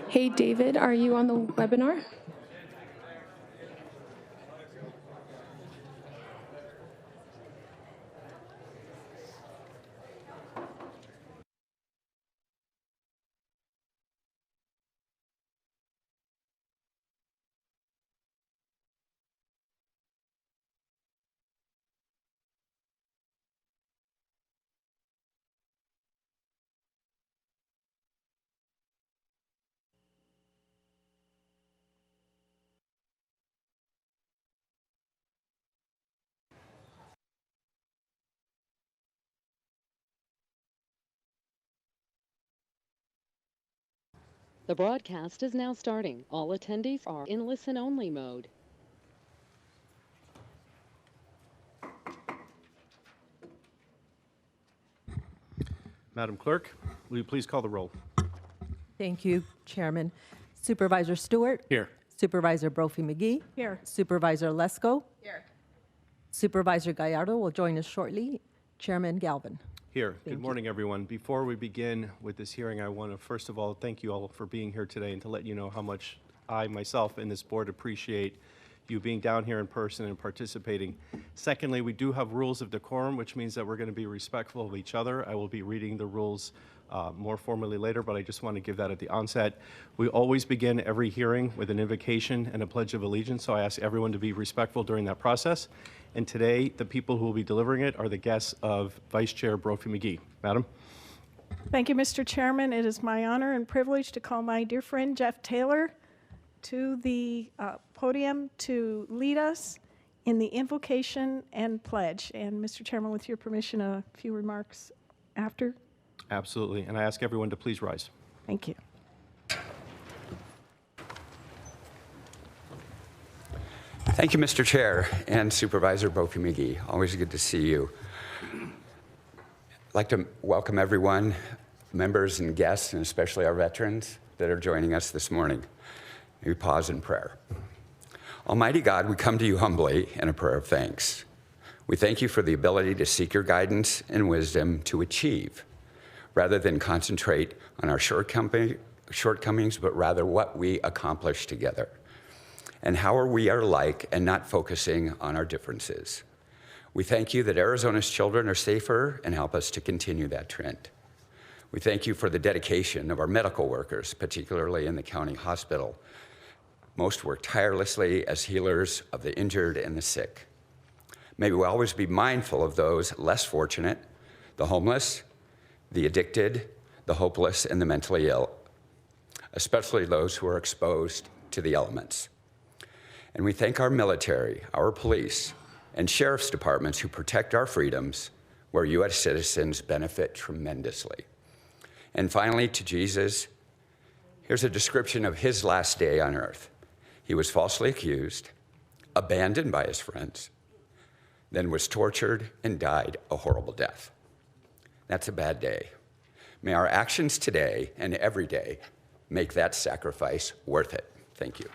Hey, David, are you on the webinar? The broadcast is now starting. All attendees are in listen-only mode. Madam Clerk, will you please call the roll? Thank you, Chairman. Supervisor Stewart. Here. Supervisor Brophy-McGee. Here. Supervisor Lesko. Here. Supervisor Gallardo will join us shortly. Chairman Galvin. Here. Good morning, everyone. Before we begin with this hearing, I want to first of all thank you all for being here today and to let you know how much I myself and this board appreciate you being down here in person and participating. Secondly, we do have rules of decorum, which means that we're going to be respectful of each other. I will be reading the rules more formally later, but I just want to give that at the onset. We always begin every hearing with an invocation and a pledge of allegiance, so I ask everyone to be respectful during that process. And today, the people who will be delivering it are the guests of Vice Chair Brophy-McGee. Madam? Thank you, Mr. Chairman. It is my honor and privilege to call my dear friend Jeff Taylor to the podium to lead us in the invocation and pledge. And Mr. Chairman, with your permission, a few remarks after. Absolutely. And I ask everyone to please rise. Thank you. Thank you, Mr. Chair and Supervisor Brophy-McGee. Always good to see you. I'd like to welcome everyone, members and guests, and especially our veterans that are joining us this morning. May we pause in prayer. Almighty God, we come to you humbly in a prayer of thanks. We thank you for the ability to seek your guidance and wisdom to achieve, rather than concentrate on our shortcomings, but rather what we accomplish together. And how we are alike and not focusing on our differences. We thank you that Arizona's children are safer and help us to continue that trend. We thank you for the dedication of our medical workers, particularly in the county hospital. Most work tirelessly as healers of the injured and the sick. May we always be mindful of those less fortunate, the homeless, the addicted, the hopeless, and the mentally ill, especially those who are exposed to the elements. And we thank our military, our police, and sheriff's departments who protect our freedoms, where U.S. citizens benefit tremendously. And finally, to Jesus, here's a description of his last day on earth. He was falsely accused, abandoned by his friends, then was tortured and died a horrible death. That's a bad day. May our actions today and every day make that sacrifice worth it. Thank you.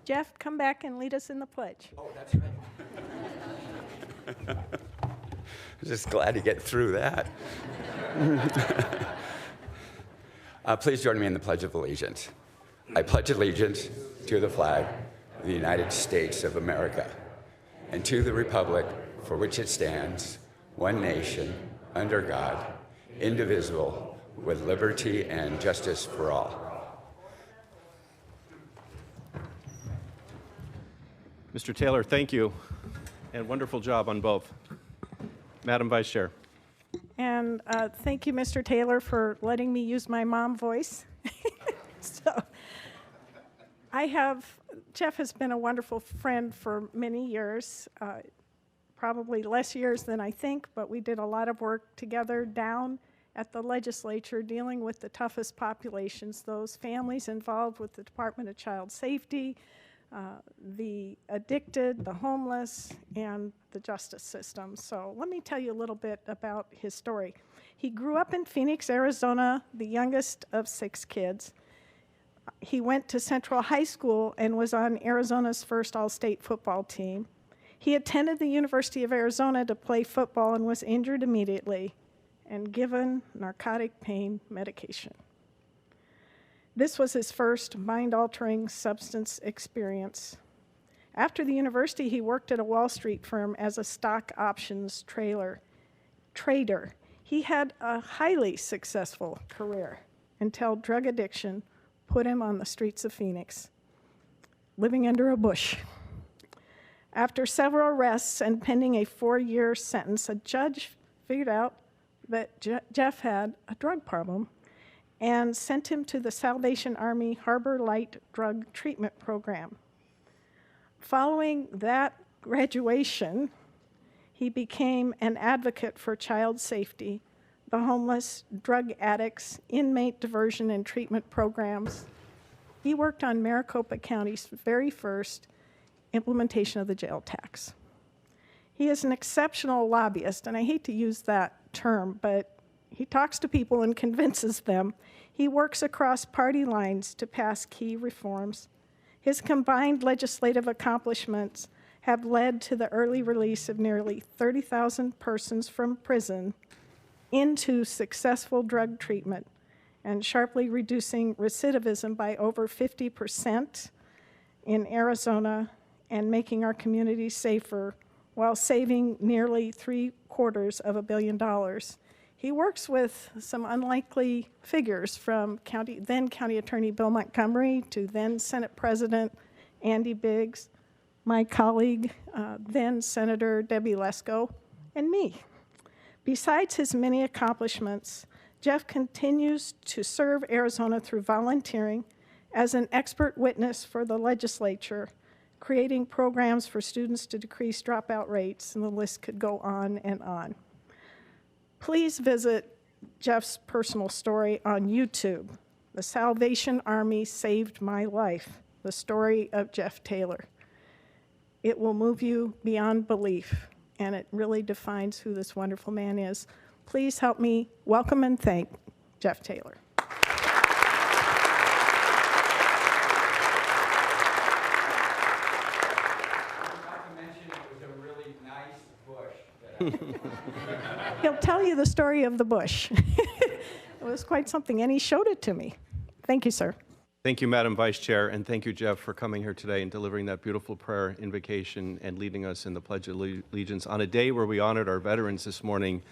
Jeff, come back and lead us in the pledge. Oh, that's right. I'm just glad to get through that. Please join me in the Pledge of Allegiance. I pledge allegiance to the flag of the United States of America and to the republic for which it stands, one nation, under God, indivisible, with liberty and justice for all. Mr. Taylor, thank you, and wonderful job on both. Madam Vice Chair. And thank you, Mr. Taylor, for letting me use my mom voice. So Jeff has been a wonderful friend for many years, probably less years than I think, but we did a lot of work together down at the legislature dealing with the toughest populations, those families involved with the Department of Child Safety, the addicted, the homeless, and the justice system. So let me tell you a little bit about his story. He grew up in Phoenix, Arizona, the youngest of 6 kids. He went to Central High School and was on Arizona's first all-state football team. He attended the University of Arizona to play football and was injured immediately and given narcotic pain medication. This was his first mind-altering substance experience. After the university, he worked at a Wall Street firm as a stock options trader. He had a highly successful career until drug addiction put him on the streets of Phoenix, living under a bush. After several arrests and pending a 4-year sentence, a judge figured out that Jeff had a drug problem and sent him to the Salvation Army Harbor Light Drug Treatment Program. Following that graduation, he became an advocate for child safety, the homeless, drug addicts, inmate diversion and treatment programs. He worked on Maricopa County's very first implementation of the jail tax. He is an exceptional lobbyist, and I hate to use that term, but he talks to people and convinces them. He works across party lines to pass key reforms. His combined legislative accomplishments have led to the early release of nearly 30,000 persons from prison into successful drug treatment and sharply reducing recidivism by over 50% in Arizona and making our communities safer while saving nearly $750 million. He works with some unlikely figures from then County Attorney Bill Montgomery to then Senate President Andy Biggs, my colleague, then Senator Debbie Lesko, and me. Besides his many accomplishments, Jeff continues to serve Arizona through volunteering as an expert witness for the legislature, creating programs for students to decrease dropout rates, and the list could go on and on. Please visit Jeff's personal story on YouTube, The Salvation Army Saved My Life, the story of Jeff Taylor. It will move you beyond belief, and it really defines who this wonderful man is. Please help me welcome and thank Jeff Taylor. He'll tell you the story of the bush. It was quite something, and he showed it to me. Thank you, sir. Thank you, Madam Vice Chair, and thank you, Jeff, for coming here today and delivering that beautiful prayer invocation and leading us in the Pledge of Allegiance on a day where we honored our veterans this morning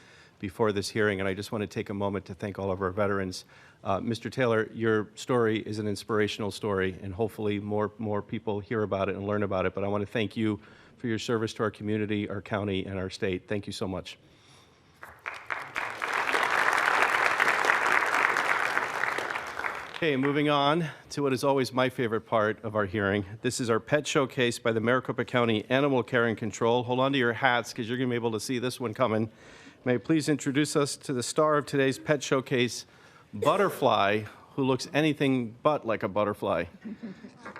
before this hearing, and I just want to take a moment to thank all of our veterans. Mr. Taylor, your story is an inspirational story, and hopefully more people hear about it and learn about it, but I want to thank you for your service to our community, our county, and our state. Thank you so much. Okay, moving on to what is always my favorite part of our hearing. This is our pet showcase by the Maricopa County Animal Care and Control. Hold on to your hats because you're going to be able to see this one coming. May I please introduce us to the star of today's pet showcase, Butterfly, who looks anything but like a butterfly.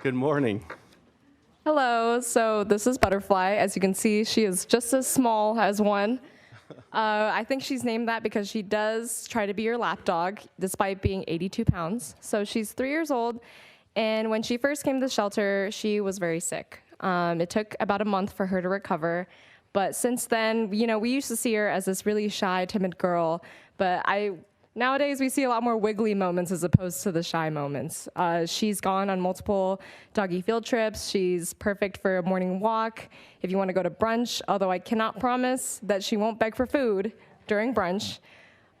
Good morning. Hello, so this is Butterfly. As you can see, she is just as small as one. I think she's named that because she does try to be your lap dog, despite being 82 pounds. So she's 3 years old, and when she first came to the shelter, she was very sick. It took about a month for her to recover, but since then, we used to see her as this really shy, timid girl, but nowadays, we see a lot more wiggly moments as opposed to the shy moments. She's gone on multiple doggy field trips. She's perfect for a morning walk. If you want to go to brunch, although I cannot promise that she won't beg for food during brunch,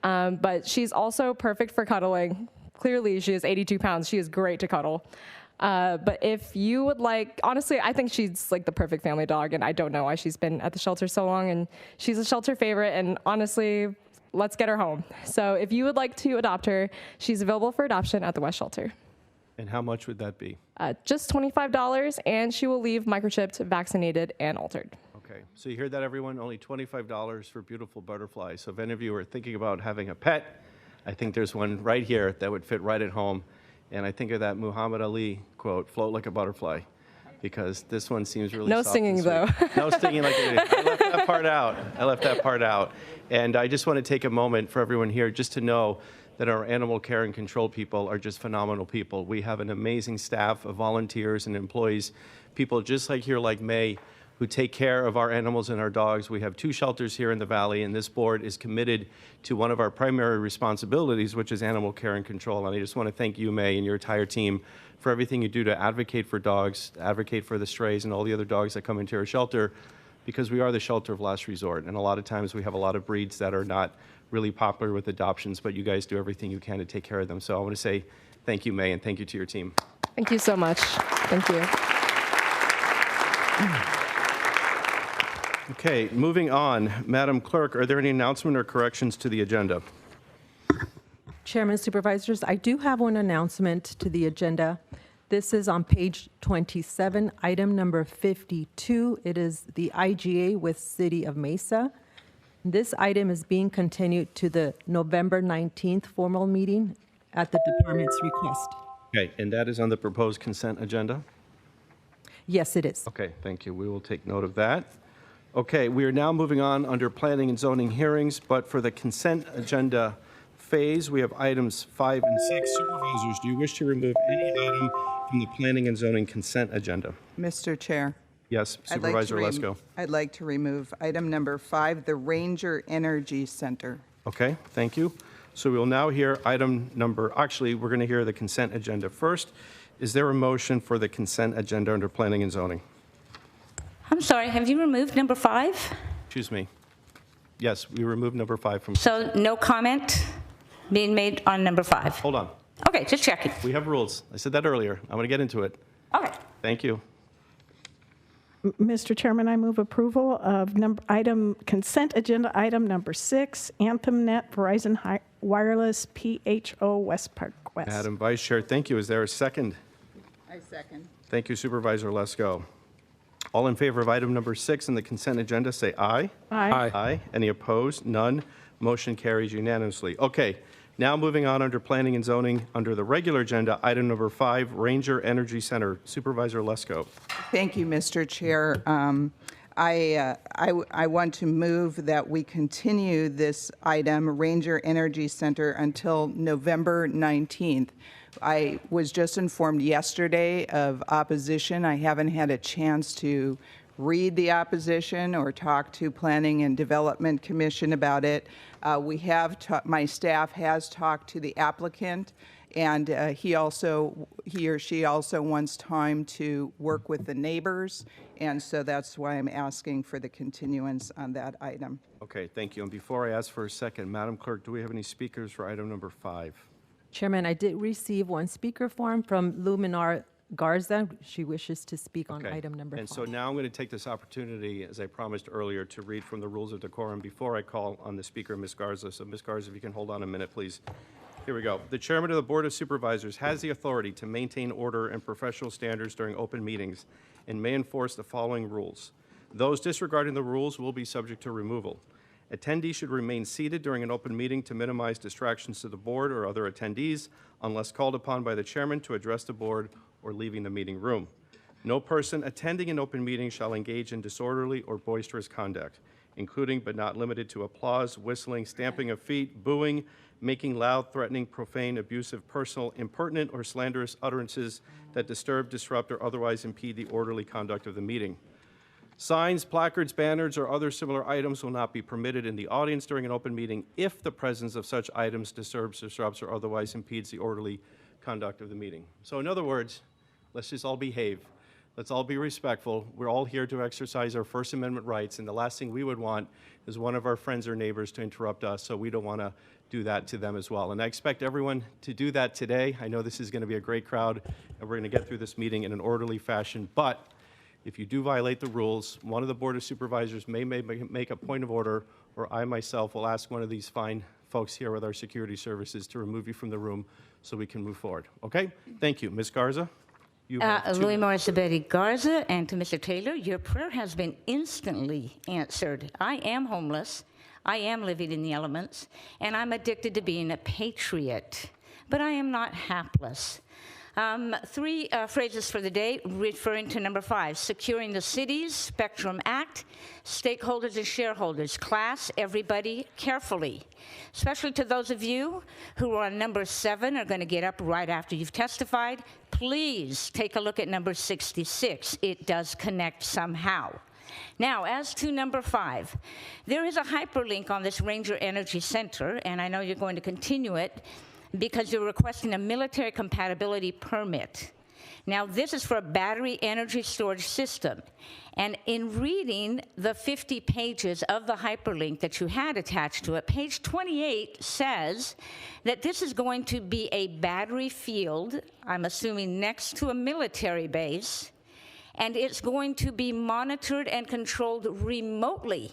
but she's also perfect for cuddling. Clearly, she is 82 pounds. She is great to cuddle. But if you would like, honestly, I think she's like the perfect family dog, and I don't know why she's been at the shelter so long, and she's a shelter favorite, and honestly, let's get her home. So if you would like to adopt her, she's available for adoption at the West Shelter. And how much would that be? Just $25, and she will leave microchipped, vaccinated, and altered. Okay, so you hear that, everyone? Only $25 for beautiful Butterfly. So if any of you are thinking about having a pet, I think there's one right here that would fit right at home. And I think of that Muhammad Ali quote, "Float like a butterfly," because this one seems really No soft singing, and sweet. though. No singing like it is. I left that part out. And I just want to take a moment for everyone here just to know that our animal care and control people are just phenomenal people. We have an amazing staff of volunteers and employees, people just like here, like May, who take care of our animals and our dogs. We have 2 shelters here in the valley, and this board is committed to one of our primary responsibilities, which is animal care and control. And I just want to thank you, May, and your entire team for everything you do to advocate for dogs, advocate for the strays and all the other dogs that come into our shelter, because we are the shelter of last resort. And a lot of times we have a lot of breeds that are not really popular with adoptions, but you guys do everything you can to take care of them. So I want to say thank you, May, and thank you to your team. Thank you so much. Thank you. Okay, moving on. Madam Clerk, are there any announcement or corrections to the agenda? Chairman, Supervisors, I do have one announcement to the agenda. This is on page 27, item number 52. It is the IGA with City of Mesa. This item is being continued to the November 19th formal meeting at the department's request. Okay, and that is on the proposed consent agenda? Yes, it is. Okay, thank you. We will take note of that. Okay, we are now moving on under planning and zoning hearings, but for the consent agenda phase, we have items 5 and 6. Supervisors, do you wish to remove any item from the planning and zoning consent agenda? Mr. Chair. Yes, I'd like to Supervisor Lesko. I'd like to remove item number 5, the Ranger Energy Center. Okay, thank you. So we will now hear item number, actually, we're going to hear the consent agenda first. Is there a motion for the consent agenda under planning and zoning? I'm sorry, have you removed number 5? Excuse me. Yes, we removed number 5 from, So no comment being made on number 5? hold on. Okay, just checking. We have rules. I said that earlier. I'm going to get into it. Okay. Thank you. Mr. Chairman, I move approval of consent agenda item number 6, AnthemNet Verizon Wireless PHO West Park West. Madam Vice Chair, thank you. Is there a second? I second. Thank you, Supervisor Lesko. All in favor of item number 6 in the consent agenda, say aye. Aye. Aye. Any opposed? None. Motion carries unanimously. Okay, now moving on under planning and zoning, under the regular agenda, item number 5, Ranger Energy Center. Supervisor Lesko. Thank you, Mr. Chair. I want to move that we continue this item, Ranger Energy Center, until November 19th. I was just informed yesterday of opposition. I haven't had a chance to read the opposition or talk to Planning and Development Commission about it. My staff has talked to the applicant, and he or she also wants time to work with the neighbors, and so that's why I'm asking for the continuance on that item. Okay, thank you. And before I ask for a second, Madam Clerk, do we have any speakers for item number 5? Chairman, I did receive one speaker form from Luminar Garza. She wishes to speak on Okay. item number 5. And so now I'm going to take this opportunity, as I promised earlier, to read from the rules of decorum before I call on the speaker, Ms. Garza. So Ms. Garza, if you can hold on a minute, please. Here we go. The chairman of the Board of Supervisors has the authority to maintain order and professional standards during open meetings and may enforce the following rules. Those disregarding the rules will be subject to removal. Attendees should remain seated during an open meeting to minimize distractions to the board or other attendees unless called upon by the chairman to address the board or leaving the meeting room. No person attending an open meeting shall engage in disorderly or boisterous conduct, including but not limited to applause, whistling, stamping of feet, booing, making loud, threatening, profane, abusive, personal, impertinent, or slanderous utterances that disturb, disrupt, or otherwise impede the orderly conduct of the meeting. Signs, placards, banners, or other similar items will not be permitted in the audience during an open meeting if the presence of such items disturbs, disrupts, or otherwise impedes the orderly conduct of the meeting. So in other words, let's just all behave. Let's all be respectful. We're all here to exercise our First Amendment rights, and the last thing we would want is one of our friends or neighbors to interrupt us, so we don't want to do that to them as well. And I expect everyone to do that today. I know this is going to be a great crowd, and we're going to get through this meeting in an orderly fashion, but if you do violate the rules, one of the Board of Supervisors may make a point of order, or I myself will ask one of these fine folks here with our security services to remove you from the room so we can move forward. Okay? Thank you. Ms. Garza? You have Louis Morris Betty Garza, and to Mr. Taylor, your prayer has been instantly answered. I am homeless. I am living in the elements, and I'm addicted to being a patriot, but I am not hapless. 3 phrases for the day, referring to number 5, securing the city's Spectrum Act, stakeholders and shareholders. Class, everybody, carefully. Especially to those of you who are on number 7 are going to get up right after you've testified. Please take a look at number 66. It does connect somehow. Now, as to number 5, there is a hyperlink on this Ranger Energy Center, and I know you're going to continue it because you're requesting a military compatibility permit. Now, this is for a battery energy storage system. And in reading the 50 pages of the hyperlink that you had attached to it, page 28 says that this is going to be a battery field, I'm assuming next to a military base, and it's going to be monitored and controlled remotely.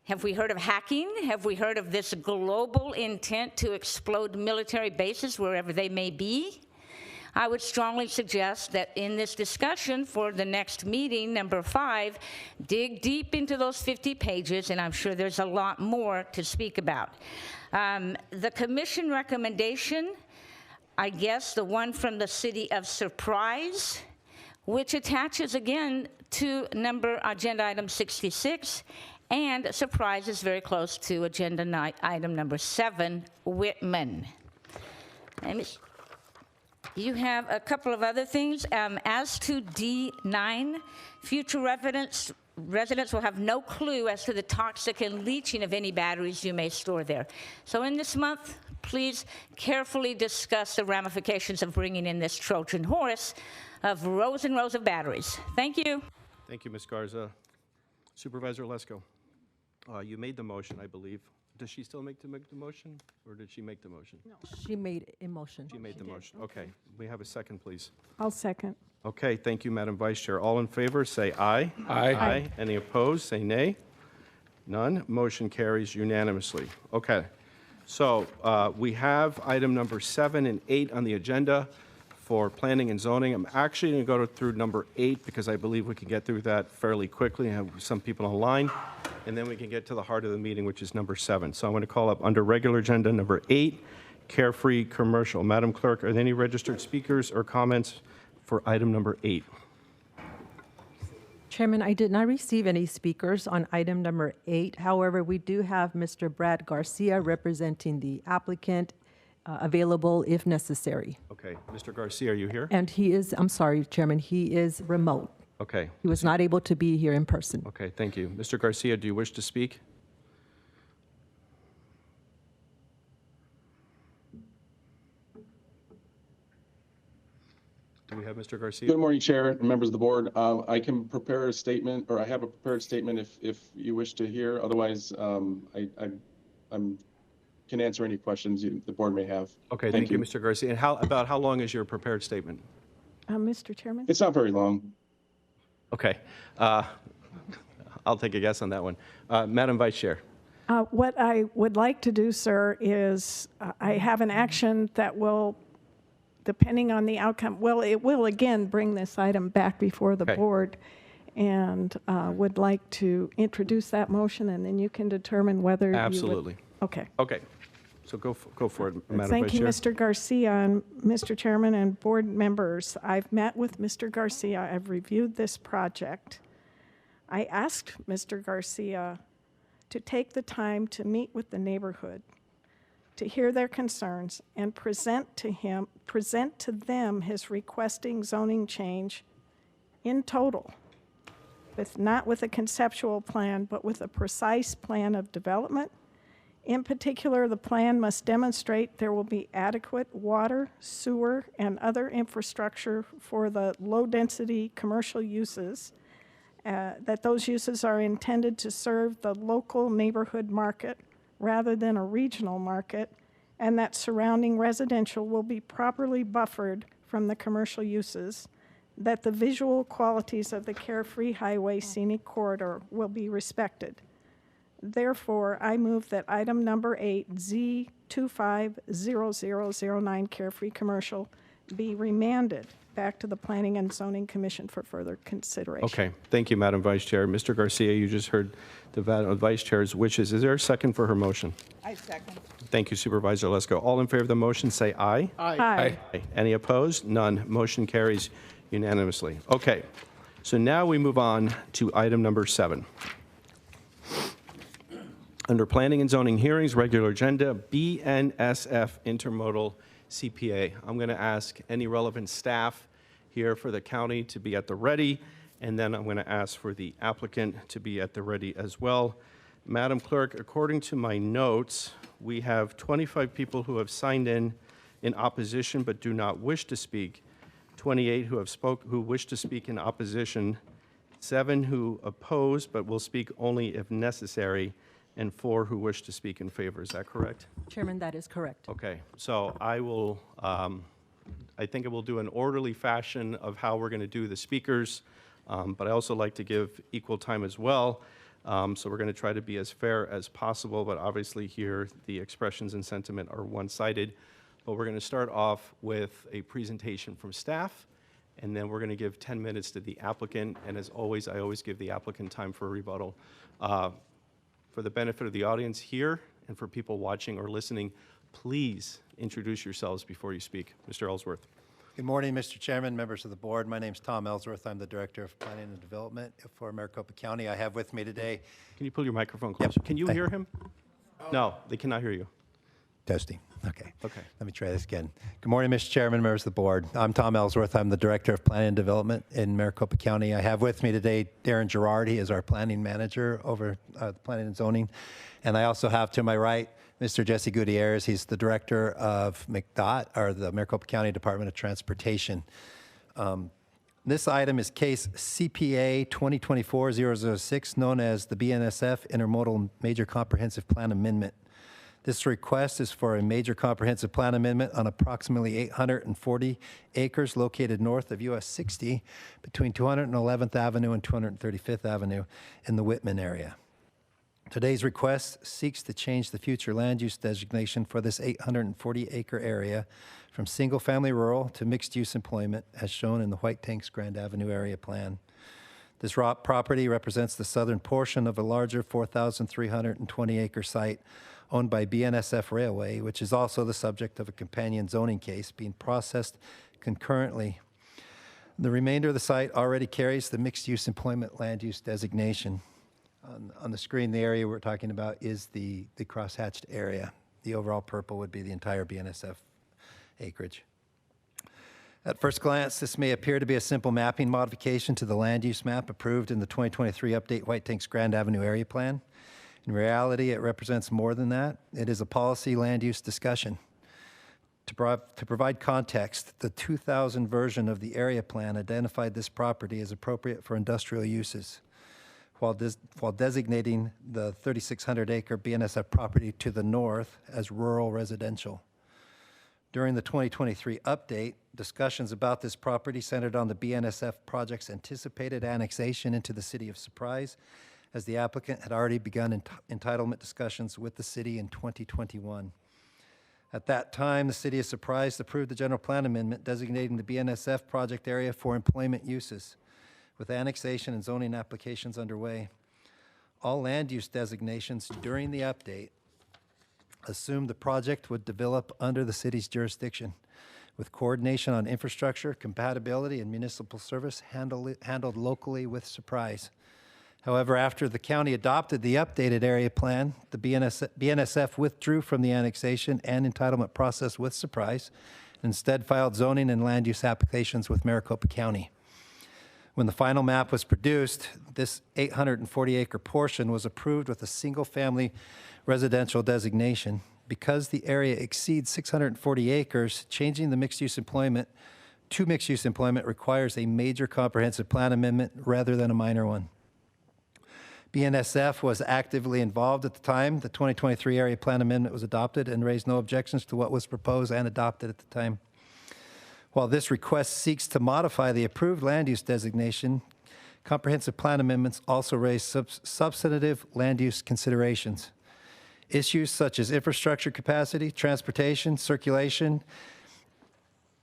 Have we heard of hacking? Have we heard of this global intent to explode military bases wherever they may be? I would strongly suggest that in this discussion for the next meeting, number 5, dig deep into those 50 pages, and I'm sure there's a lot more to speak about. The commission recommendation, I guess the one from the city of Surprise, which attaches again to agenda item 66, and Surprise is very close to agenda item number 7, Whitman. And you have a couple of other things. As to D9, future residents will have no clue as to the toxic and leaching of any batteries you may store there. So in this month, please carefully discuss the ramifications of bringing in this Trojan horse of rows and rows of batteries. Thank you. Thank you, Ms. Garza. Supervisor Lesko, you made the motion, I believe. Does she still make the motion, or did she make the motion? No. She made a motion. She made the motion. Okay. We have a second, please. I'll second. Okay, thank you, Madam Vice Chair. All in favor, say aye. Aye. Aye. Any opposed, say nay. None. Motion carries unanimously. Okay. So we have item number 7 and 8 on the agenda for planning and zoning. I'm actually going to go through number 8 because I believe we can get through that fairly quickly and have some people online, and then we can get to the heart of the meeting, which is number 7. So I'm going to call up under regular agenda number 8, Carefree Commercial. Madam Clerk, are there any registered speakers or comments for item number 8? Chairman, I did not receive any speakers on item number 8. However, we do have Mr. Brad Garcia representing the applicant available if necessary. Okay. Mr. Garcia, are you here? And he is, I'm sorry, Chairman, he is remote. Okay. He was not able to be here in person. Okay, thank you. Mr. Garcia, do you wish to speak? Do we have Mr. Garcia? Good morning, Chair and members of the board. I can prepare a statement, or I have a prepared statement if you wish to hear. Otherwise, I can answer any questions the board may have. Okay, thank you, Mr. Garcia. And about how long is your prepared statement? Mr. Chairman? It's not very long. Okay. I'll take a guess on that one. Madam Vice Chair. What I would like to do, sir, is I have an action that will, depending on the outcome, well, it will again bring this item back before the Okay. board, and would like to introduce that motion, and then you can determine whether you would. Absolutely. Okay. Okay. So go for it, Madam Thank Vice you, Chair. Mr. Garcia, and Mr. Chairman and board members. I've met with Mr. Garcia. I've reviewed this project. I asked Mr. Garcia to take the time to meet with the neighborhood, to hear their concerns, and present to them his requesting zoning change in total, not with a conceptual plan, but with a precise plan of development. In particular, the plan must demonstrate there will be adequate water, sewer, and other infrastructure for the low-density commercial uses, that those uses are intended to serve the local neighborhood market rather than a regional market, and that surrounding residential will be properly buffered from the commercial uses, that the visual qualities of the Carefree Highway Scenic Corridor will be respected. Therefore, I move that item number 8, Z250009 Carefree Commercial, be remanded back to the Planning and Zoning Commission for further consideration. Okay. Thank you, Madam Vice Chair. Mr. Garcia, you just heard the Vice Chair's wishes. Is there a second for her motion? I second. Thank you, Supervisor Lesko. All in favor of the motion, say aye. Aye. Any opposed? None. Motion carries unanimously. Okay. So now we move on to item number 7. Under Planning and Zoning Hearings, regular agenda, BNSF Intermodal CPA. I'm going to ask any relevant staff here for the county to be at the ready and then I'm going to ask for the applicant to be at the ready as well. Madam Clerk, according to my notes, we have 25 people who have signed in opposition but do not wish to speak, 28 who wish to speak in opposition, 7 who oppose but will speak only if necessary, and 4 who wish to speak in favor. Is that correct? Chairman, that is correct. Okay, so I will, I think it will do an orderly fashion of how we're going to do the speakers, but I also like to give equal time as well. So we're going to try to be as fair as possible, but obviously here the expressions and sentiment are one-sided. But we're going to start off with a presentation from staff, and then we're going to give 10 minutes to the applicant, and as always, I always give the applicant time for a rebuttal. For the benefit of the audience here and for people watching or listening, please introduce yourselves before you speak. Mr. Ellsworth. Good morning, Mr. Chairman, members of the board. My name's Tom Ellsworth. I'm the Director of Planning and Development for Maricopa County. I have with me today... Can you pull your microphone closer? Can you hear him? No, they cannot hear you. Testing. Okay. Okay. Let me try this again. Good morning, Mr. Chairman, members of the board. I'm Tom Ellsworth. I'm the Director of Planning and Development in Maricopa County. I have with me today Darren Gerard. He is our planning manager over planning and zoning. And I also have to my right Mr. Jesse Gutierrez. He's the Director of McDOT, or the Maricopa County Department of Transportation. This item is case CPA 2024-006, known as the BNSF Intermodal Major Comprehensive Plan Amendment. This request is for a major comprehensive plan amendment on approximately 840 acres located north of US 60 between 211th Avenue and 235th Avenue in the Whitman area. Today's request seeks to change the future land use designation for this 840-acre area from single-family rural to mixed-use employment as shown in the White Tanks Grand Avenue area plan. This property represents the southern portion of a larger 4,320-acre site owned by BNSF Railway, which is also the subject of a companion zoning case being processed concurrently. The remainder of the site already carries the mixed-use employment land use designation. On the screen, the area we're talking about is the crosshatched area. The overall purple would be the entire BNSF acreage. At first glance, this may appear to be a simple mapping modification to the land use map approved in the 2023 Update White Tanks Grand Avenue Area Plan. In reality, it represents more than that. It is a policy land use discussion. To provide context, the 2000 version of the area plan identified this property as appropriate for industrial uses, while designating the 3,600-acre BNSF property to the north as rural residential. During the 2023 update, discussions about this property centered on the BNSF project's anticipated annexation into the city of Surprise, as the applicant had already begun entitlement discussions with the city in 2021. At that time, the city of Surprise approved the general plan amendment designating the BNSF project area for employment uses, with annexation and zoning applications underway. All land use designations during the update assumed the project would develop under the city's jurisdiction, with coordination on infrastructure, compatibility, and municipal service handled locally with Surprise. However, after the county adopted the updated area plan, the BNSF withdrew from the annexation and entitlement process with Surprise, and instead filed zoning and land use applications with Maricopa County. When the final map was produced, this 840-acre portion was approved with a single-family residential designation. Because the area exceeds 640 acres, changing the mixed-use employment to mixed-use employment requires a major comprehensive plan amendment rather than a minor one. BNSF was actively involved at the time the 2023 area plan amendment was adopted and raised no objections to what was proposed and adopted at the time. While this request seeks to modify the approved land use designation, comprehensive plan amendments also raise substantive land use considerations. Issues such as infrastructure capacity, transportation, circulation,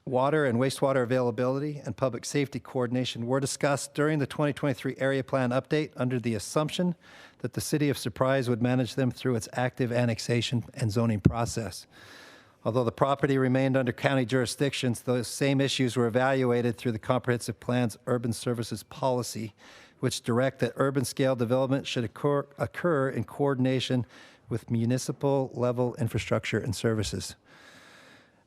water and wastewater availability, and public safety coordination were discussed during the 2023 area plan update under the assumption that the city of Surprise would manage them through its active annexation and zoning process. Although the property remained under county jurisdictions, those same issues were evaluated through the comprehensive plan's urban services policy, which direct that urban scale development should occur in coordination with municipal level infrastructure and services.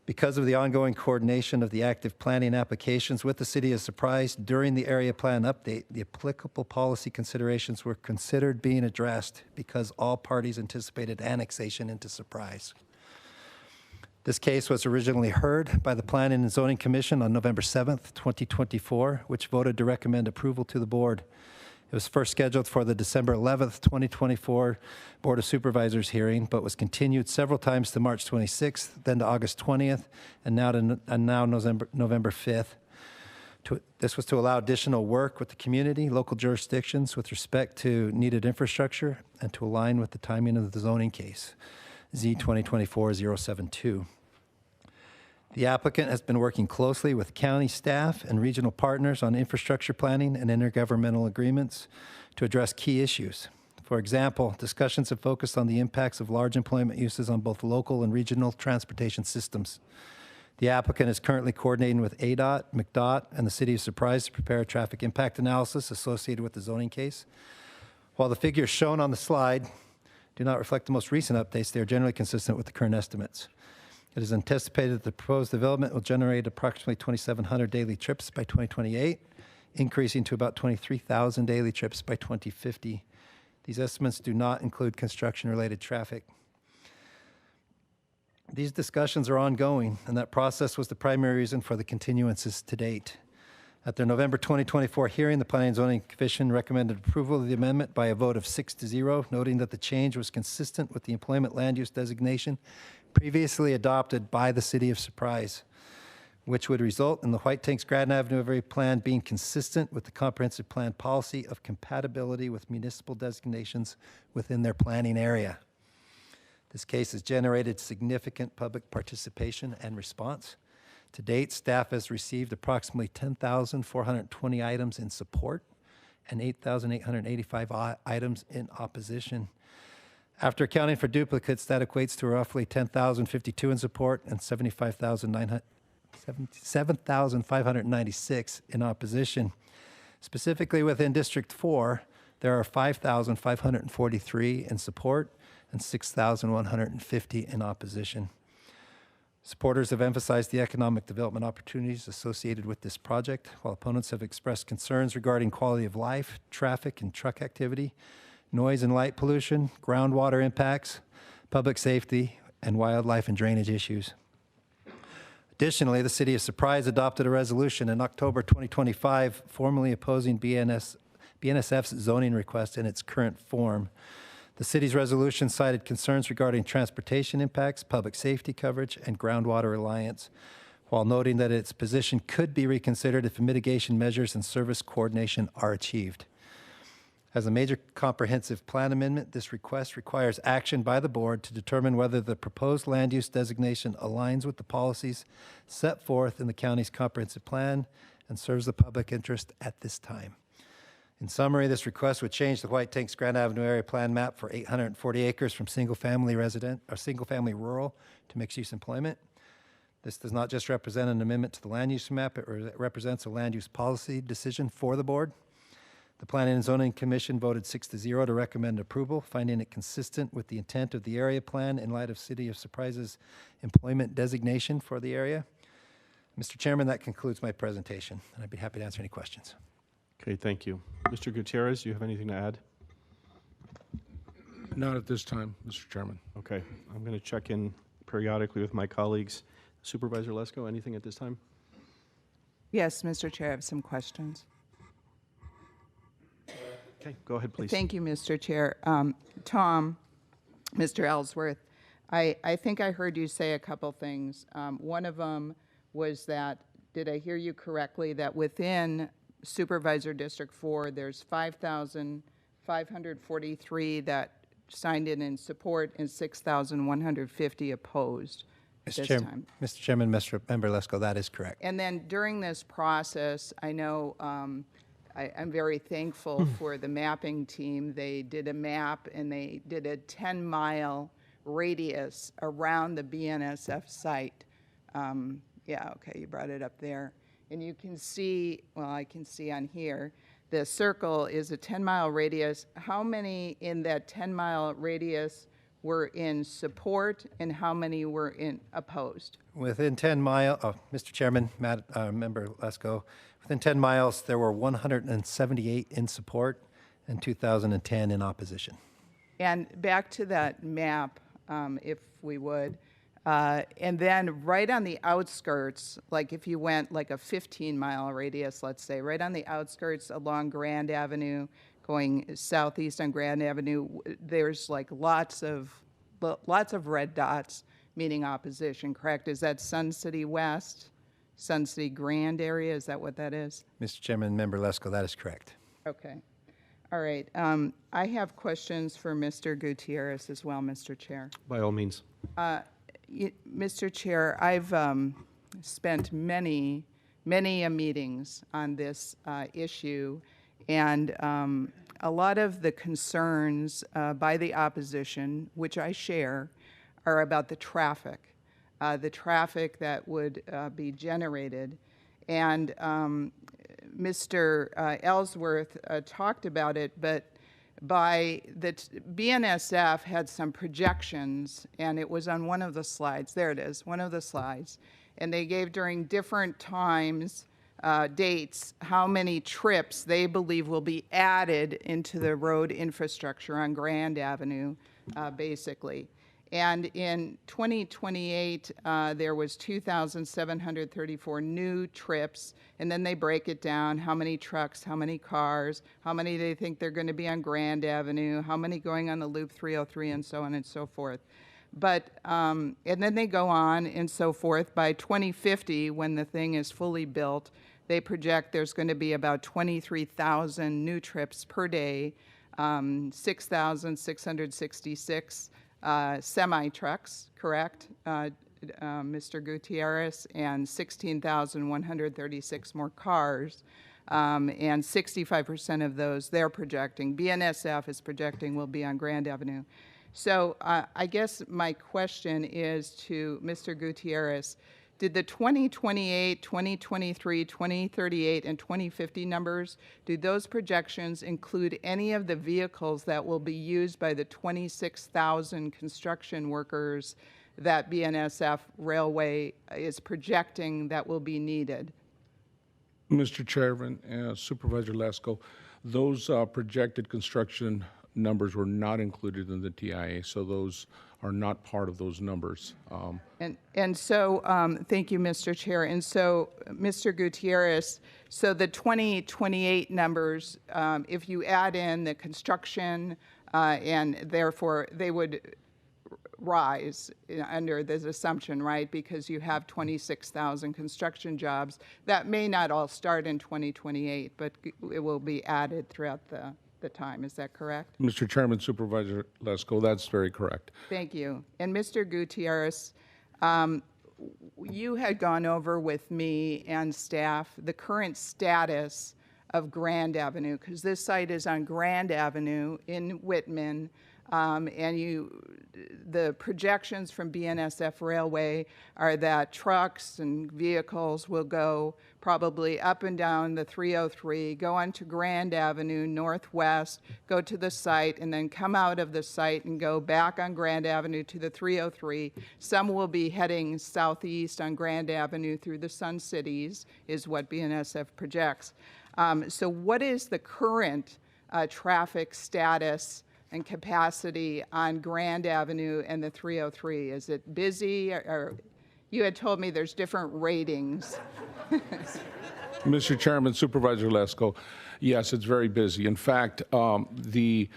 Because of the ongoing coordination of the active planning applications with the City of Surprise during the area plan update, the applicable policy considerations were considered being addressed because all parties anticipated annexation into Surprise. This case was originally heard by the Planning and Zoning Commission on November 7th, 2024, which voted to recommend approval to the board. It was first scheduled for the December 11th, 2024 Board of Supervisors hearing, but was continued several times to March 26th, then to August 20th, and now November 5th. This was to allow additional work with the community, local jurisdictions with respect to needed infrastructure, and to align with the timing of the zoning case, Z 2024-072. The applicant has been working closely with county staff and regional partners on infrastructure planning and intergovernmental agreements to address key issues. For example, discussions have focused on the impacts of large employment uses on both local and regional transportation systems. The applicant is currently coordinating with ADOT, McDOT, and the City of Surprise to prepare a traffic impact analysis associated with the zoning case. While the figures shown on the slide do not reflect the most recent updates, they are generally consistent with the current estimates. It is anticipated that the proposed development will generate approximately 2,700 daily trips by 2028, increasing to about 23,000 daily trips by 2050. These estimates do not include construction-related traffic. These discussions are ongoing, and that process was the primary reason for the continuances to date. At their November 2024 hearing, the Planning and Zoning Commission recommended approval of the amendment by a vote of 6-0, noting that the change was consistent with the employment land use designation previously adopted by the City of Surprise, which would result in the White Tanks Grand Avenue area plan being consistent with the comprehensive plan policy of compatibility with municipal designations within their planning area. This case has generated significant public participation and response. To date, staff has received approximately 10,420 items in support and 8,885 items in opposition. After accounting for duplicates, that equates to roughly 10,052 in support and 7,596 in opposition. Specifically within District 4, there are 5,543 in support and 6,150 in opposition. Supporters have emphasized the economic development opportunities associated with this project, while opponents have expressed concerns regarding quality of life, traffic and truck activity, noise and light pollution, groundwater impacts, public safety, and wildlife and drainage issues. Additionally, the City of Surprise adopted a resolution in October 2025 formally opposing BNSF's zoning request in its current form. The city's resolution cited concerns regarding transportation impacts, public safety coverage, and groundwater reliance, while noting that its position could be reconsidered if mitigation measures and service coordination are achieved. As a major comprehensive plan amendment, this request requires action by the board to determine whether the proposed land use designation aligns with the policies set forth in the county's comprehensive plan and serves the public interest at this time. In summary, this request would change the White Tanks Grand Avenue area plan map for 840 acres from single-family resident or single-family rural to mixed-use employment. This does not just represent an amendment to the land use map, it represents a land use policy decision for the board. The Planning and Zoning Commission voted 6-0 to recommend approval, finding it consistent with the intent of the area plan in light of City of Surprise's employment designation for the area. Mr. Chairman, that concludes my presentation, and I'd be happy to answer any questions. Okay, thank you. Mr. Gutierrez, do you have anything to add? Not at this time, Mr. Chairman. Okay, I'm going to check in periodically with my colleagues. Supervisor Lesko, anything at this time? Yes, Mr. Chair, I have some questions. Okay, go ahead, please. Thank you, Mr. Chair. Tom, Mr. Ellsworth, I think I heard you say a couple things. One of them was that, did I hear you correctly, that within Supervisor District 4, there's 5,543 that signed in support and 6,150 opposed this time. Mr. Chairman, Member Lesko, that is correct. And then during this process, I know I'm very thankful for the mapping team. They did a map and they did a 10-mile radius around the BNSF site. Yeah, okay, you brought it up there. And you can see, well, I can see on here, the circle is a 10-mile radius. How many in that 10-mile radius were in support and how many were in opposed? Within 10 miles, Mr. Chairman, Member Lesko, within 10 miles, there were 178 in support and 2,010 in opposition. And back to that map, if we would, and then right on the outskirts, like if you went like a 15-mile radius, let's say, right on the outskirts along Grand Avenue, going southeast on Grand Avenue, there's like lots of red dots, meaning opposition, correct? Is that Sun City West, Sun City Grand area? Is that what that is? Mr. Chairman, Member Lesko, that is correct. Okay. All right. I have questions for Mr. Gutierrez as well, Mr. Chair. By all means. Mr. Chair, I've spent many meetings on this issue, and a lot of the concerns by the opposition, which I share, are about the traffic that would be generated. And Mr. Ellsworth talked about it, but BNSF had some projections, and it was on one of the slides. There it is, one of the slides. And they gave during different times, dates, how many trips they believe will be added into the road infrastructure on Grand Avenue, basically. And in 2028, there was 2,734 new trips, and then they break it down, how many trucks, how many cars, how many they think they're going to be on Grand Avenue, how many going on the Loop 303, and so on and so forth. But, and then they go on and so forth. By 2050, when the thing is fully built, they project there's going to be about 23,000 new trips per day, 6,666 semi-trucks, correct, Mr. Gutierrez, and 16,136 more cars, and 65% of those they're projecting, BNSF is projecting, will be on Grand Avenue. So I guess my question is to Mr. Gutierrez, did the 2028, 2023, 2038, and 2050 numbers, do those projections include any of the vehicles that will be used by the 26,000 construction workers that BNSF Railway is projecting that will be needed? Mr. Chairman, Supervisor Lesko, those projected construction numbers were not included in the TIA, so those are not part of those numbers. And so, thank you, Mr. Chair. And so, Mr. Gutierrez, so the 2028 numbers, if you add in the construction, and therefore they would rise under this assumption, right? Because you have 26,000 construction jobs. That may not all start in 2028, but it will be added throughout the time. Is that correct? Mr. Chairman, Supervisor Lesko, that's very correct. Thank you. And Mr. Gutierrez, you had gone over with me and staff the current status of Grand Avenue, because this site is on Grand Avenue in Whitman, and the projections from BNSF Railway are that trucks and vehicles will go probably up and down the 303, go onto Grand Avenue northwest, go to the site, and then come out of the site and go back on Grand Avenue to the 303. Some will be heading southeast on Grand Avenue through the Sun Cities, is what BNSF projects. So what is the current traffic status and capacity on Grand Avenue and the 303? Is it busy? Or you had told me there's different ratings. Mr. Chairman, Supervisor Lesko, yes, it's very busy. In fact, the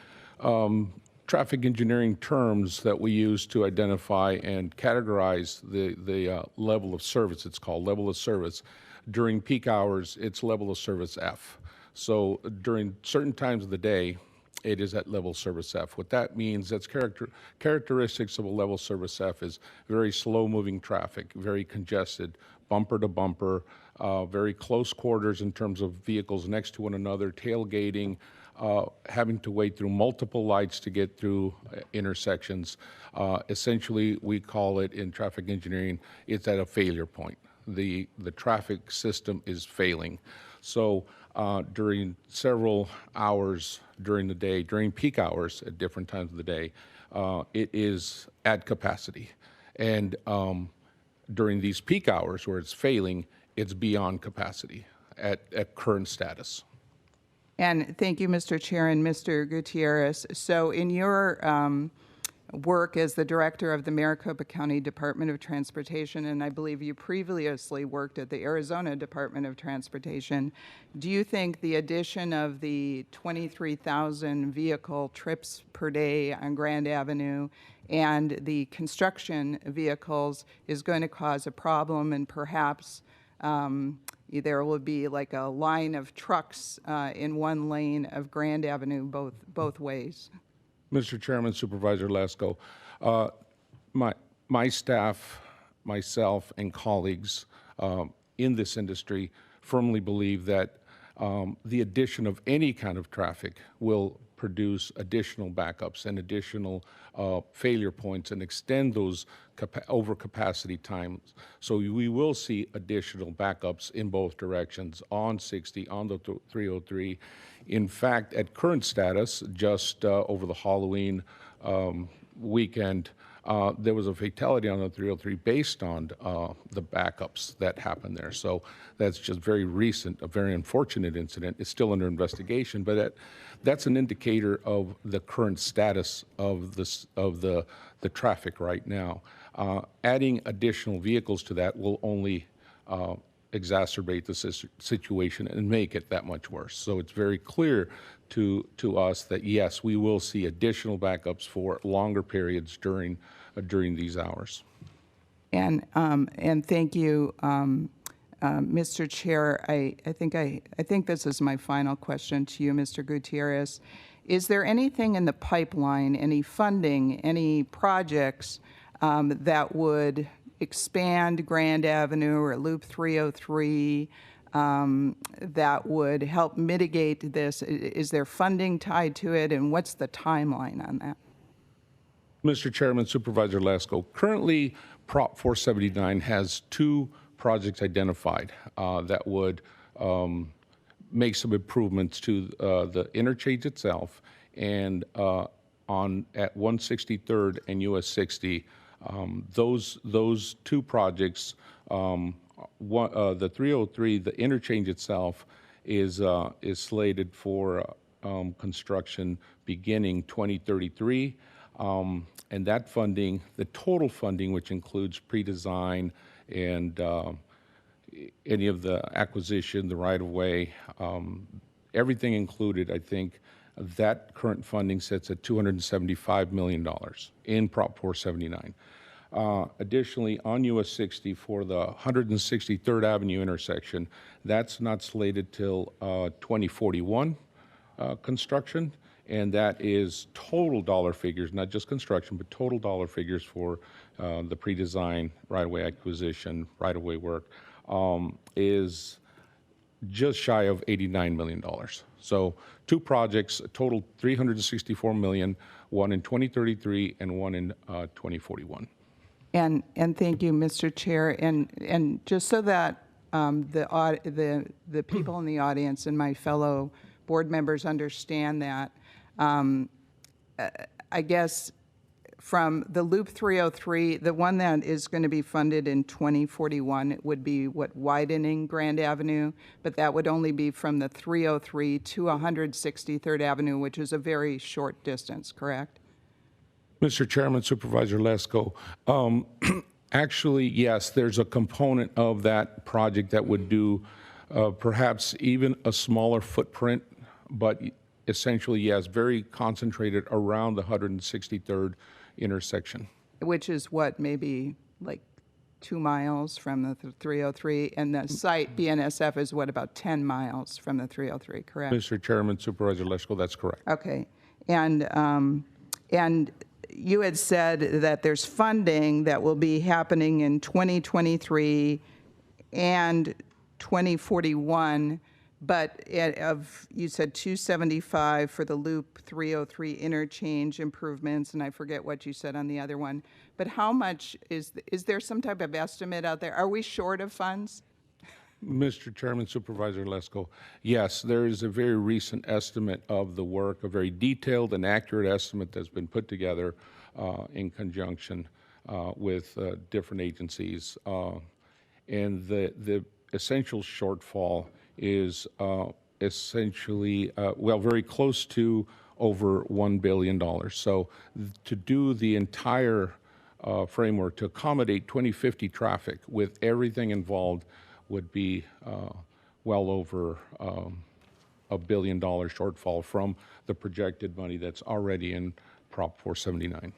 traffic engineering terms that we use to identify and categorize the level of service, it's called level of service. During peak hours, it's level of service F. So during certain times of the day, it is at level service F. What that means, that's characteristics of a level service F is very slow-moving traffic, very congested, bumper to bumper, very close quarters in terms of vehicles next to one another, tailgating, having to wait through multiple lights to get through intersections. Essentially, we call it in traffic engineering, it's at a failure point. The traffic system is failing. So during several hours during the day, during peak hours at different times of the day, it is at capacity. And during these peak hours where it's failing, it's beyond capacity at current status. And thank you, Mr. Chair and Mr. Gutierrez. So in your work as the director of the Maricopa County Department of Transportation, and I believe you previously worked at the Arizona Department of Transportation, do you think the addition of the 23,000 vehicle trips per day on Grand Avenue and the construction vehicles is going to cause a problem, and perhaps there will be like a line of trucks in one lane of Grand Avenue both ways? Mr. Chairman, Supervisor Lesko, my staff, myself, and colleagues in this industry firmly believe that the addition of any kind of traffic will produce additional backups and additional failure points and extend those overcapacity times. So we will see additional backups in both directions on 60, on the 303. In fact, at current status, just over the Halloween weekend, there was a fatality on the 303 based on the backups that happened there. So that's just very recent, a very unfortunate incident. It's still under investigation, but that's an indicator of the current status of the traffic right now. Adding additional vehicles to that will only exacerbate the situation and make it that much worse. So it's very clear to us that yes, we will see additional backups for longer periods during these hours. And thank you, Mr. Chair. I think this is my final question to you, Mr. Gutierrez. Is there anything in the pipeline, any funding, any projects that would expand Grand Avenue or Loop 303 that would help mitigate this? Is there funding tied to it, and what's the timeline on that? Mr. Chairman, Supervisor Lesko, currently Prop 479 has two projects identified that would make some improvements to the interchange itself, and at 163rd and US 60. Those two projects, the 303, the interchange itself is slated for construction beginning 2033, and that funding, the total funding, which includes pre-design and any of the acquisition, the right-of-way, everything included, I think that current funding sits at $275 million in Prop 479. Additionally, on US 60 for the 163rd Avenue intersection, that's not slated till 2041 construction, and that is total dollar figures, not just construction, but total dollar figures for the pre-design, right-of-way acquisition, right-of-way work, is just shy of $89 million. So two projects, a total $364 million, one in 2033 and one in 2041. And thank you, Mr. Chair. And just so that the people in the audience and my fellow board members understand that, I guess from the Loop 303, the one that is going to be funded in 2041 would be widening Grand Avenue, but that would only be from the 303 to 163rd Avenue, which is a very short distance, correct? Mr. Chairman, Supervisor Lesko, actually, yes, there's a component of that project that would do perhaps even a smaller footprint, but essentially, yes, very concentrated around the 163rd intersection. Which is what, maybe like 2 miles from the 303, and the site BNSF is what, about 10 miles from the 303, correct? Mr. Chairman, Supervisor Lesko, that's correct. Okay, and you had said that there's funding that will be happening in 2023 and 2041, but you said 275 for the Loop 303 interchange improvements, and I forget what you said on the other one. But how much is there some type of estimate out there? Are we short of funds? Mr. Chairman, Supervisor Lesko, yes, there is a very recent estimate of the work, a very detailed and accurate estimate that's been put together in conjunction with different agencies. And the essential shortfall is essentially, well, very close to over $1 billion. So to do the entire framework to accommodate 2050 traffic with everything involved would be well over $1 billion shortfall from the projected money that's already in Prop 479.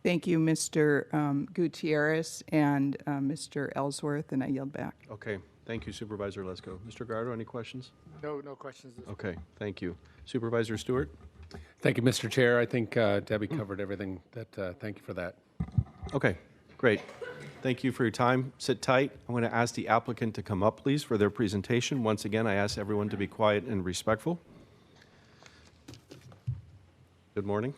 Thank you, Mr. Gutierrez and Mr. Ellsworth, and I yield back. Okay, thank you, Supervisor Lesko. Mr. Gardo, any questions? No questions. Okay, thank you. Supervisor Stewart? Thank you, Mr. Chair. I think Debbie covered everything. Thank you for that. Okay, great. Thank you for your time. Sit tight. I'm going to ask the applicant to come up, please, for their presentation. Once again, I ask everyone to be quiet and respectful. Good morning.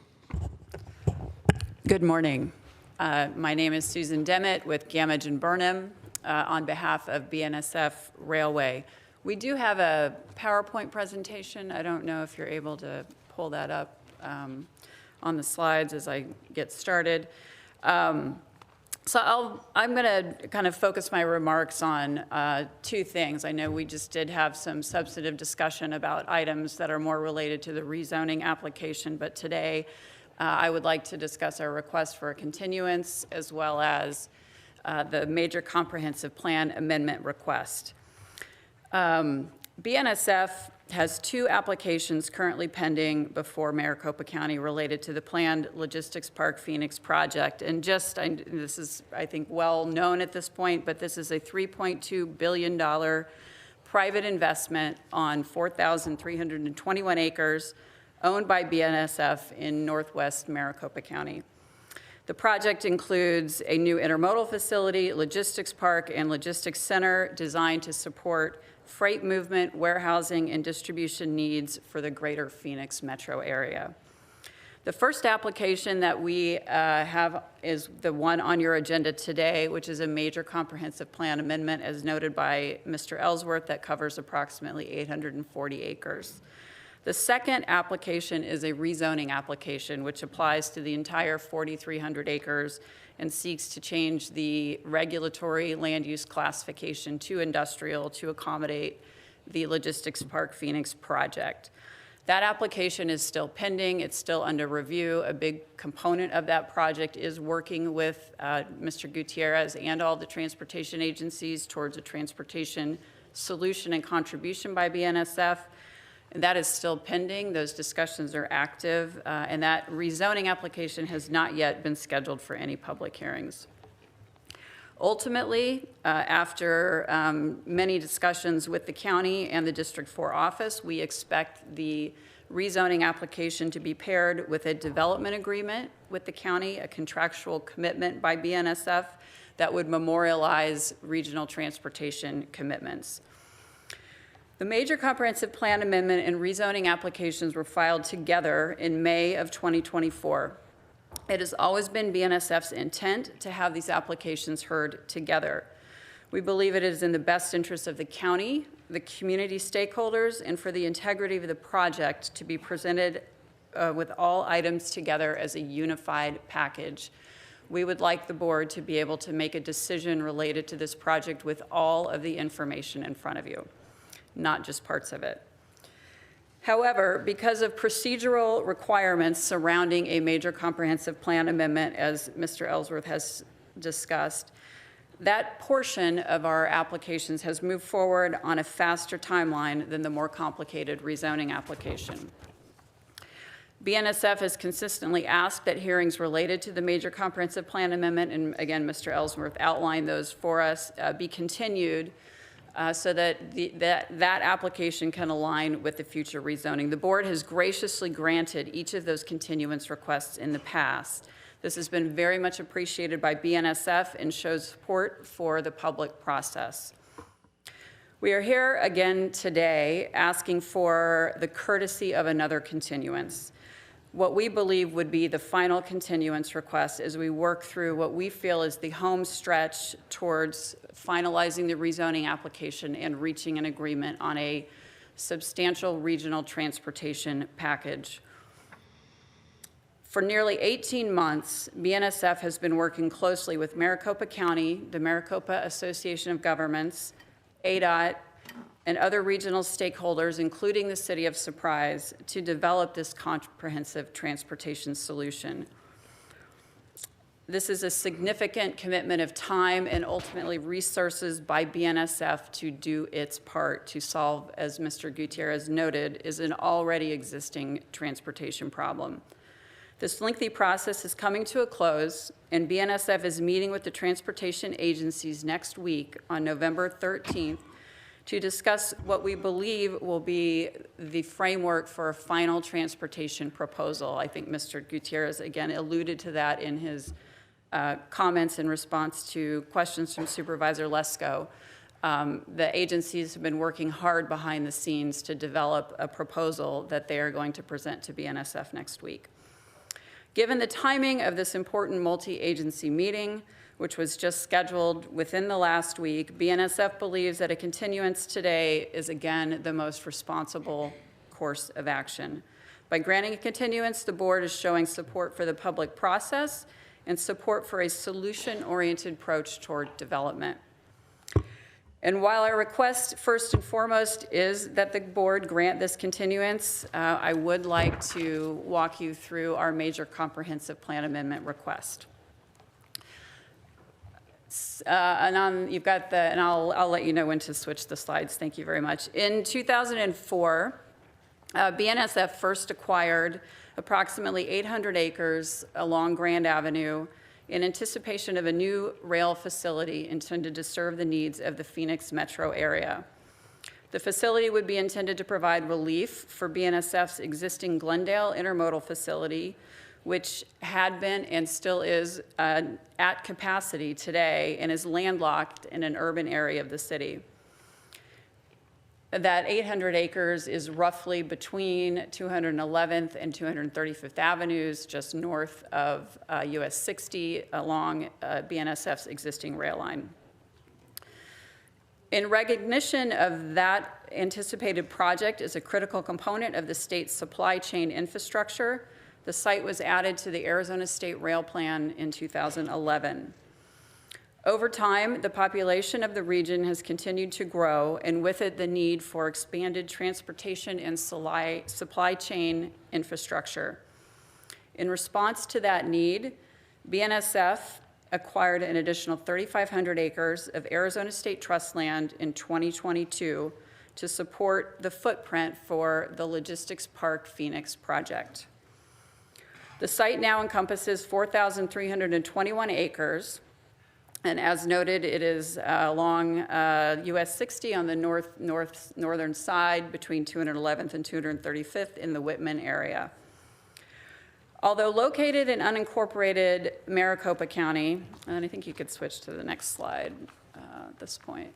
Good morning. My name is Susan Demmett with Gamage and Burnham on behalf of BNSF Railway. We do have a PowerPoint presentation. I don't know if you're able to pull that up on the slides as I get started. So I'm going to kind of focus my remarks on two things. I know we just did have some substantive discussion about items that are more related to the rezoning application, but today I would like to discuss our request for a continuance as well as the major comprehensive plan amendment request. BNSF has two applications currently pending before Maricopa County related to the planned Logistics Park Phoenix project. And this is, I think, well known at this point, but this is a $3.2 billion private investment on 4,321 acres owned by BNSF in northwest Maricopa County. The project includes a new intermodal facility, logistics park, and logistics center designed to support freight movement, warehousing, and distribution needs for the greater Phoenix metro area. The first application that we have is the one on your agenda today, which is a major comprehensive plan amendment, as noted by Mr. Ellsworth, that covers approximately 840 acres. The second application is a rezoning application, which applies to the entire 4,300 acres and seeks to change the regulatory land use classification to industrial to accommodate the Logistics Park Phoenix project. That application is still pending. It's still under review. A big component of that project is working with Mr. Gutierrez and all the transportation agencies towards a transportation solution and contribution by BNSF. And that is still pending. Those discussions are active, and that rezoning application has not yet been scheduled for any public hearings. Ultimately, after many discussions with the county and the District 4 office, we expect the rezoning application to be paired with a development agreement with the county, a contractual commitment by BNSF that would memorialize regional transportation commitments. The major comprehensive plan amendment and rezoning applications were filed together in May of 2024. It has always been BNSF's intent to have these applications heard together. We believe it is in the best interest of the county, the community stakeholders, and for the integrity of the project to be presented with all items together as a unified package. We would like the board to be able to make a decision related to this project with all of the information in front of you, not just parts of it. However, because of procedural requirements surrounding a major comprehensive plan amendment, as Mr. Ellsworth has discussed, that portion of our applications has moved forward on a faster timeline than the more complicated rezoning application. BNSF has consistently asked that hearings related to the major comprehensive plan amendment, and again, Mr. Ellsworth outlined those for us, be continued so that that application can align with the future rezoning. The board has graciously granted each of those continuance requests in the past. This has been very much appreciated by BNSF and shows support for the public process. We are here again today asking for the courtesy of another continuance. what we believe would be the final continuance request as we work through what we feel is the home stretch towards finalizing the rezoning application and reaching an agreement on a substantial regional transportation package. For nearly 18 months, BNSF has been working closely with Maricopa County, the Maricopa Association of Governments, ADOT, and other regional stakeholders, including the City of Surprise, to develop this comprehensive transportation solution. This is a significant commitment of time and ultimately resources by BNSF to do its part to solve, as Mr. Gutierrez noted, is an already existing transportation problem. This lengthy process is coming to a close, and BNSF is meeting with the transportation agencies next week on November 13th to discuss what we believe will be the framework for a final transportation proposal. I think Mr. Gutierrez, again, alluded to that in his comments in response to questions from Supervisor Lesko. The agencies have been working hard behind the scenes to develop a proposal that they are going to present to BNSF next week. Given the timing of this important multi-agency meeting, which was just scheduled within the last week, BNSF believes that a continuance today is, again, the most responsible course of action. By granting a continuance, the board is showing support for the public process and support for a solution-oriented approach toward development. And while our request, first and foremost, is that the board grant this continuance, I would like to walk you through our major comprehensive plan amendment request. You've got the, and I'll let you know when to switch the slides. Thank you very much. In 2004, BNSF first acquired approximately 800 acres along Grand Avenue in anticipation of a new rail facility intended to serve the needs of the Phoenix metro area. The facility would be intended to provide relief for BNSF's existing Glendale intermodal facility, which had been and still is at capacity today and is landlocked in an urban area of the city. That 800 acres is roughly between 211th and 235th Avenues, just north of US 60 along BNSF's existing rail line. In recognition of that anticipated project as a critical component of the state's supply chain infrastructure, the site was added to the Arizona State Rail Plan in 2011. Over time, the population of the region has continued to grow, and with it, the need for expanded transportation and supply chain infrastructure. In response to that need, BNSF acquired an additional 3,500 acres of Arizona State Trust land in 2022 to support the footprint for the Logistics Park Phoenix project. The site now encompasses 4,321 acres, and as noted, it is along US 60 on the northern side between 211th and 235th in the Whitman area. Although located in unincorporated Maricopa County, and I think you could switch to the next slide at this point.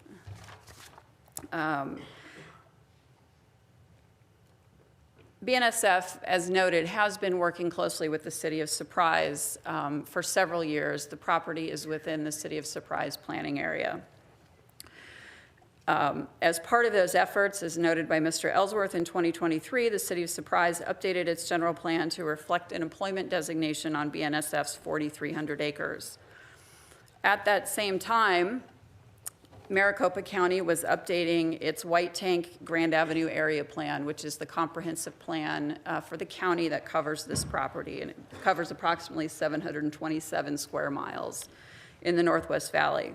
BNSF, as noted, has been working closely with the City of Surprise for several years. The property is within the City of Surprise planning area. As part of those efforts, as noted by Mr. Ellsworth, in 2023, the City of Surprise updated its general plan to reflect an employment designation on BNSF's 4,300 acres. At that same time, Maricopa County was updating its White Tank Grand Avenue area plan, which is the comprehensive plan for the county that covers this property, and it covers approximately 727 square miles in the Northwest Valley.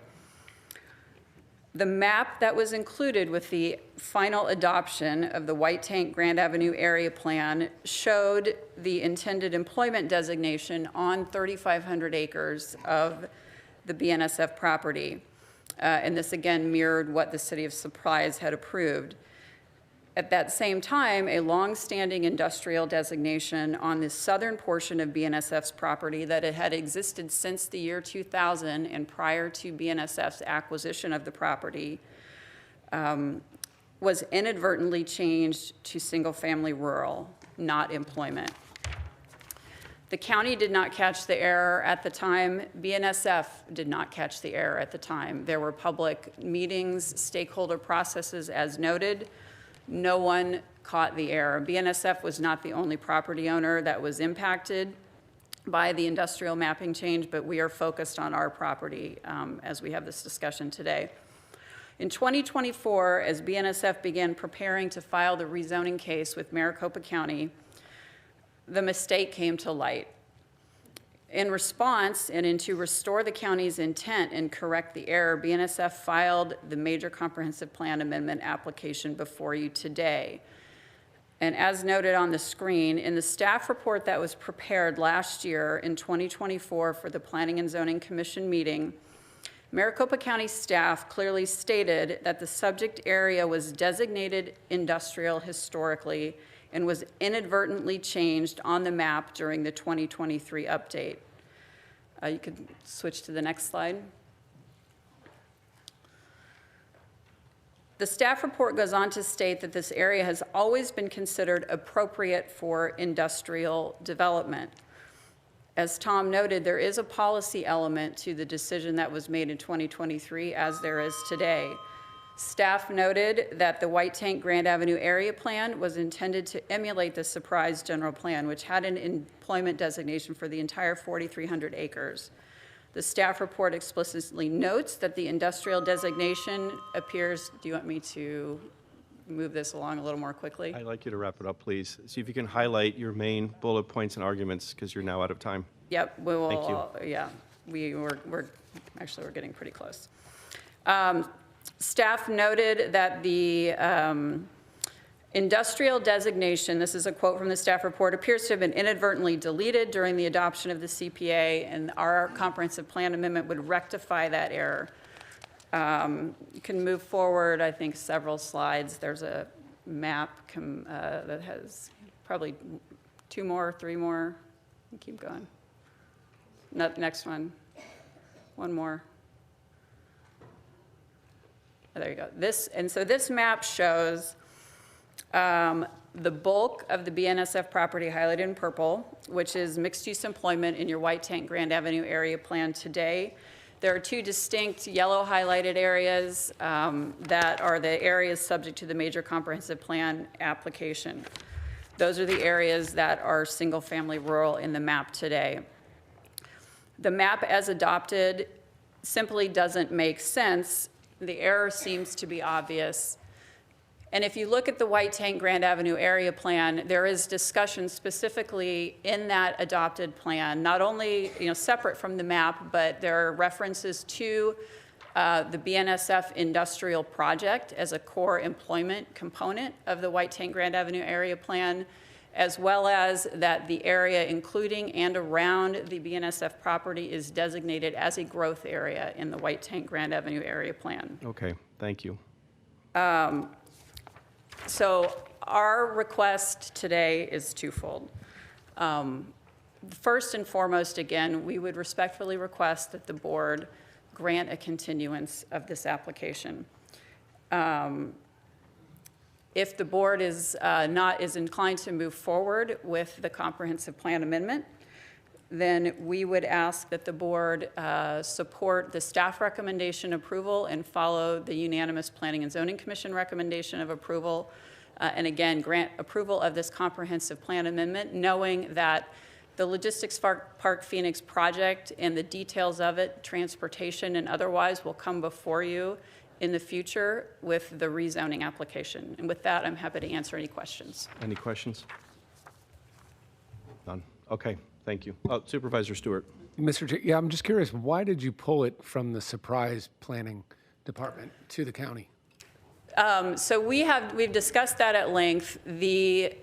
The map that was included with the final adoption of the White Tank Grand Avenue area plan showed the intended employment designation on 3,500 acres of the BNSF property. And this again mirrored what the City of Surprise had approved. At that same time, a long-standing industrial designation on the southern portion of BNSF's property that it had existed since the year 2000 and prior to BNSF's acquisition of the property was inadvertently changed to single-family rural, not employment. The county did not catch the error at the time. BNSF did not catch the error at the time. There were public meetings, stakeholder processes as noted. No one caught the error. BNSF was not the only property owner that was impacted by the industrial mapping change, but we are focused on our property as we have this discussion today. In 2024, as BNSF began preparing to file the rezoning case with Maricopa County, the mistake came to light. In response, and to restore the county's intent and correct the error, BNSF filed the Major Comprehensive Plan Amendment application before you today. And as noted on the screen, in the staff report that was prepared last year in 2024 for the Planning and Zoning Commission meeting, Maricopa County staff clearly stated that the subject area was designated industrial historically and was inadvertently changed on the map during the 2023 update. You could switch to the next slide. The staff report goes on to state that this area has always been considered appropriate for industrial development. As Tom noted, there is a policy element to the decision that was made in 2023, as there is today. Staff noted that the White Tank Grand Avenue area plan was intended to emulate the Surprise General Plan, which had an employment designation for the entire 4,300 acres. The staff report explicitly notes that the industrial designation appears, do you want me to move this along a little more quickly? I'd like you to wrap it up, please. See if you can highlight your main bullet points and arguments, because you're now out of time. Yep, we will. Thank you. Yeah, we're getting pretty close. Staff noted that the industrial designation, this is a quote from the staff report, appears to have been inadvertently deleted during the adoption of the CPA, and our comprehensive plan amendment would rectify that error. You can move forward, I think, several slides. There's a map that has probably 2 more, 3 more. Keep going. Next one. 1 more. Oh, there you go. This map shows the bulk of the BNSF property highlighted in purple, which is mixed-use employment in your White Tank Grand Avenue area plan today. There are 2 distinct yellow highlighted areas that are the areas subject to the Major Comprehensive Plan application. Those are the areas that are single-family rural in the map today. The map as adopted simply doesn't make sense. The error seems to be obvious. And if you look at the White Tank Grand Avenue area plan, there is discussion specifically in that adopted plan, not only separate from the map, but there are references to the BNSF industrial project as a core employment component of the White Tank Grand Avenue area plan, as well as that the area including and around the BNSF property is designated as a growth area in the White Tank Grand Avenue area plan. Okay, thank you. So our request today is twofold. First and foremost, again, we would respectfully request that the board grant a continuance of this application. If the board is inclined to move forward with the comprehensive plan amendment, then we would ask that the board support the staff recommendation approval and follow the unanimous Planning and Zoning Commission recommendation of approval, and again, grant approval of this comprehensive plan amendment, knowing that the Logistics Park Phoenix project and the details of it, transportation and otherwise, will come before you in the future with the rezoning application. And with that, I'm happy to answer any questions. Any questions? None. Okay, thank you. Supervisor Stewart. Mr. Chair, yeah, I'm just curious, why did you pull it from the Surprise Planning Department to the county? So we've discussed that at length. The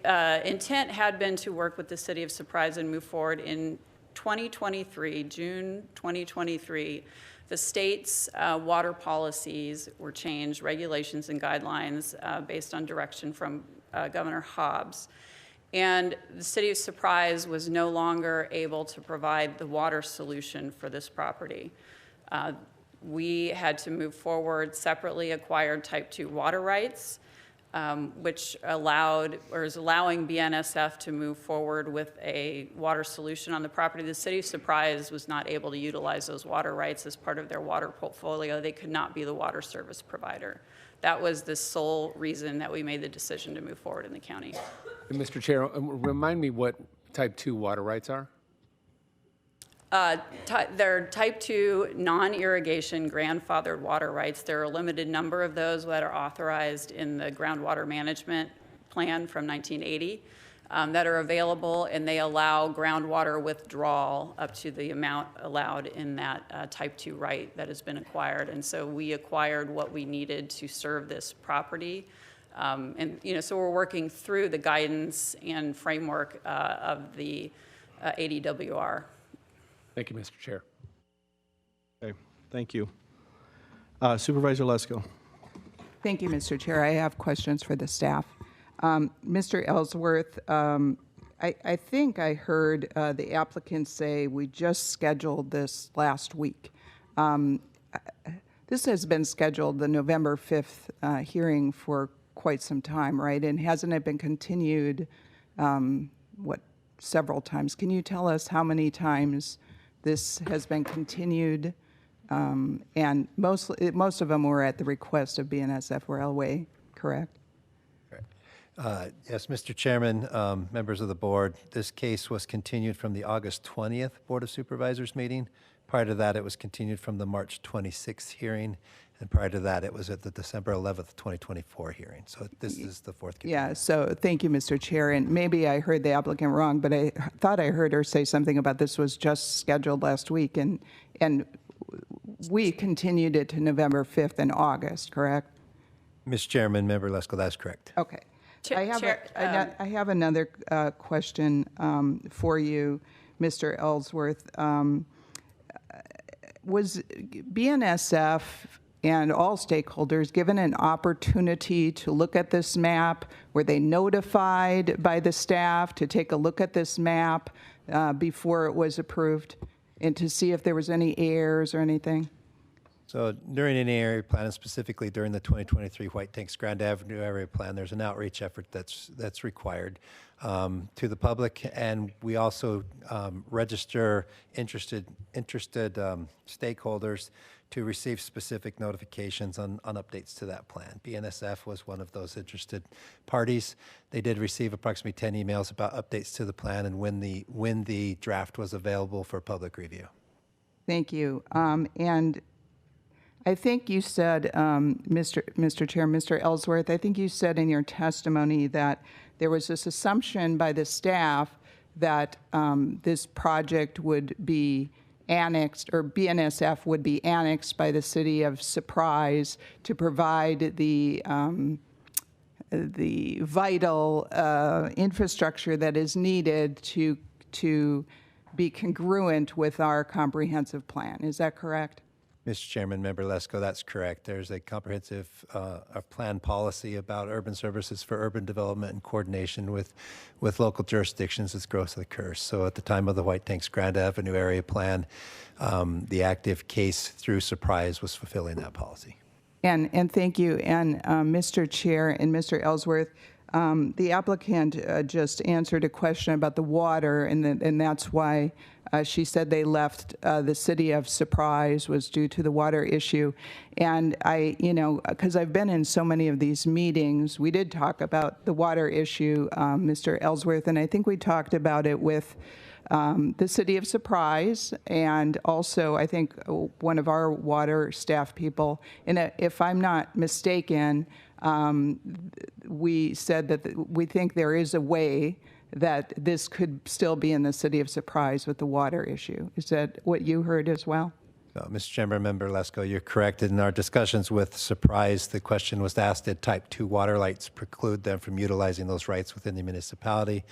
intent had been to work with the City of Surprise and move forward in 2023, June 2023. The state's water policies were changed, regulations and guidelines based on direction from Governor Hobbs. And the City of Surprise was no longer able to provide the water solution for this property. We had to move forward, separately acquired Type 2 water rights. which allowed, or is allowing BNSF to move forward with a water solution on the property. The city of Surprise was not able to utilize those water rights as part of their water portfolio. They could not be the water service provider. That was the sole reason that we made the decision to move forward in the county. And Mr. Chair, remind me what type 2 water rights are? They're type 2 non-irrigation grandfathered water rights. There are a limited number of those that are authorized in the groundwater management plan from 1980 that are available, and they allow groundwater withdrawal up to the amount allowed in that type 2 right that has been acquired. And so we acquired what we needed to serve this property. And so we're working through the guidance and framework of the ADWR. Thank you, Mr. Chair. Okay, thank you. Supervisor Lesko. Thank you, Mr. Chair. I have questions for the staff. Mr. Ellsworth, I think I heard the applicant say we just scheduled this last week. This has been scheduled, the November 5th hearing, for quite some time, right? And hasn't it been continued, several times? Can you tell us how many times this has been continued? And most of them were at the request of BNSF Railway, correct? Yes, Mr. Chairman, members of the board, this case was continued from the August 20th Board of Supervisors meeting. Prior to that, it was continued from the March 26th hearing. And prior to that, it was at the December 11th, 2024 hearing. So this is the fourth continuation. Yeah, so thank you, Mr. Chair. And maybe I heard the applicant wrong, but I thought I heard her say something about this was just scheduled last week. And we continued it to November 5th in August, correct? Mr. Chairman, Member Lesko, that's correct. Okay. I have another question for you, Mr. Ellsworth. Was BNSF and all stakeholders given an opportunity to look at this map? Were they notified by the staff to take a look at this map before it was approved and to see if there was any errors or anything? So during any area plan, and specifically during the 2023 White Tanks Grand Avenue area plan, there's an outreach effort that's required to the public, and we also register interested stakeholders to receive specific notifications on updates to that plan. BNSF was one of those interested parties. They did receive approximately 10 emails about updates to the plan and when the draft was available for public review. Thank you. And I think you said, Mr. Chair, Mr. Ellsworth, I think you said in your testimony that there was this assumption by the staff that this project would be annexed, or BNSF would be annexed by the city of Surprise to provide the vital infrastructure that is needed to be congruent with our comprehensive plan. Is that correct? Mr. Chairman, Member Lesko, that's correct. There's a comprehensive plan policy about urban services for urban development in coordination with local jurisdictions as growth occurs. So at the time of the White Tanks Grand Avenue area plan, the active case through Surprise was fulfilling that policy. And thank you. And Mr. Chair and Mr. Ellsworth, the applicant just answered a question about the water, and that's why she said they left the city of Surprise was due to the water issue. And because I've been in so many of these meetings, we did talk about the water issue, Mr. Ellsworth, and I think we talked about it with the city of Surprise, and also I think one of our water staff people, and if I'm not mistaken, we said that we think there is a way that this could still be in the city of Surprise with the water issue. Is that what you heard as well? Mr. Chairman, Member Lesko, you're correct. In our discussions with Surprise, the question was asked, did type 2 water rights preclude them from utilizing those rights within the municipality?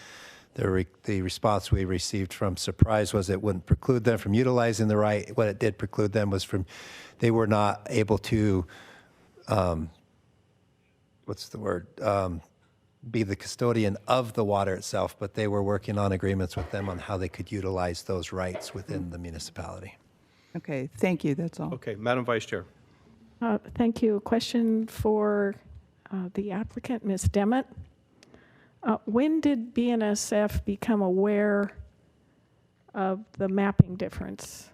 The response we received from Surprise was it wouldn't preclude them from utilizing the right. What it did preclude them was they were not able to, be the custodian of the water itself, but they were working on agreements with them on how they could utilize those rights within the municipality. Okay, thank you, that's all. Okay, Madam Vice Chair. Thank you. A question for the applicant, Ms. Demet. When did BNSF become aware of the mapping difference?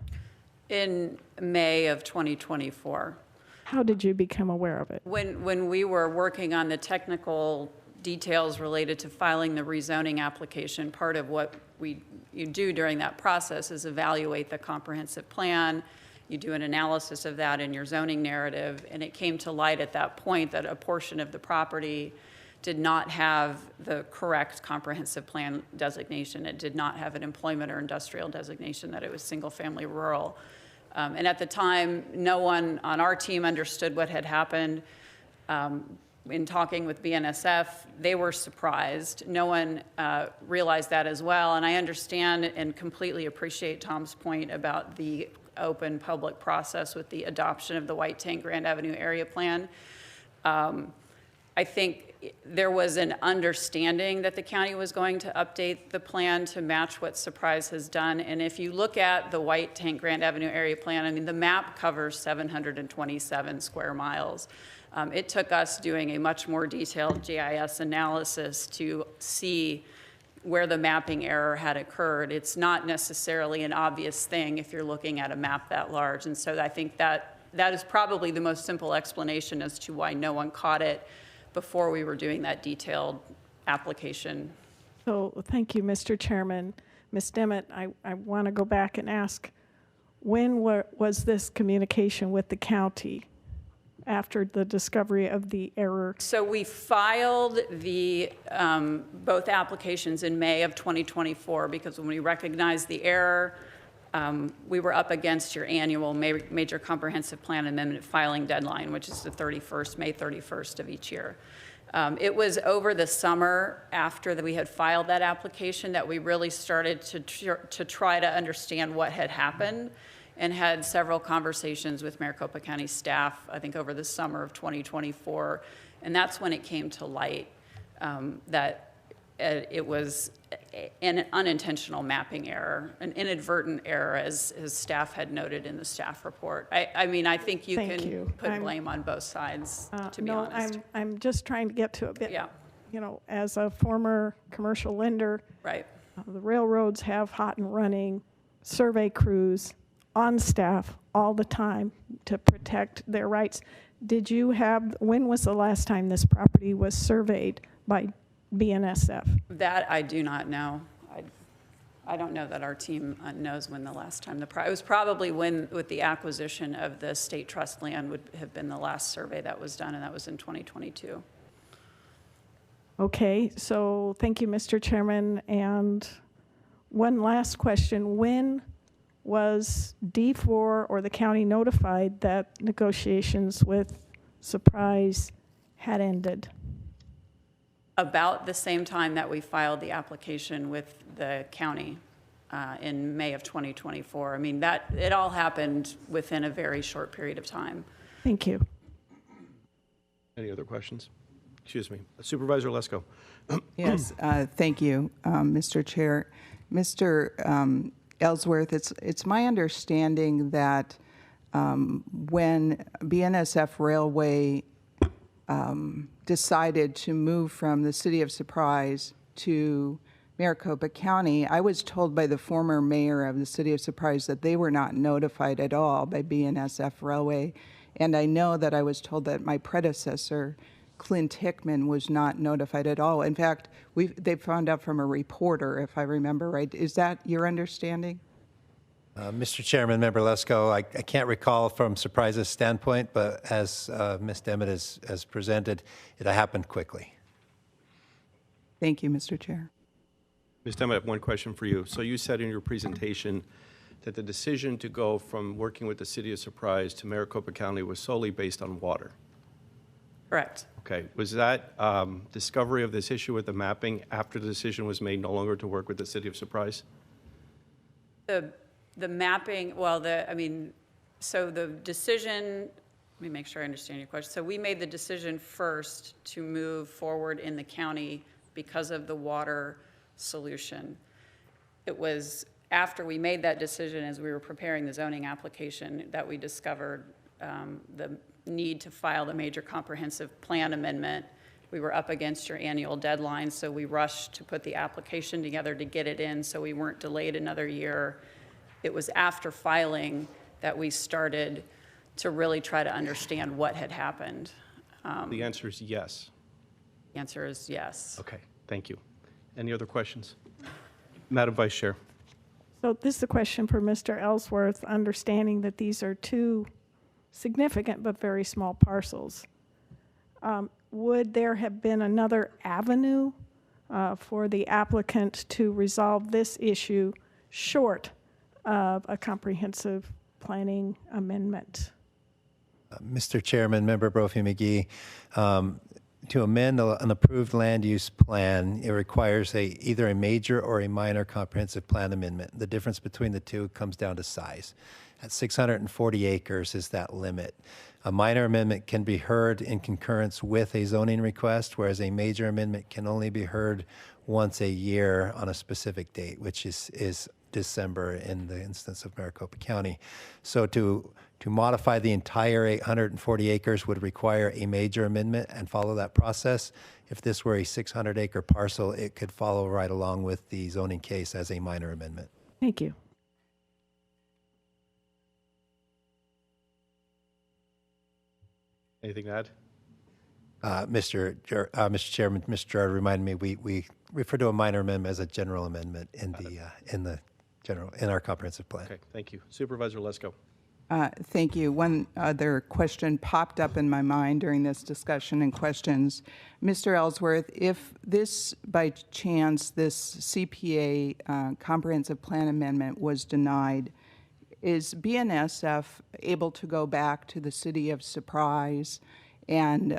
In May of 2024. How did you become aware of it? When we were working on the technical details related to filing the rezoning application, part of what you do during that process is evaluate the comprehensive plan. You do an analysis of that in your zoning narrative, and it came to light at that point that a portion of the property did not have the correct comprehensive plan designation. It did not have an employment or industrial designation, that it was single-family rural. And at the time, no one on our team understood what had happened. In talking with BNSF, they were surprised. No one realized that as well. And I understand and completely appreciate Tom's point about the open public process with the adoption of the White Tank Grand Avenue Area Plan. I think there was an understanding that the county was going to update the plan to match what Surprise has done. And if you look at the White Tank Grand Avenue Area Plan, I mean, the map covers 727 square miles. It took us doing a much more detailed GIS analysis to see where the mapping error had occurred. It's not necessarily an obvious thing if you're looking at a map that large. And so I think that is probably the most simple explanation as to why no one caught it before we were doing that detailed application. So thank you, Mr. Chairman. Ms. Demet, I want to go back and ask, when was this communication with the county after the discovery of the error? So we filed the both applications in May of 2024 because when we recognized the error, we were up against your annual major comprehensive plan amendment filing deadline, which is the May 31st of each year. It was over the summer after that we had filed that application that we really started to try to understand what had happened, and had several conversations with Maricopa County staff, I think over the summer of 2024. And that's when it came to light that it was an unintentional mapping error, an inadvertent error, as staff had noted in the staff report. I mean, I think you can put blame on both sides, to be honest. No, I'm just trying to get to a bit, Yeah. you know, as a former commercial lender, Right. The railroads have hot and running survey crews on staff all the time to protect their rights. When was the last time this property was surveyed by BNSF? That I do not know. I don't know that our team knows when the last time it was probably with the acquisition of the state trust land would have been the last survey that was done, and that was in 2022. Okay, so thank you, Mr. Chairman. And one last question. When was D4 or the county notified that negotiations with Surprise had ended? About the same time that we filed the application with the county in May of 2024. I mean, it all happened within a very short period of time. Thank you. Any other questions? Excuse me. Supervisor Lesko. Yes, thank you, Mr. Chair. Mr. Ellsworth, it's my understanding that when BNSF Railway decided to move from the city of Surprise to Maricopa County, I was told by the former mayor of the city of Surprise that they were not notified at all by BNSF Railway. And I know that I was told that my predecessor, Clint Hickman, was not notified at all. In fact, they found out from a reporter, if I remember right. Is that your understanding? Mr. Chairman, Member Lesko, I can't recall from Surprise's standpoint, but as Ms. Demet has presented, it happened quickly. Thank you, Mr. Chair. Ms. Demet, I have one question for you. So you said in your presentation that the decision to go from working with the city of Surprise to Maricopa County was solely based on water. Correct. Okay. Was that discovery of this issue with the mapping after the decision was made no longer to work with the city of Surprise? The mapping, well, so the decision, let me make sure I understand your question. So we made the decision first to move forward in the county because of the water solution. It was after we made that decision, as we were preparing the zoning application, that we discovered the need to file the major comprehensive plan amendment. We were up against your annual deadline, so we rushed to put the application together to get it in so we weren't delayed another year. It was after filing that we started to really try to understand what had happened. The answer is yes. The answer is yes. Okay, thank you. Any other questions? Madam Vice Chair. So this is a question for Mr. Ellsworth, understanding that these are two significant but very small parcels. Would there have been another avenue for the applicant to resolve this issue short of a comprehensive planning amendment? Mr. Chairman, Member Brophy McGee, to amend an approved land use plan, it requires either a major or a minor comprehensive plan amendment. The difference between the two comes down to size. At 640 acres is that limit. A minor amendment can be heard in concurrence with a zoning request, whereas a major amendment can only be heard once a year on a specific date, which is December in the instance of Maricopa County. So to modify the entire 840 acres would require a major amendment and follow that process. If this were a 600-acre parcel, it could follow right along with the zoning case as a minor amendment. Thank you. Anything to add? Mr. Chairman, Mr. Gerard reminded me we refer to a minor amendment as a general amendment in our comprehensive plan. Okay, thank you. Supervisor Lesko. Thank you. One other question popped up in my mind during this discussion and questions. Mr. Ellsworth, if this, by chance, this CPA comprehensive plan amendment was denied, is BNSF able to go back to the city of Surprise and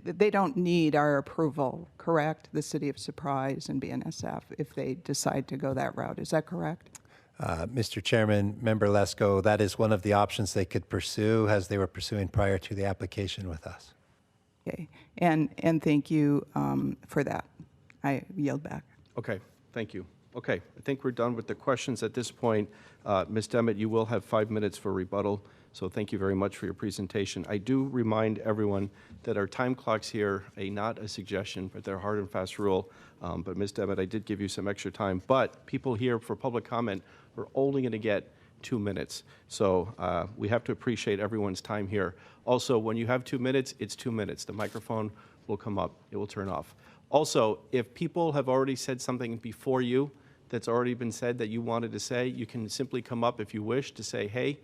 they don't need our approval, correct? The city of Surprise and BNSF, if they decide to go that route. Is that correct? Mr. Chairman, Member Lesko, that is one of the options they could pursue as they were pursuing prior to the application with us. Okay, and thank you for that. I yield back. Okay, thank you. Okay, I think we're done with the questions at this point. Ms. Demmett, you will have 5 minutes for rebuttal, so thank you very much for your presentation. I do remind everyone that our time clocks here, not a suggestion, but they're hard and fast rule. But Ms. Demmett, I did give you some extra time, but people here for public comment are only going to get 2 minutes. So we have to appreciate everyone's time here. Also, when you have 2 minutes, it's 2 minutes. The microphone will come up, it will turn off. Also, if people have already said something before you that's already been said that you wanted to say, you can simply come up if you wish to say, hey,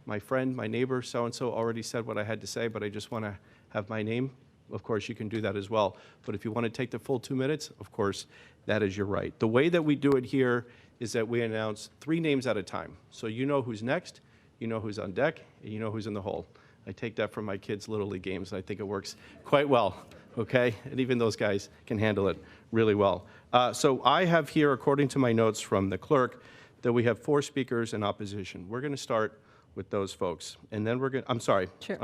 my friend, my neighbor, so-and-so already said what I had to say, but I just want to have my name. Of course, you can do that as well. But if you want to take the full 2 minutes, of course, that is your right. The way that we do it here is that we announce 3 names at a time. So you know who's next, you know who's on deck, and you know who's in the hole. I take that from my kids' Little League games, and I think it works quite well, okay? And even those guys can handle it really well. So I have here, according to my notes from the clerk, that we have 4 speakers in opposition. We're going to start with those folks. And then we're going to, I'm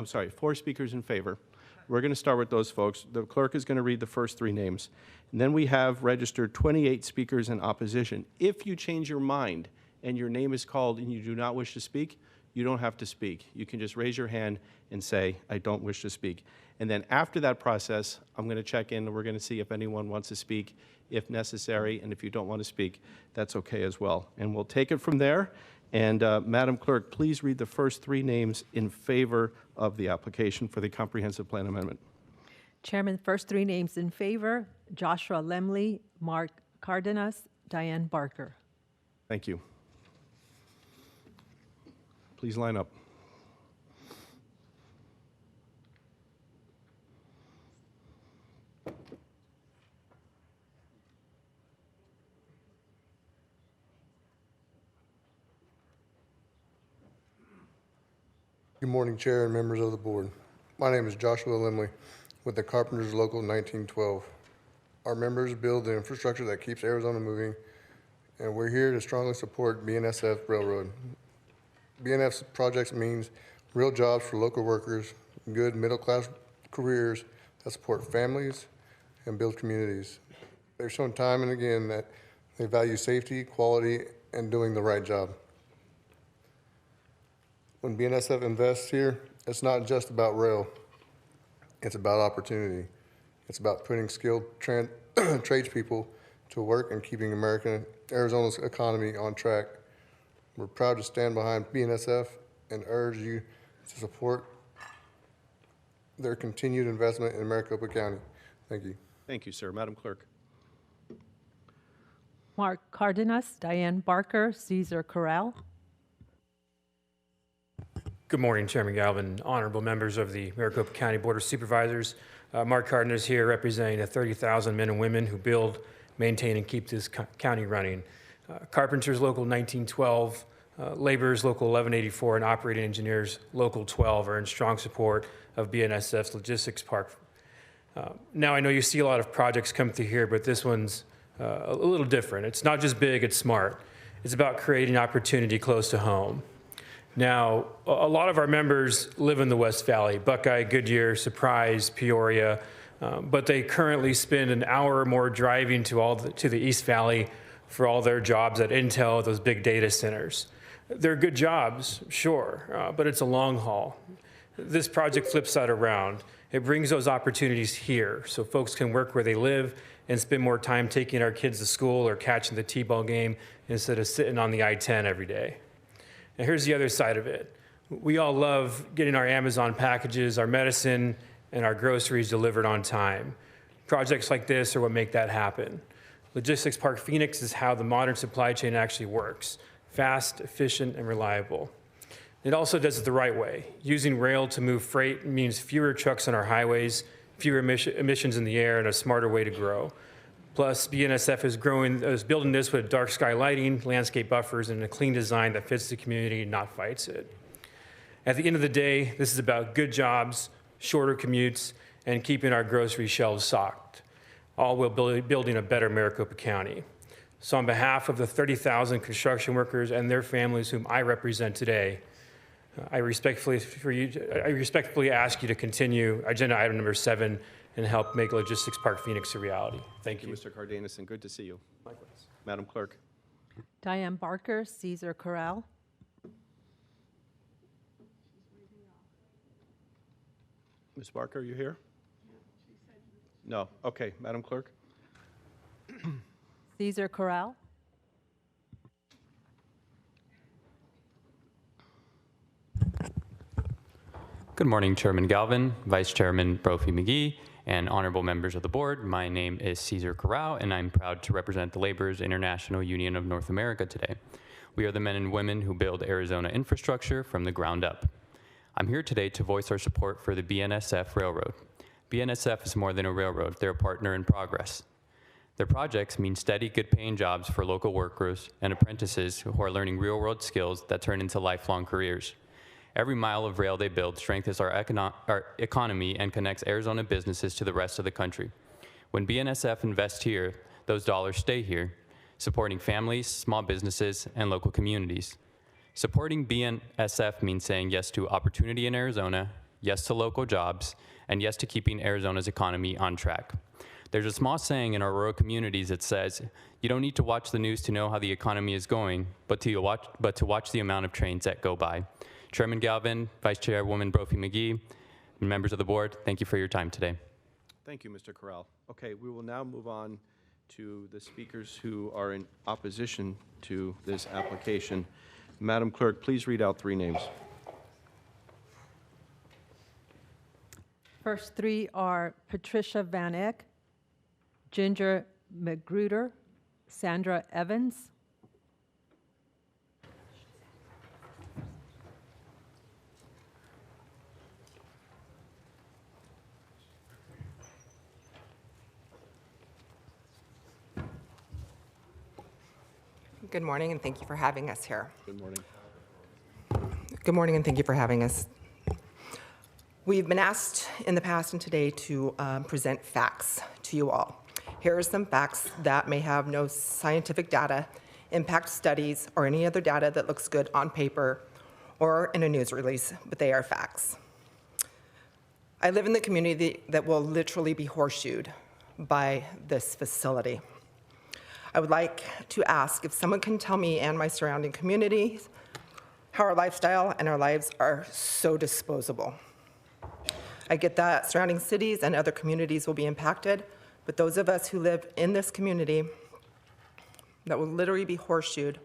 sorry, 4 speakers in favor. We're going to start with those folks. The clerk is going to read the first 3 names. And then we have registered 28 speakers in opposition. If you change your mind and your name is called and you do not wish to speak, you don't have to speak. You can just raise your hand and say, I don't wish to speak. And then after that process, I'm going to check in and we're going to see if anyone wants to speak, if necessary. And if you don't want to speak, that's okay as well. And we'll take it from there. And Madam Clerk, please read the first 3 names in favor of the application for the comprehensive plan amendment. Chairman, first 3 names in favor: Joshua Lemley, Mark Cardenas, Diane Barker. Thank you. Please line up. Good morning, Chair and members of the board. My name is Joshua Lemley with the Carpenters Local 1912. Our members build the infrastructure that keeps Arizona moving, and we're here to strongly support BNSF Railroad. BNSF projects means real jobs for local workers, good middle-class careers that support families and build communities. They've shown time and again that they value safety, quality, and doing the right job. When BNSF invests here, it's not just about rail. It's about opportunity. It's about putting skilled tradespeople to work and keeping Arizona's economy on track. We're proud to stand behind BNSF and urge you to support their continued investment in Maricopa County. Thank you. Thank you, sir. Madam Clerk. Mark Cardenas, Diane Barker, Caesar Corral. Good morning, Chairman Galvin, honorable members of the Maricopa County Board of Supervisors. Mark Cardenas here representing the 30,000 men and women who build, maintain, and keep this county running. Carpenters Local 1912, laborers Local 1184, and operating engineers Local 12 are in strong support of BNSF's Logistics Park. Now I know you see a lot of projects come through here, but this one's a little different. It's not just big, it's smart. It's about creating opportunity close to home. Now, a lot of our members live in the West Valley, Buckeye, Goodyear, Surprise, Peoria, but they currently spend an hour or more driving to the East Valley for all their jobs at Intel, those big data centers. They're good jobs, sure, but it's a long haul. This project flips that around. It brings those opportunities here so folks can work where they live and spend more time taking our kids to school or catching the T-ball game instead of sitting on the I-10 every day. And here's the other side of it. We all love getting our Amazon packages, our medicine, and our groceries delivered on time. Projects like this are what make that happen. Logistics Park Phoenix is how the modern supply chain actually works. Fast, efficient, and reliable. It also does it the right way. Using rail to move freight means fewer trucks on our highways, fewer emissions in the air, and a smarter way to grow. Plus, BNSF is building this with dark sky lighting, landscape buffers, and a clean design that fits the community and not fights it. At the end of the day, this is about good jobs, shorter commutes, and keeping our grocery shelves stocked, all while building a better Maricopa County. So on behalf of the 30,000 construction workers and their families whom I represent today, I respectfully ask you to continue agenda item number 7 and help make Logistics Park Phoenix a reality. Thank you. Mr. Cardenas, and good to see you. Likewise. Madam Clerk. Diane Barker, Caesar Corral. Ms. Barker, are you here? No. Okay. Madam Clerk. Caesar Corral. Good morning, Chairman Galvin, Vice Chairman Brophy McGee, and honorable members of the board. My name is Caesar Corral, and I'm proud to represent the Laborers International Union of North America today. We are the men and women who build Arizona infrastructure from the ground up. I'm here today to voice our support for the BNSF Railroad. BNSF is more than a railroad, they're a partner in progress. Their projects mean steady, good-paying jobs for local workers and apprentices who are learning real-world skills that turn into lifelong careers. Every mile of rail they build strengthens our economy and connects Arizona businesses to the rest of the country. When BNSF invests here, those dollars stay here, supporting families, small businesses, and local communities. Supporting BNSF means saying yes to opportunity in Arizona, yes to local jobs, and yes to keeping Arizona's economy on track. There's a small saying in our rural communities that says, you don't need to watch the news to know how the economy is going, but to watch the amount of trains that go by. Chairman Galvin, Vice Chairwoman Brophy McGee, and members of the board, thank you for your time today. Thank you, Mr. Corral. Okay, we will now move on to the speakers who are in opposition to this application. Madam Clerk, please read out 3 names. First 3 are Patricia Van Eck, Ginger Magruder, Sandra Evans. Good morning, and thank you for having us here. Good morning. Good morning, and thank you for having us. We've been asked in the past and today to present facts to you all. Here are some facts that may have no scientific data, impact studies, or any other data that looks good on paper or in a news release, but they are facts. I live in the community that will literally be horseshoed by this facility. I would like to ask if someone can tell me and my surrounding communities how our lifestyle and our lives are so disposable. I get that surrounding cities and other communities will be impacted, but those of us who live in this community that will literally be horseshoed,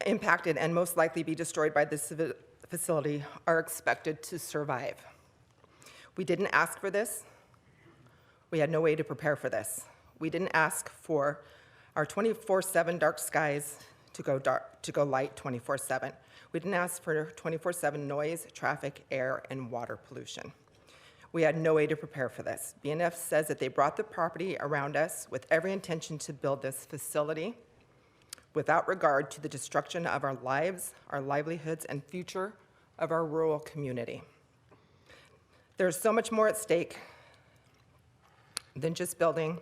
impacted, and most likely be destroyed by this facility are expected to survive. We didn't ask for this. We had no way to prepare for this. We didn't ask for our 24/7 dark skies to go light 24/7. We didn't ask for 24/7 noise, traffic, air, and water pollution. We had no way to prepare for this. BNF says that they brought the property around us with every intention to build this facility without regard to the destruction of our lives, our livelihoods, and future of our rural community. There's so much more at stake than just building,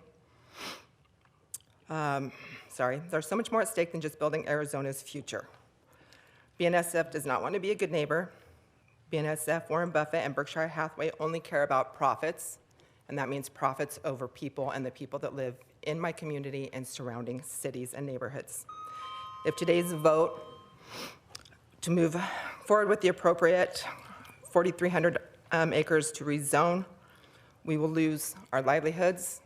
there's so much more at stake than just building Arizona's future. BNSF does not want to be a good neighbor. BNSF, Warren Buffett, and Berkshire Hathaway only care about profits, and that means profits over people and the people that live in my community and surrounding cities and neighborhoods. If today's vote to move forward with the appropriate 4,300 acres to rezone, we will lose our livelihoods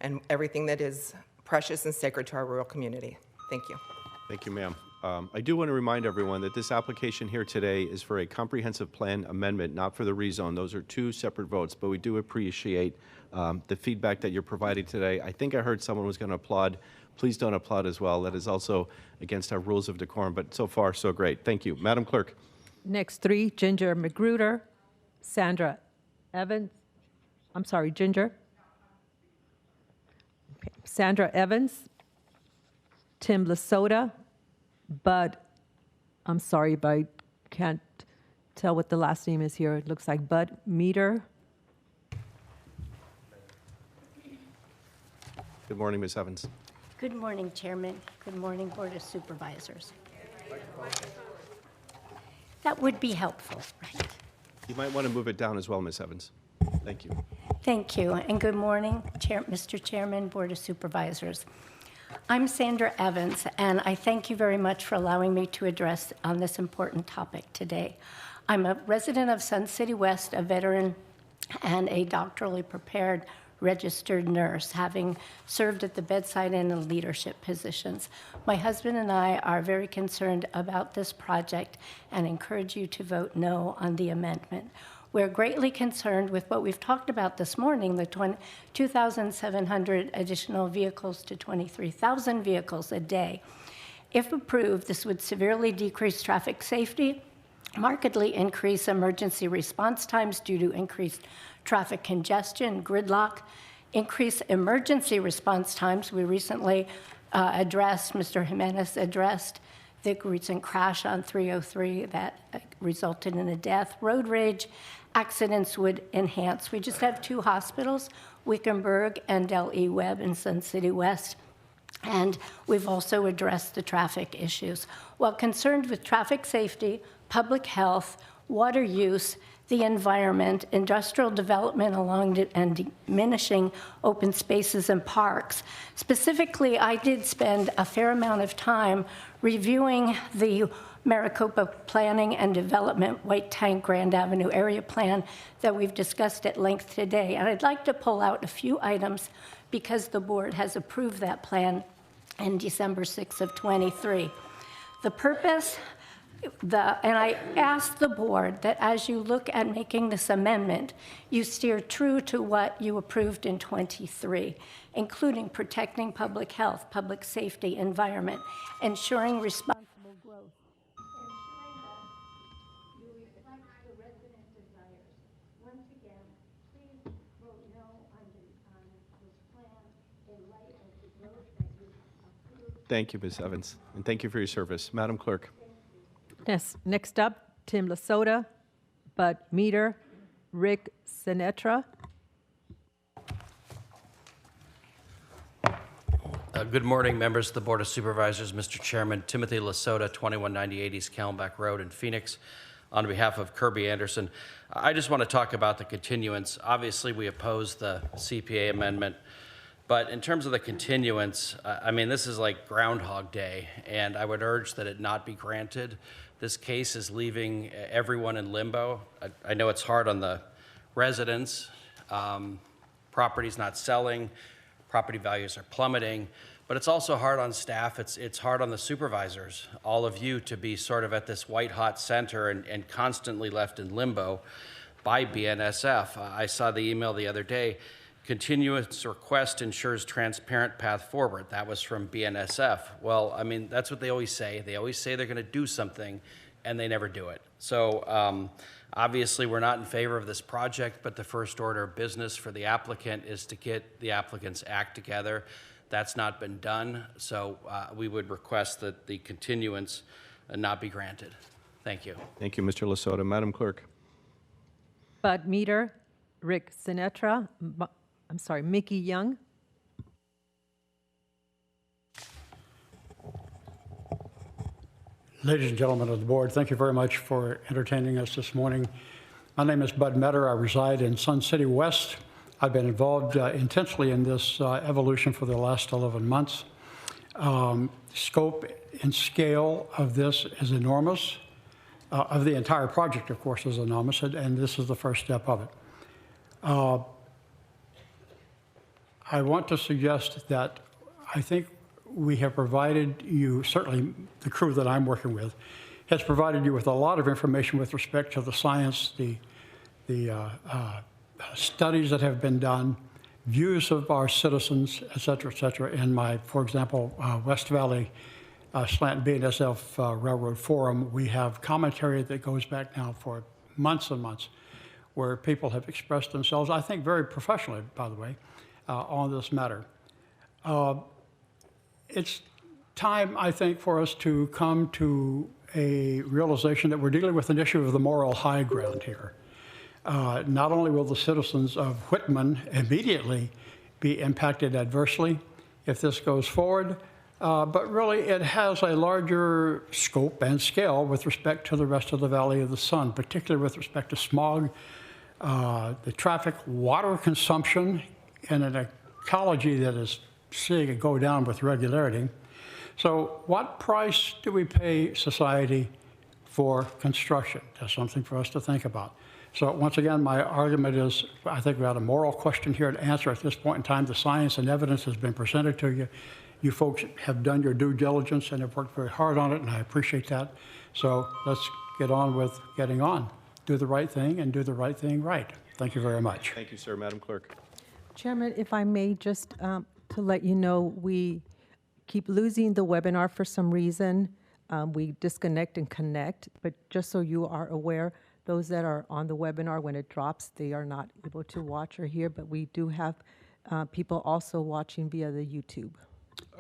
and everything that is precious and sacred to our rural community. Thank you. Thank you, ma'am. I do want to remind everyone that this application here today is for a comprehensive plan amendment, not for the rezone. Those are two separate votes, but we do appreciate the feedback that you're providing today. I think I heard someone was going to applaud. Please don't applaud as well. That is also against our rules of decorum, but so far, so great. Thank you. Madam Clerk. Next three, Ginger Magruder, Sandra Evans, Ginger. Okay. Sandra Evans, Tim Lasota, Bud, I'm sorry, but I can't tell what the last name is here. It looks like Bud Meter. Good morning, Ms. Evans. Good morning, Chairman. Good morning, Board of Supervisors. That would be helpful, right? You might want to move it down as well, Ms. Evans. Thank you. Thank you, and good morning, Mr. Chairman, Board of Supervisors. I'm Sandra Evans, and I thank you very much for allowing me to address on this important topic today. I'm a resident of Sun City West, a veteran, and a doctorally prepared registered nurse, having served at the bedside and in leadership positions. My husband and I are very concerned about this project and encourage you to vote no on the amendment. We're greatly concerned with what we've talked about this morning, the 2,700 additional vehicles to 23,000 vehicles a day. If approved, this would severely decrease traffic safety, markedly increase emergency response times due to increased traffic congestion, gridlock, increase emergency response times. We recently Mr. Jimenez addressed the recent crash on 303 that resulted in a death. Road rage accidents would enhance. We just have two hospitals, Wickenburg and Del E. Webb in Sun City West. And we've also addressed the traffic issues. While concerned with traffic safety, public health, water use, the environment, industrial development and diminishing open spaces and parks. Specifically, I did spend a fair amount of time reviewing the Maricopa Planning and Development White Tank Grand Avenue Area Plan that we've discussed at length today. And I'd like to pull out a few items because the board has approved that plan in December 6th of 23. The purpose, and I asked the board that as you look at making this amendment, you steer true to what you approved in 23, including protecting public health, public safety, environment, ensuring responsible growth, ensuring that you reflect the resident desires. Once again, please vote no on this plan in light of the growth that you approved. Thank you, Ms. Evans, and thank you for your service. Madam Clerk. Yes. Next up, Tim Lasota, Bud Meter, Rick Sinetra. Good morning, members of the Board of Supervisors. Mr. Chairman, Timothy Lasota, 2198 East Callenbach Road in Phoenix. On behalf of Kirby Anderson, I just want to talk about the continuance. Obviously, we oppose the CPA amendment. But in terms of the continuance, I mean, this is like Groundhog Day, and I would urge that it not be granted. This case is leaving everyone in limbo. I know it's hard on the residents. Property's not selling, property values are plummeting, but it's also hard on staff. It's hard on the supervisors, all of you, to be sort of at this white-hot center and constantly left in limbo by BNSF. I saw the email the other day. Continuous request ensures transparent path forward. That was from BNSF. Well, I mean, that's what they always say. They always say they're going to do something, and they never do it. So obviously, we're not in favor of this project, but the first order of business for the applicant is to get the applicant's act together. That's not been done, so we would request that the continuance not be granted. Thank you. Thank you, Mr. Lasota. Madam Clerk. Bud Meter, Rick Sinetra, Mickey Young. Ladies and gentlemen of the board, thank you very much for entertaining us this morning. My name is Bud Metter. I reside in Sun City West. I've been involved intensely in this evolution for the last 11 months. Scope and scale of this is enormous. Of the entire project, of course, is enormous, and this is the first step of it. I want to suggest that I think we have provided you, certainly the crew that I'm working with, has provided you with a lot of information with respect to the science, the studies that have been done, views of our citizens, et cetera, in my, for example, West Valley Slant BNSF Railroad Forum. We have commentary that goes back now for months and months where people have expressed themselves, I think very professionally, by the way, on this matter. It's time, I think, for us to come to a realization that we're dealing with an issue of the moral high ground here. Not only will the citizens of Whitman immediately be impacted adversely if this goes forward, but really it has a larger scope and scale with respect to the rest of the Valley of the Sun, particularly with respect to smog, the traffic, water consumption, and an ecology that is seeing it go down with regularity. So what price do we pay society for construction? That's something for us to think about. So once again, my argument is, I think we have a moral question here to answer at this point in time. The science and evidence has been presented to you. You folks have done your due diligence and have worked very hard on it, and I appreciate that. So let's get on with getting on. Do the right thing and do the right thing right. Thank you very much. Thank you, sir. Madam Clerk. Chairman, if I may, just to let you know, we keep losing the webinar for some reason. We disconnect and connect, but just so you are aware, those that are on the webinar, when it drops, they are not able to watch or hear, but we do have people also watching via the YouTube.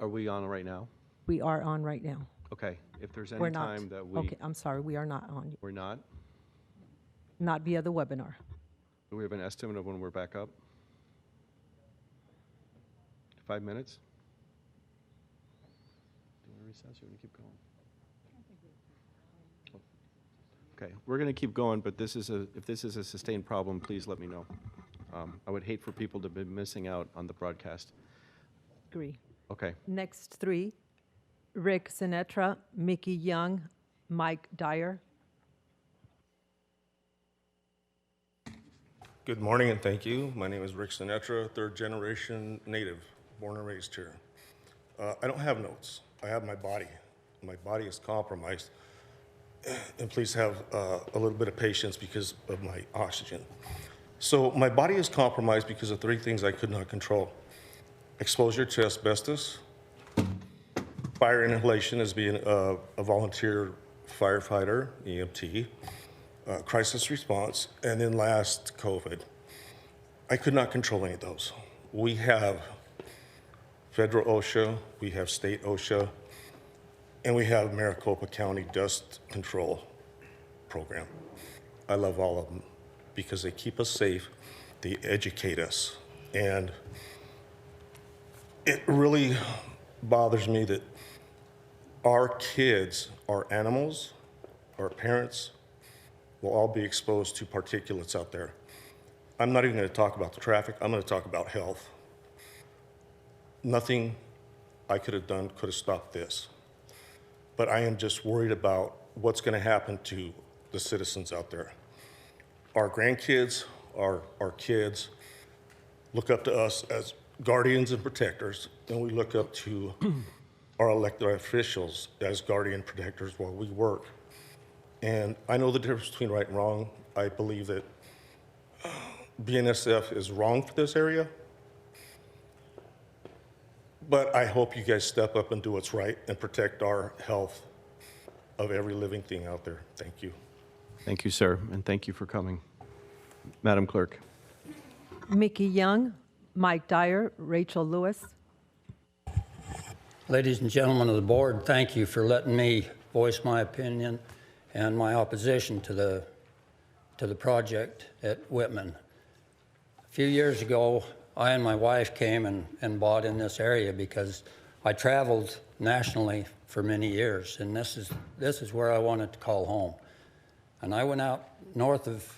Are we on right now? We are on right now. Okay. If there's We're any not. time that we... Okay, I'm sorry, we are not on. We're not? Not via the webinar. Do we have an estimate of when we're back up? 5 minutes? Do you want to recess or you want to keep going? Okay, we're going to keep going, but if this is a sustained problem, please let me know. I would hate for people to be missing out on the broadcast. Agree. Okay. Next three, Rick Sinetra, Mickey Young, Mike Dyer. Good morning and thank you. My name is Rick Sinetra, third generation native, born and raised here. I don't have notes. I have my body. My body is compromised. And please have a little bit of patience because of my oxygen. So my body is compromised because of three things I could not control. Exposure to asbestos, fire inhalation as being a volunteer firefighter, EMT, crisis response, and then last, COVID. I could not control any of those. We have federal OSHA, we have state OSHA, and we have Maricopa County Dust Control Program. I love all of them because they keep us safe, they educate us, and it really bothers me that our kids, our animals, our parents will all be exposed to particulates out there. I'm not even going to talk about the traffic, I'm going to talk about health. nothing I could have done could have stopped this. But I am just worried about what's going to happen to the citizens out there. Our grandkids, our kids look up to us as guardians and protectors, and we look up to our elected officials as guardian protectors while we work. And I know the difference between right and wrong. I believe that BNSF is wrong for this area, but I hope you guys step up and do what's right and protect our health of every living thing out there. Thank you. Thank you, sir, and thank you for coming. Madam Clerk. Mickey Young, Mike Dyer, Rachel Lewis. Ladies and gentlemen of the board, thank you for letting me voice my opinion and my opposition to the project at Whitman. A few years ago, I and my wife came and bought in this area because I traveled nationally for many years, and this is where I wanted to call home. And I went out north of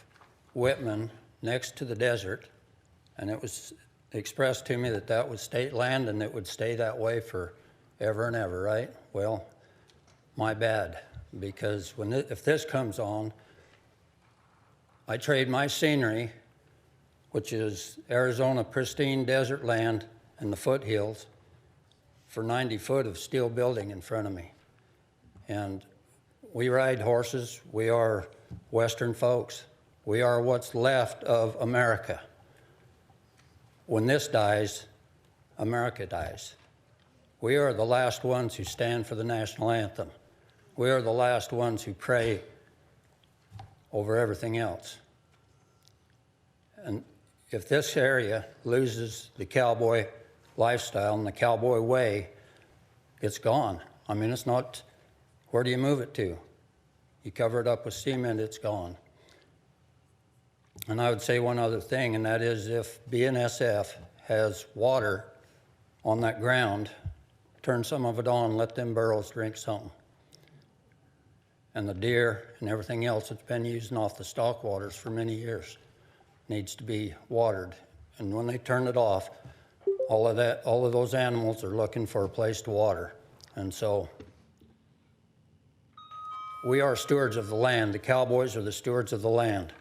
Whitman, next to the desert, and it was expressed to me that that was state land and it would stay that way forever and ever, right? Well, my bad, because if this comes on, I trade my scenery, which is Arizona pristine desert land and the foothills, for 90 foot of steel building in front of me. And we ride horses. We are Western folks. We are what's left of America. When this dies, America dies. We are the last ones who stand for the national anthem. We are the last ones who pray over everything else. And if this area loses the cowboy lifestyle and the cowboy way, it's gone. I mean, it's not, where do you move it to? You cover it up with cement, it's gone. And I would say one other thing, and that is if BNSF has water on that ground, turn some of it on, let them burros drink something. And the deer and everything else that's been using off the stock waters for many years needs to be watered. And when they turn it off, all of those animals are looking for a place to water. And so we are stewards of the land. The cowboys are the stewards of the land.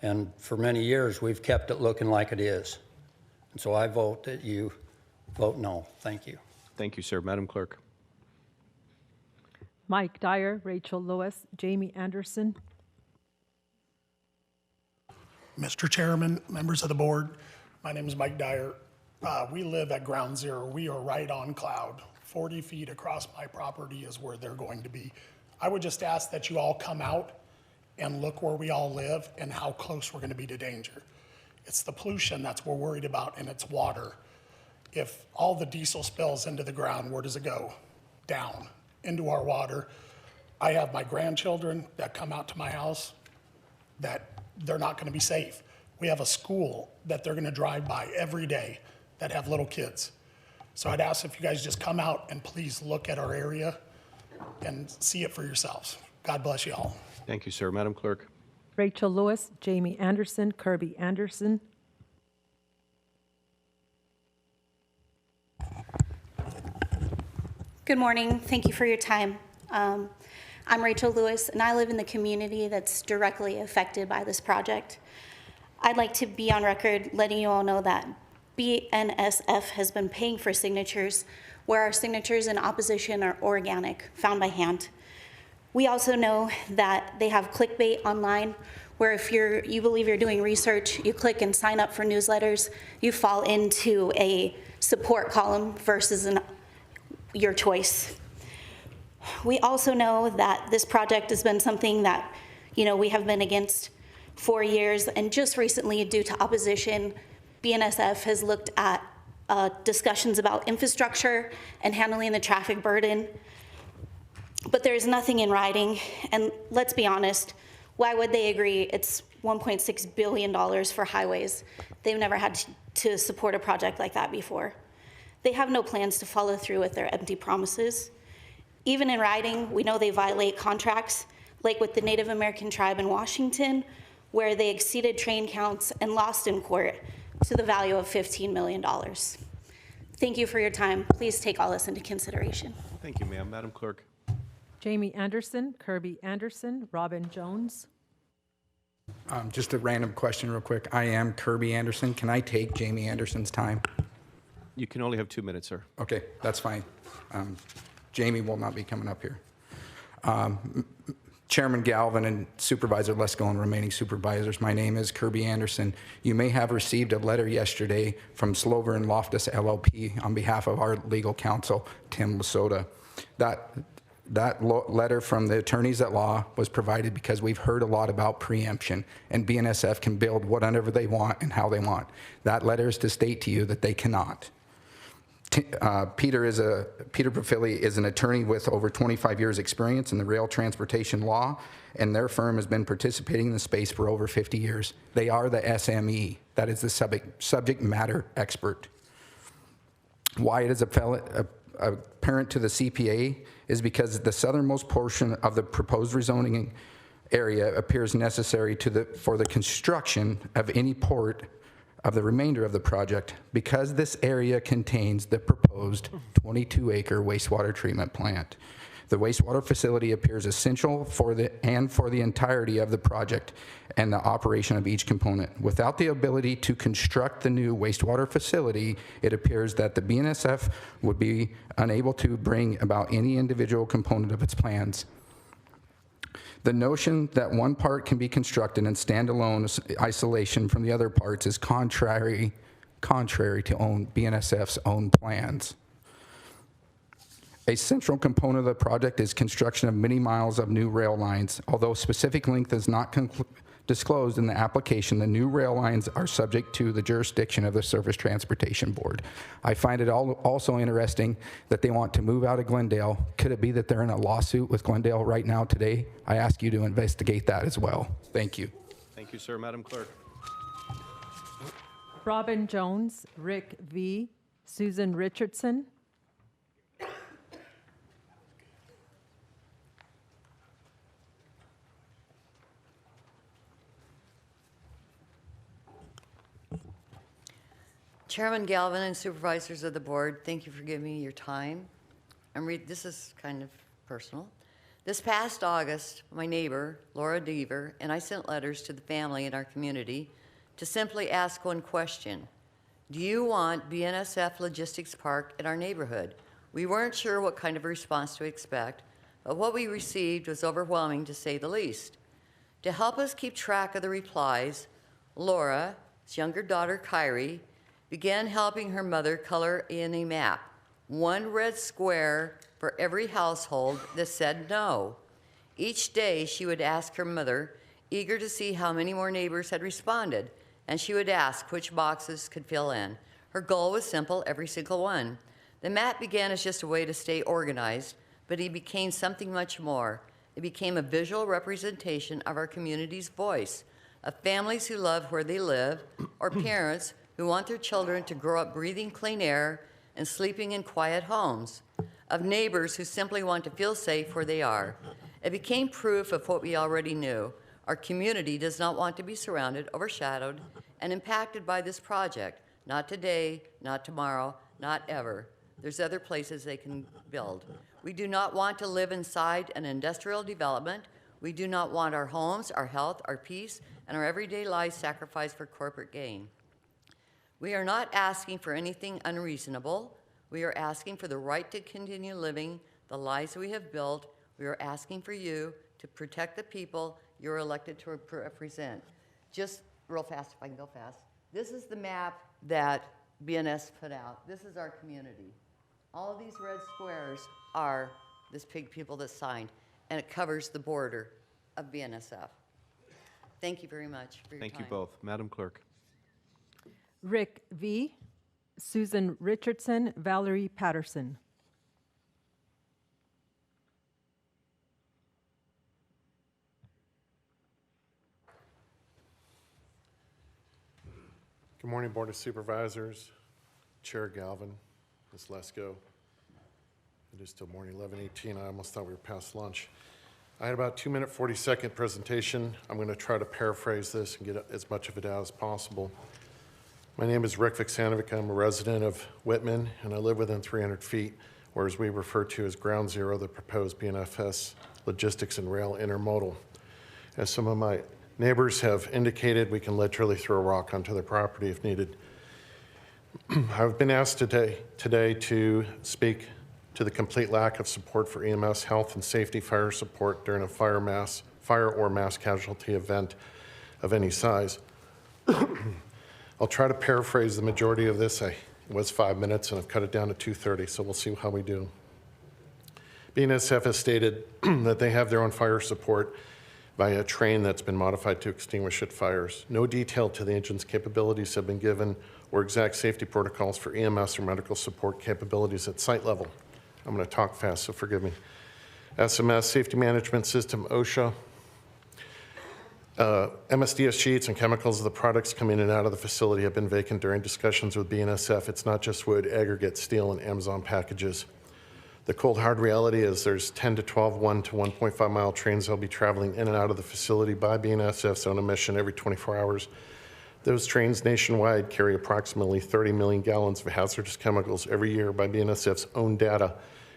And for many years, we've kept it looking like it is. And so I vote that you vote no. Thank you. Thank you, sir. Madam Clerk. Mike Dyer, Rachel Lewis, Jamie Anderson. Mr. Chairman, members of the board, my name is Mike Dyer. We live at Ground Zero. We are right on cloud. 40 feet across my property is where they're going to be. I would just ask that you all come out and look where we all live and how close we're going to be to danger. It's the pollution that's we're worried about, and it's water. If all the diesel spills into the ground, where does it go? Down into our water. I have my grandchildren that come out to my house that they're not going to be safe. We have a school that they're going to drive by every day that have little kids. So I'd ask if you guys just come out and please look at our area and see it for yourselves. God bless you all. Thank you, sir. Madam Clerk. Rachel Lewis, Jamie Anderson, Kirby Anderson. Good morning. Thank you for your time. I'm Rachel Lewis, and I live in the community that's directly affected by this project. I'd like to be on record letting you all know that BNSF has been paying for signatures where our signatures in opposition are organic, found by hand. We also know that they have clickbait online where if you believe you're doing research, you click and sign up for newsletters, you fall into a support column versus your choice. We also know that this project has been something that, we have been against for years, and just recently, due to opposition, BNSF has looked at discussions about infrastructure and handling the traffic burden. But there's nothing in writing, and let's be honest, why would they agree? It's $1.6 billion for highways. They've never had to support a project like that before. They have no plans to follow through with their empty promises. Even in writing, we know they violate contracts, like with the Native American tribe in Washington, where they exceeded train counts and lost in court to the value of $15 million. Thank you for your time. Please take all this into consideration. Thank you, ma'am. Madam Clerk. Jamie Anderson, Kirby Anderson, Robin Jones. Just a random question real quick. I am Kirby Anderson. Can I take Jamie Anderson's time? You can only have 2 minutes, sir. Okay, that's fine. Jamie will not be coming up here. Chairman Galvin and Supervisor Lesko and remaining supervisors, my name is Kirby Anderson. You may have received a letter yesterday from Slover and Loftus LLP on behalf of our legal counsel, Tim Lasota. That letter from the attorneys at law was provided because we've heard a lot about preemption, and BNSF can build whatever they want and how they want. That letter is to state to you that they cannot. Peter Profili is an attorney with over 25 years experience in the rail transportation law, and their firm has been participating in the space for over 50 years. They are the SME, that is the subject matter expert. Why it is apparent to the CPA is because the southernmost portion of the proposed rezoning area appears necessary for the construction of any port of the remainder of the project, because this area contains the proposed 22-acre wastewater treatment plant. The wastewater facility appears essential for the entirety of the project and the operation of each component. Without the ability to construct the new wastewater facility, it appears that the BNSF would be unable to bring about any individual component of its plans. The notion that one part can be constructed in standalone isolation from the other parts is contrary to BNSF's own plans. A central component of the project is construction of many miles of new rail lines. Although specific length is not disclosed in the application, the new rail lines are subject to the jurisdiction of the Surface Transportation Board. I find it also interesting that they want to move out of Glendale. Could it be that they're in a lawsuit with Glendale right now today? I ask you to investigate that as well. Thank you. Thank you, sir. Madam Clerk. Robin Jones, Rick V., Susan Richardson. Chairman Galvin and supervisors of the board, thank you for giving me your time. This is kind of personal. This past August, my neighbor, Laura Deaver, and I sent letters to the family in our community to simply ask one question. Do you want BNSF Logistics Park in our neighborhood? We weren't sure what kind of response to expect, but what we received was overwhelming, to say the least. To help us keep track of the replies, Laura's younger daughter, Kyrie, began helping her mother color in a map, one red square for every household that said no. Each day she would ask her mother, eager to see how many more neighbors had responded, and she would ask which boxes could fill in. Her goal was simple, every single one. The map began as just a way to stay organized, but it became something much more. It became a visual representation of our community's voice, of families who love where they live, or parents who want their children to grow up breathing clean air and sleeping in quiet homes, of neighbors who simply want to feel safe where they are. It became proof of what we already knew. Our community does not want to be surrounded, overshadowed, and impacted by this project. Not today, not tomorrow, not ever. There's other places they can build. We do not want to live inside an industrial development. We do not want our homes, our health, our peace, and our everyday lives sacrificed for corporate gain. We are not asking for anything unreasonable. We are asking for the right to continue living the lives we have built. We are asking for you to protect the people you're elected to represent. Just real fast, if I can go fast. This is the map that BNS put out. This is our community. All of these red squares are this people that signed, and it covers the border of BNSF. Thank you very much for your time. Thank you both. Madam Clerk. Rick V., Susan Richardson, Valerie Patterson. Good morning, Board of Supervisors, Chair Galvin, Ms. Lesko. It is still morning, 11:18. I almost thought we were past lunch. I had about a 2-minute, 40-second presentation. I'm going to try to paraphrase this and get as much of it out as possible. My name is Rick Viksanovic. I'm a resident of Whitman, and I live within 300 feet, or as we refer to as Ground Zero, the proposed BNSF logistics and rail intermodal. As some of my neighbors have indicated, we can literally throw a rock onto their property if needed. I've been asked today to speak to the complete lack of support for EMS, health and safety fire support during a fire or mass casualty event of any size. I'll try to paraphrase the majority of this. It was 5 minutes and I've cut it down to 2:30, so we'll see how we do. BNSF has stated that they have their own fire support via a train that's been modified to extinguish fires. No detail to the engine's capabilities have been given or exact safety protocols for EMS or medical support capabilities at site level. I'm going to talk fast, so forgive me. SMS, Safety Management System, OSHA, MSDS sheets and chemicals of the products coming in and out of the facility have been vacant during discussions with BNSF. It's not just wood, aggregate, steel, and Amazon packages. The cold hard reality is there's 10 to 12 1 to 1.5 mile trains that'll be traveling in and out of the facility by BNSF's own emission every 24 hours. Those trains nationwide carry approximately 30 million gallons of hazardous chemicals every year by BNSF's own data.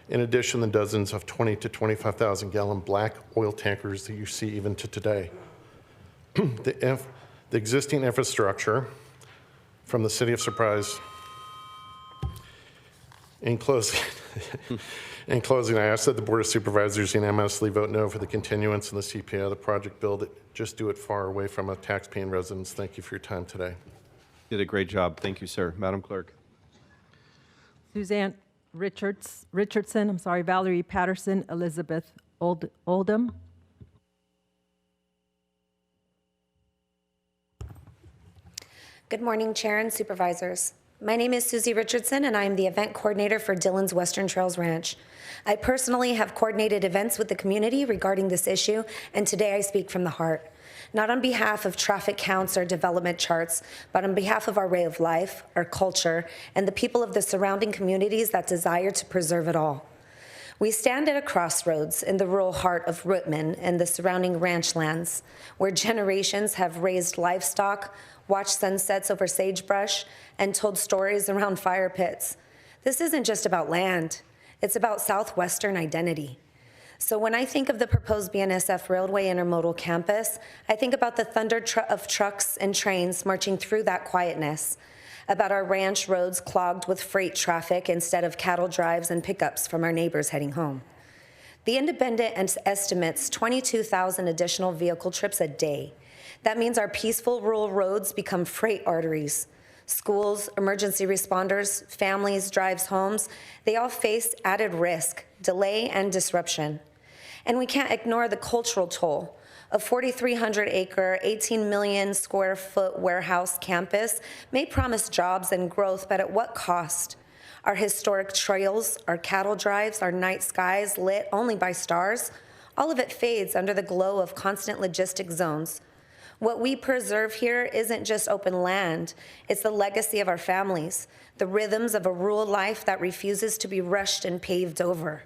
In addition, the dozens of 20 to 25,000 gallon black oil tankers that you see even to today. The existing infrastructure from the City of Surprise. In closing, I ask that the Board of Supervisors unanimously vote no for the continuance and the CPA of the project build. Just do it far away from a tax-paying residents. Thank you for your time today. Did a great job. Thank you, sir. Madam Clerk. Suzanne Richardson, Valerie Patterson, Elizabeth Oldham. Good morning, Chair and Supervisors. My name is Susie Richardson, and I am the event coordinator for Dillon's Western Trails Ranch. I personally have coordinated events with the community regarding this issue, and today I speak from the heart. Not on behalf of traffic counts or development charts, but on behalf of our way of life, our culture, and the people of the surrounding communities that desire to preserve it all. We stand at a crossroads in the rural heart of Whitman and the surrounding ranch lands, where generations have raised livestock, watched sunsets over sagebrush, and told stories around fire pits. This isn't just about land, it's about Southwestern identity. So when I think of the proposed BNSF Railway Intermodal Campus, I think about the thunder of trucks and trains marching through that quietness, about our ranch roads clogged with freight traffic instead of cattle drives and pickups from our neighbors heading home. The Independent estimates 22,000 additional vehicle trips a day. That means our peaceful rural roads become freight arteries. Schools, emergency responders, families, drives, homes, they all face added risk, delay, and disruption. And we can't ignore the cultural toll. A 4,300-acre, 18 million square foot warehouse campus may promise jobs and growth, but at what cost? Our historic trails, our cattle drives, our night skies lit only by stars, all of it fades under the glow of constant logistic zones. What we preserve here isn't just open land, it's the legacy of our families, the rhythms of a rural life that refuses to be rushed and paved over.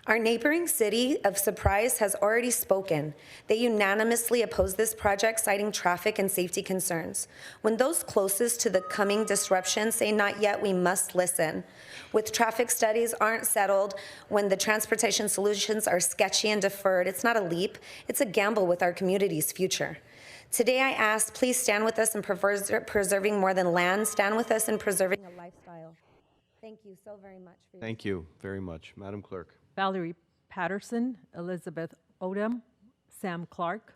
Our neighboring city of Surprise has already spoken. They unanimously oppose this project, citing traffic and safety concerns. When those closest to the coming disruption say not yet, we must listen. With traffic studies aren't settled, when the transportation solutions are sketchy and deferred, it's not a leap, it's a gamble with our community's future. Today I ask, please stand with us in preserving more than land, stand with us in preserving a lifestyle. Thank you so very much. Thank you very much. Madam Clerk. Valerie Patterson, Elizabeth Odom, Sam Clark.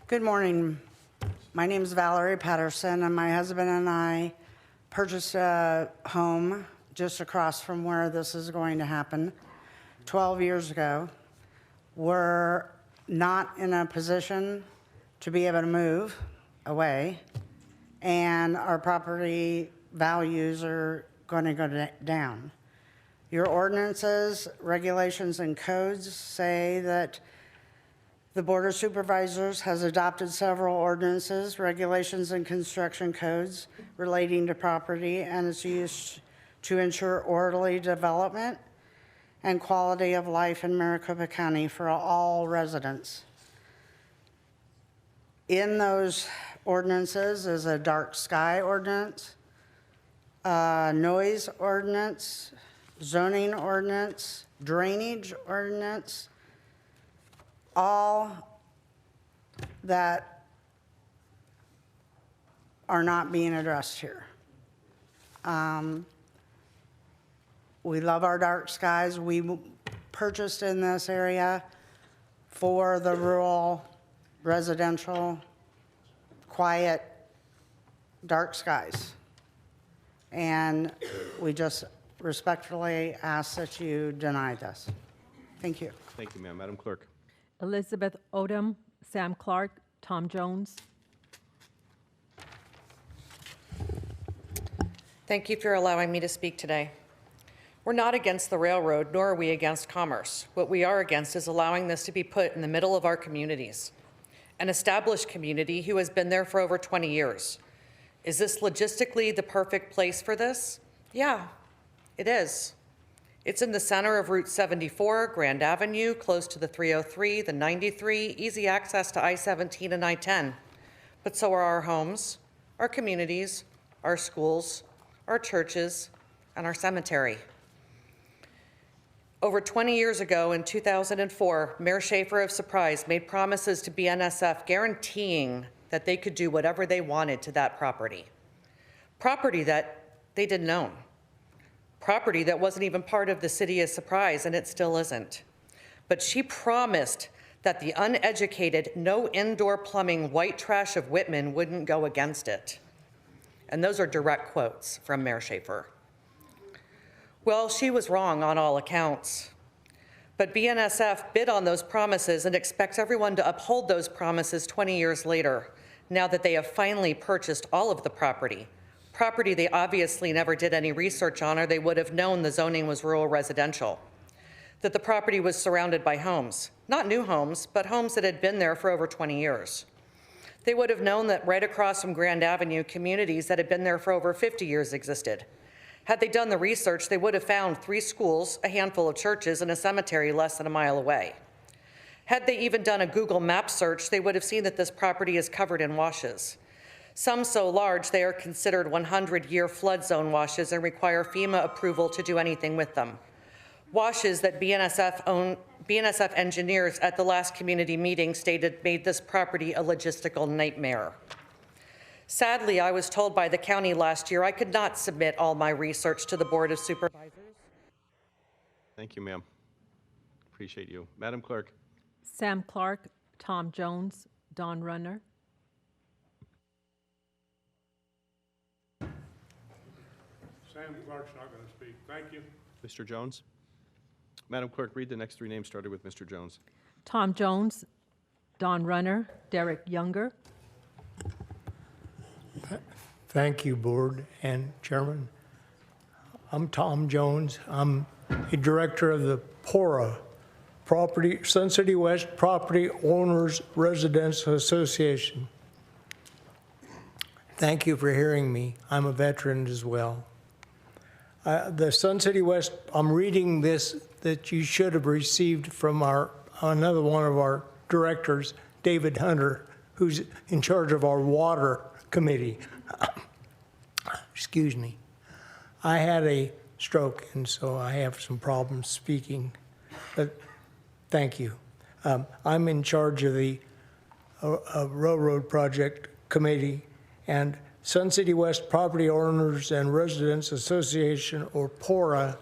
Good morning. My name is Valerie Patterson, and my husband and I purchased a home just across from where this is going to happen 12 years ago. We're not in a position to be able to move away, and our property values are going to go down. Your ordinances, regulations, and codes say that the Board of Supervisors has adopted several ordinances, regulations, and construction codes relating to property and its use to ensure orderly development and quality of life in Maricopa County for all residents. In those ordinances is a dark sky ordinance, noise ordinance, zoning ordinance, drainage ordinance, all that are not being addressed here. We love our dark skies. We purchased in this area for the rural, residential, quiet, dark skies. And we just respectfully ask that you deny this. Thank you. Thank you, ma'am. Madam Clerk. Elizabeth Odom, Sam Clark, Tom Jones. Thank you for allowing me to speak today. We're not against the railroad, nor are we against commerce. What we are against is allowing this to be put in the middle of our communities, an established community who has been there for over 20 years. Is this logistically the perfect place for this? Yeah, it is. It's in the center of Route 74, Grand Avenue, close to the 303, the 93, easy access to I-17 and I-10. But so are our homes, our communities, our schools, our churches, and our cemetery. Over 20 years ago, in 2004, Mayor Schaefer of Surprise made promises to BNSF guaranteeing that they could do whatever they wanted to that property. Property that they didn't own. Property that wasn't even part of the city of Surprise, and it still isn't. But she promised that the uneducated, no indoor plumbing white trash of Whitman wouldn't go against it. And those are direct quotes from Mayor Schaefer. Well, she was wrong on all accounts. But BNSF bid on those promises and expects everyone to uphold those promises 20 years later, now that they have finally purchased all of the property. Property they obviously never did any research on, or they would have known the zoning was rural residential. That the property was surrounded by homes, not new homes, but homes that had been there for over 20 years. They would have known that right across from Grand Avenue, communities that had been there for over 50 years existed. Had they done the research, they would have found 3 schools, a handful of churches, and a cemetery less than a mile away. Had they even done a Google map search, they would have seen that this property is covered in washes. Some so large they are considered 100-year flood zone washes and require FEMA approval to do anything with them. Washes that BNSF engineers at the last community meeting stated made this property a logistical nightmare. Sadly, I was told by the county last year I could not submit all my research to the Board of Supervisors. Thank you, ma'am. Appreciate you. Madam Clerk. Sam Clark, Tom Jones, Don Runner. Sam Clark's not going to speak. Thank you. Mr. Jones. Madam Clerk, read the next 3 names started with Mr. Jones. Tom Jones, Don Runner, Derek Younger. Thank you, Board and Chairman. I'm Tom Jones. I'm a director of the PORA, Sun City West Property Owners Residents Association. Thank you for hearing me. I'm a veteran as well. The Sun City West, I'm reading this that you should have received from another one of our directors, David Hunter, who's in charge of our water committee. Excuse me. I had a stroke, and so I have some problems speaking, but thank you. I'm in charge of the Railroad Project Committee, and Sun City West Property Owners and Residents Association, or PORA,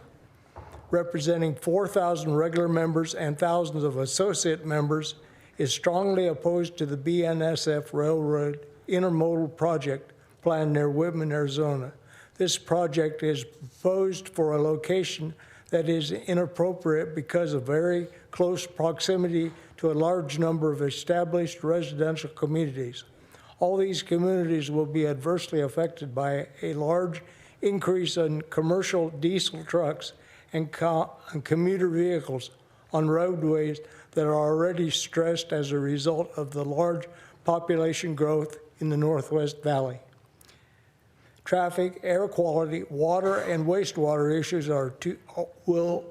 representing 4,000 regular members and thousands of associate members, is strongly opposed to the BNSF Railroad Intermodal Project plan near Whitman, Arizona. This project is proposed for a location that is inappropriate because of very close proximity to a large number of established residential communities. All these communities will be adversely affected by a large increase in commercial diesel trucks and commuter vehicles on roadways that are already stressed as a result of the large population growth in the Northwest Valley. Traffic, air quality, water, and wastewater issues will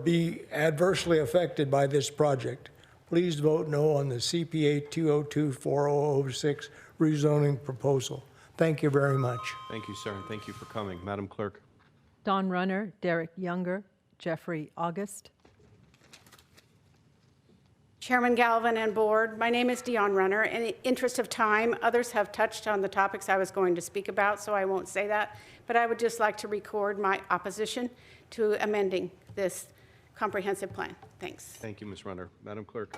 be adversely affected by this project. please vote no on the CPA 202-4006 rezoning proposal. Thank you very much. Thank you, sir, and thank you for coming. Madam Clerk. Don Runner, Derek Younger, Jeffrey August. Chairman Galvin and Board, my name is Dion Runner. In the interest of time, others have touched on the topics I was going to speak about, so I won't say that. But I would just like to record my opposition to amending this comprehensive plan. Thanks. Thank you, Ms. Runner. Madam Clerk.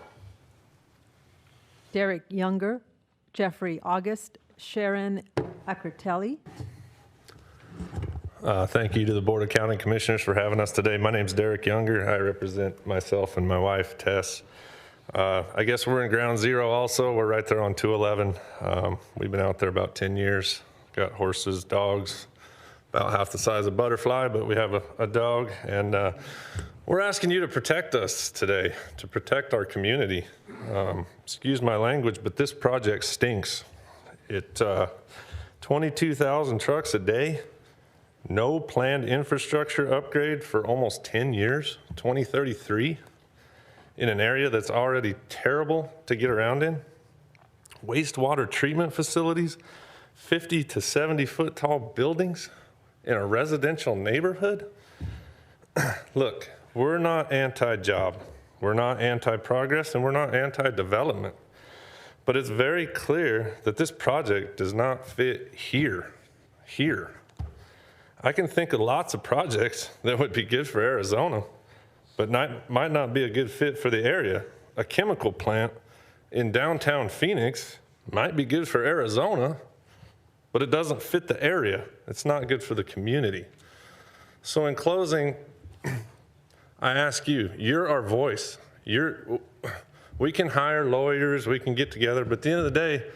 Derek Younger, Jeffrey August, Sharon Akratelli. Thank you to the Board of County Commissioners for having us today. My name is Derek Younger. I represent myself and my wife, Tess. I guess we're in ground zero also. We're right there on 211. We've been out there about 10 years. Got horses, dogs, about half the size of Butterfly, but we have a dog. And we're asking you to protect us today, to protect our community. Excuse my language, but this project stinks. 22,000 trucks a day, no planned infrastructure upgrade for almost 10 years, 2033, in an area that's already terrible to get around in. Wastewater treatment facilities, 50 to 70 foot tall buildings in a residential neighborhood. Look, we're not anti-job, we're not anti-progress, and we're not anti-development. But it's very clear that this project does not fit here. I can think of lots of projects that would be good for Arizona, but might not be a good fit for the area. A chemical plant in downtown Phoenix might be good for Arizona, but it doesn't fit the area. It's not good for the community. So in closing, I ask you, you're our voice. We can hire lawyers, we can get together, but at the end of the day,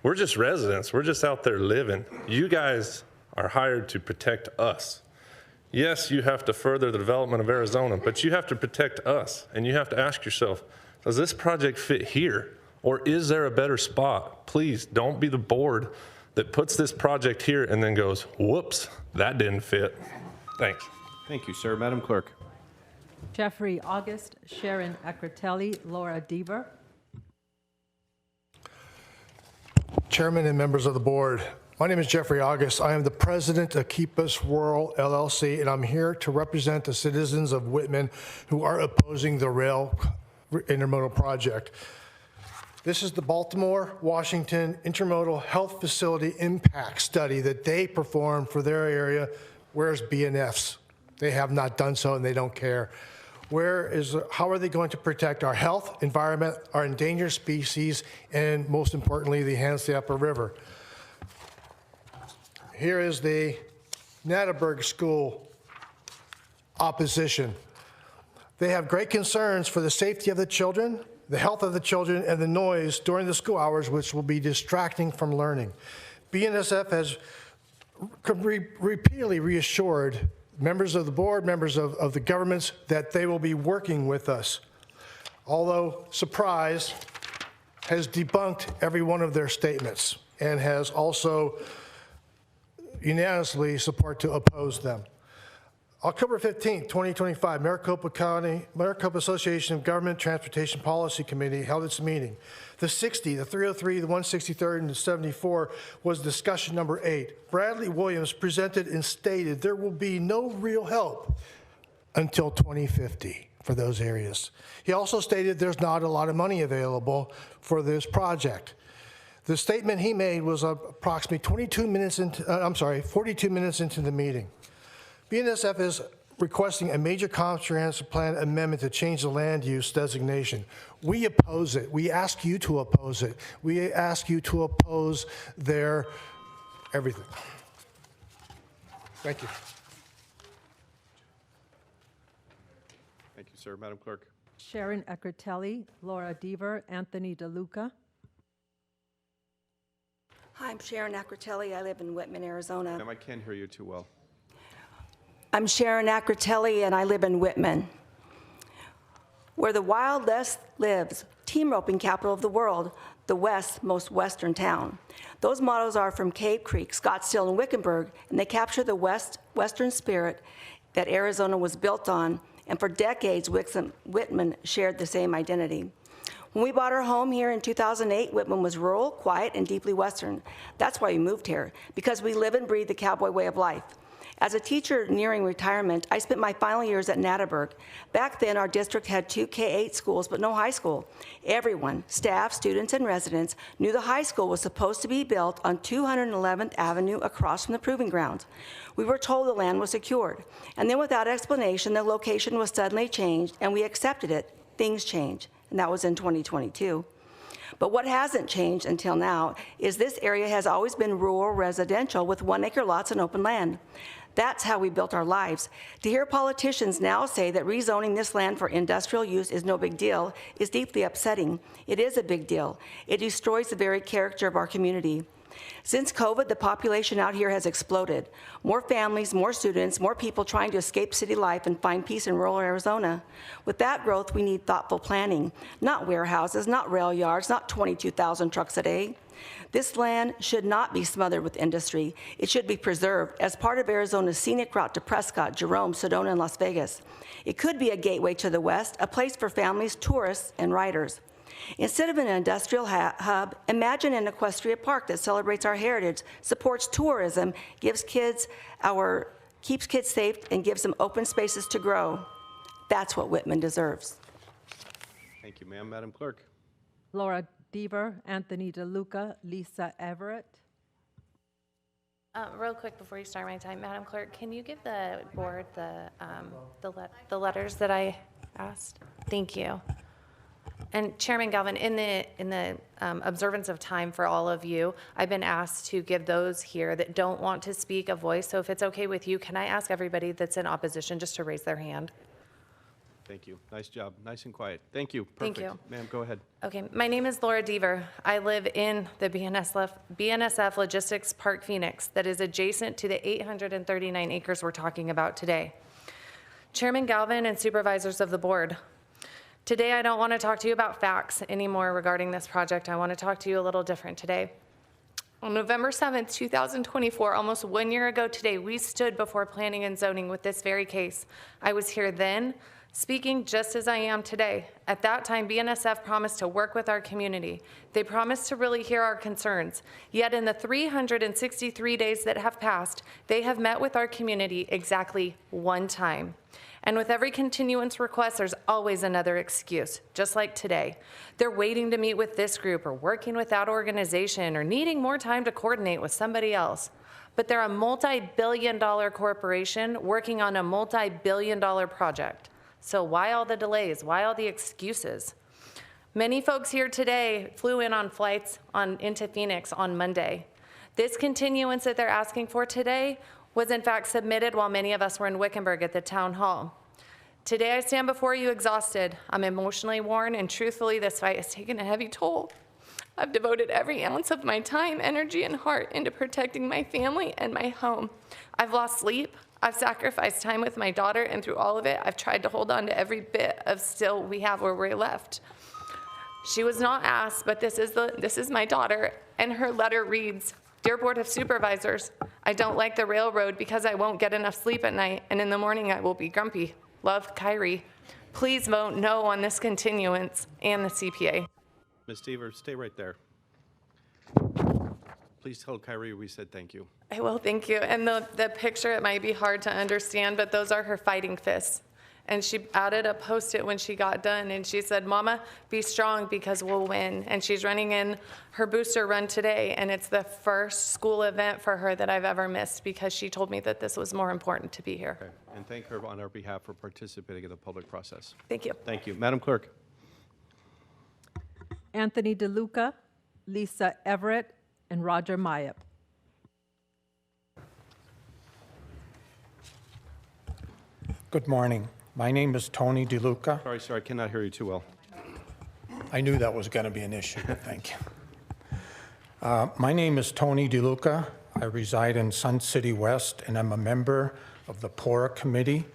we're just residents. We're just out there living. You guys are hired to protect us. Yes, you have to further the development of Arizona, but you have to protect us. And you have to ask yourself, does this project fit here? Or is there a better spot? Please don't be the board that puts this project here and then goes, whoops, that didn't fit. Thanks. Thank you, sir. Madam Clerk. Jeffrey August, Sharon Akratelli, Laura Deaver. Chairman and members of the board, my name is Jeffrey August. I am the president of Keep Us Rural LLC, and I'm here to represent the citizens of Whitman who are opposing the rail intermodal project. This is the Baltimore, Washington Intermodal Health Facility Impact Study that they performed for their area. Where's BNF's? They have not done so, and they don't care. How are they going to protect our health, environment, our endangered species, and most importantly, the Hansley Upper River? Here is the Natterburg School opposition. They have great concerns for the safety of the children, the health of the children, and the noise during the school hours, which will be distracting from learning. BNSF has repeatedly reassured members of the board, members of the governments, that they will be working with us. Although Surprise has debunked every one of their statements and has also unanimously support to oppose them. October 15, 2025, Maricopa Association of Government Transportation Policy Committee held its meeting. The 60, the 303, the 163rd, and the 74 was discussion number 8. Bradley Williams presented and stated there will be no real help until 2050 for those areas. He also stated there's not a lot of money available for this project. The statement he made was approximately 42 minutes into the meeting. BNSF is requesting a major comprehensive plan amendment to change the land use designation. We oppose it. We ask you to oppose it. We ask you to oppose their everything. Thank you. Thank you, sir. Madam Clerk. Sharon Akratelli, Laura Deaver, Anthony DeLuca. Hi, I'm Sharon Akratelli. I live in Whitman, Arizona. Ma'am, I can't hear you too well. I'm Sharon Akratelli, and I live in Whitman. Where the Wild West lives, team roping capital of the world, the West's most western town. Those mottos are from Cave Creek, Scottsdale, and Wickenburg, and they capture the western spirit that Arizona was built on, and for decades, Whitman shared the same identity. When we bought our home here in 2008, Whitman was rural, quiet, and deeply Western. That's why we moved here, because we live and breathe the cowboy way of life. As a teacher nearing retirement, I spent my final years at Natterburg. Back then, our district had 2 K-8 schools, but no high school. Everyone, staff, students, and residents, knew the high school was supposed to be built on 211th Avenue across from the Proving Grounds. We were told the land was secured. And then without explanation, the location was suddenly changed, and we accepted it. Things changed, and that was in 2022. But what hasn't changed until now is this area has always been rural residential with 1-acre lots and open land. That's how we built our lives. To hear politicians now say that rezoning this land for industrial use is no big deal is deeply upsetting. It is a big deal. It destroys the very character of our community. Since COVID, the population out here has exploded. More families, more students, more people trying to escape city life and find peace in rural Arizona. With that growth, we need thoughtful planning, not warehouses, not rail yards, not 22,000 trucks a day. This land should not be smothered with industry. It should be preserved as part of Arizona's scenic route to Prescott, Jerome, Sedona, and Las Vegas. It could be a gateway to the West, a place for families, tourists, and riders. Instead of an industrial hub, imagine an equestrian park that celebrates our heritage, supports tourism, keeps kids safe, and gives them open spaces to grow. That's what Whitman deserves. Thank you, ma'am. Madam Clerk. Laura Deaver, Anthony DeLuca, Lisa Everett. Real quick before you start my time, Madam Clerk, can you give the board the letters that I asked? Thank you. And Chairman Galvin, in the observance of time for all of you, I've been asked to give those here that don't want to speak a voice. So if it's okay with you, can I ask everybody that's in opposition just to raise their hand? Thank you. Nice job. Nice and quiet. Thank you. Perfect. Thank you. Ma'am, go ahead. Okay, my name is Laura Deaver. I live in the BNSF Logistics Park Phoenix that is adjacent to the 839 acres we're talking about today. Chairman Galvin and supervisors of the board, today I don't want to talk to you about facts anymore regarding this project. I want to talk to you a little different today. On November 7th, 2024, almost 1 year ago today, we stood before Planning and Zoning with this very case. I was here then, speaking just as I am today. At that time, BNSF promised to work with our community. They promised to really hear our concerns. Yet in the 363 days that have passed, they have met with our community exactly one time. And with every continuance request, there's always another excuse, just like today. They're waiting to meet with this group or working with that organization or needing more time to coordinate with somebody else. But they're a multi-billion-dollar corporation working on a multi-billion-dollar project. So why all the delays? Why all the excuses? Many folks here today flew in on flights into Phoenix on Monday. This continuance that they're asking for today was in fact submitted while many of us were in Wickenburg at the town hall. Today I stand before you exhausted. I'm emotionally worn, and truthfully, this fight has taken a heavy toll. I've devoted every ounce of my time, energy, and heart into protecting my family and my home. I've lost sleep. I've sacrificed time with my daughter, and through all of it, I've tried to hold on to every bit of still we have where we're left. She was not asked, but this is my daughter, and her letter reads, "Dear Board of Supervisors, I don't like the railroad because I won't get enough sleep at night, and in the morning I will be grumpy. Love, Kyrie. Please vote no on this continuance and the CPA." Ms. Deaver, stay right there. Please tell Kyrie we said thank you. I will, thank you. And the picture, it might be hard to understand, but those are her fighting fists. And she added a Post-it when she got done, and she said, "Mama, be strong because we'll win." And she's running in her booster run today, and it's the first school event for her that I've ever missed because she told me that this was more important to be here. Okay. And thank her on our behalf for participating in the public process. Thank you. Thank you. Madam Clerk. Anthony DeLuca, Lisa Everett, and Roger Mayap. Good morning. My name is Tony DeLuca. Sorry, sir, I cannot hear you too well. I knew that was going to be an issue, but thank you. My name is Tony DeLuca. I reside in Sun City West, and I'm a member of the PORA Committee,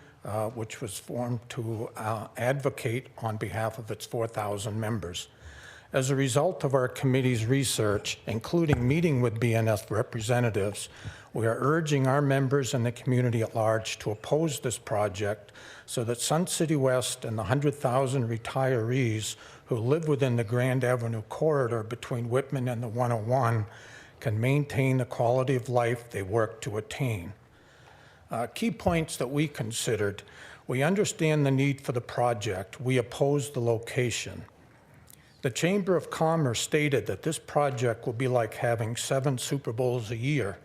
which was formed to advocate on behalf of its 4,000 members. As a result of our committee's research, including meeting with BNSF representatives, we are urging our members and the community at large to oppose this project so that Sun City West and the 100,000 retirees who live within the Grand Avenue corridor between Whitman and the 101 can maintain the quality of life they work to attain. Key points that we considered: we understand the need for the project. We oppose the location. The Chamber of Commerce stated that this project will be like having 7 Super Bowls a year.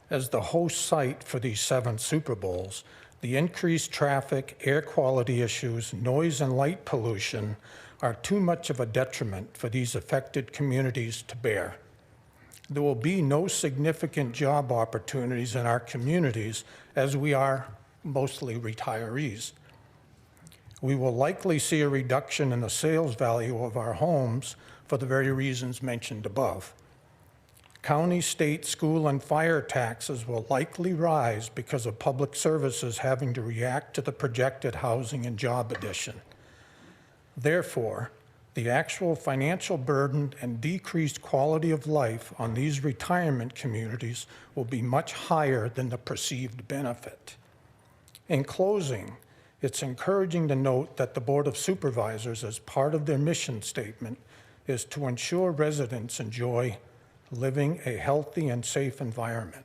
As the host site for these 7 Super Bowls, the increased traffic, air quality issues, noise and light pollution are too much of a detriment for these affected communities to bear. There will be no significant job opportunities in our communities, as we are mostly retirees. We will likely see a reduction in the sales value of our homes for the very reasons mentioned above. County, state, school, and fire taxes will likely rise because of public services having to react to the projected housing and job addition. Therefore, the actual financial burden and decreased quality of life on these retirement communities will be much higher than the perceived benefit. In closing, it's encouraging to note that the Board of Supervisors, as part of their mission statement, is to ensure residents enjoy living a healthy and safe environment.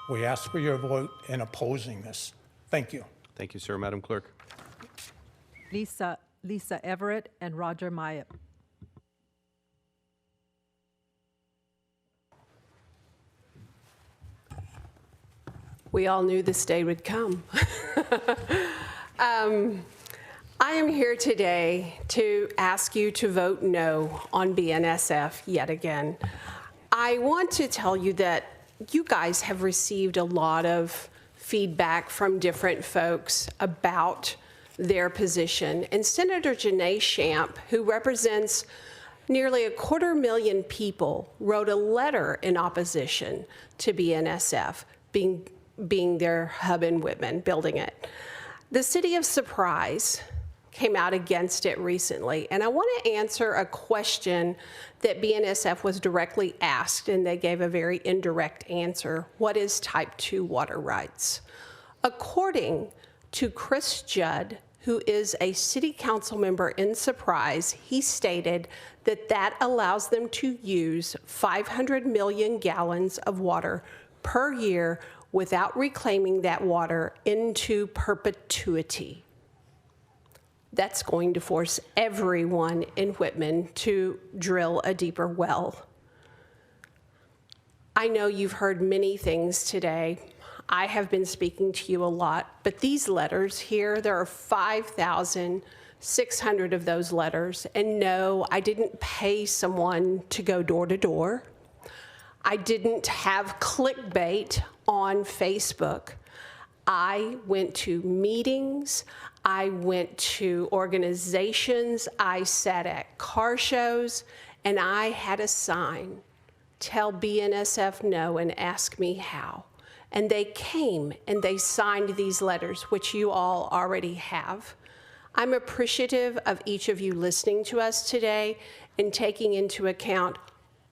We ask for your vote in opposing this. Thank you. Thank you, sir. Madam Clerk. Lisa Everett and Roger Myatt. We all knew this day would come. I am here today to ask you to vote no on BNSF yet again. I want to tell you that you guys have received a lot of feedback from different folks about their position. And Senator Janae Shamp, who represents nearly 250,000 people, wrote a letter in opposition to BNSF being their hub in Whitman, building it. The city of Surprise came out against it recently, and I want to answer a question that BNSF was directly asked, and they gave a very indirect answer. What is type 2 water rights? According to Chris Judd, who is a city council member in Surprise, he stated that that allows them to use 500 million gallons of water per year without reclaiming that water into perpetuity. That's going to force everyone in Whitman to drill a deeper well. I know you've heard many things today. I have been speaking to you a lot, but these letters here, there are 5,600 of those letters. And no, I didn't pay someone to go door to door. I didn't have clickbait on Facebook. I went to meetings, I went to organizations, I sat at car shows, and I had a sign, tell BNSF no and ask me how. And they came and they signed these letters, which you all already have. I'm appreciative of each of you listening to us today and taking into account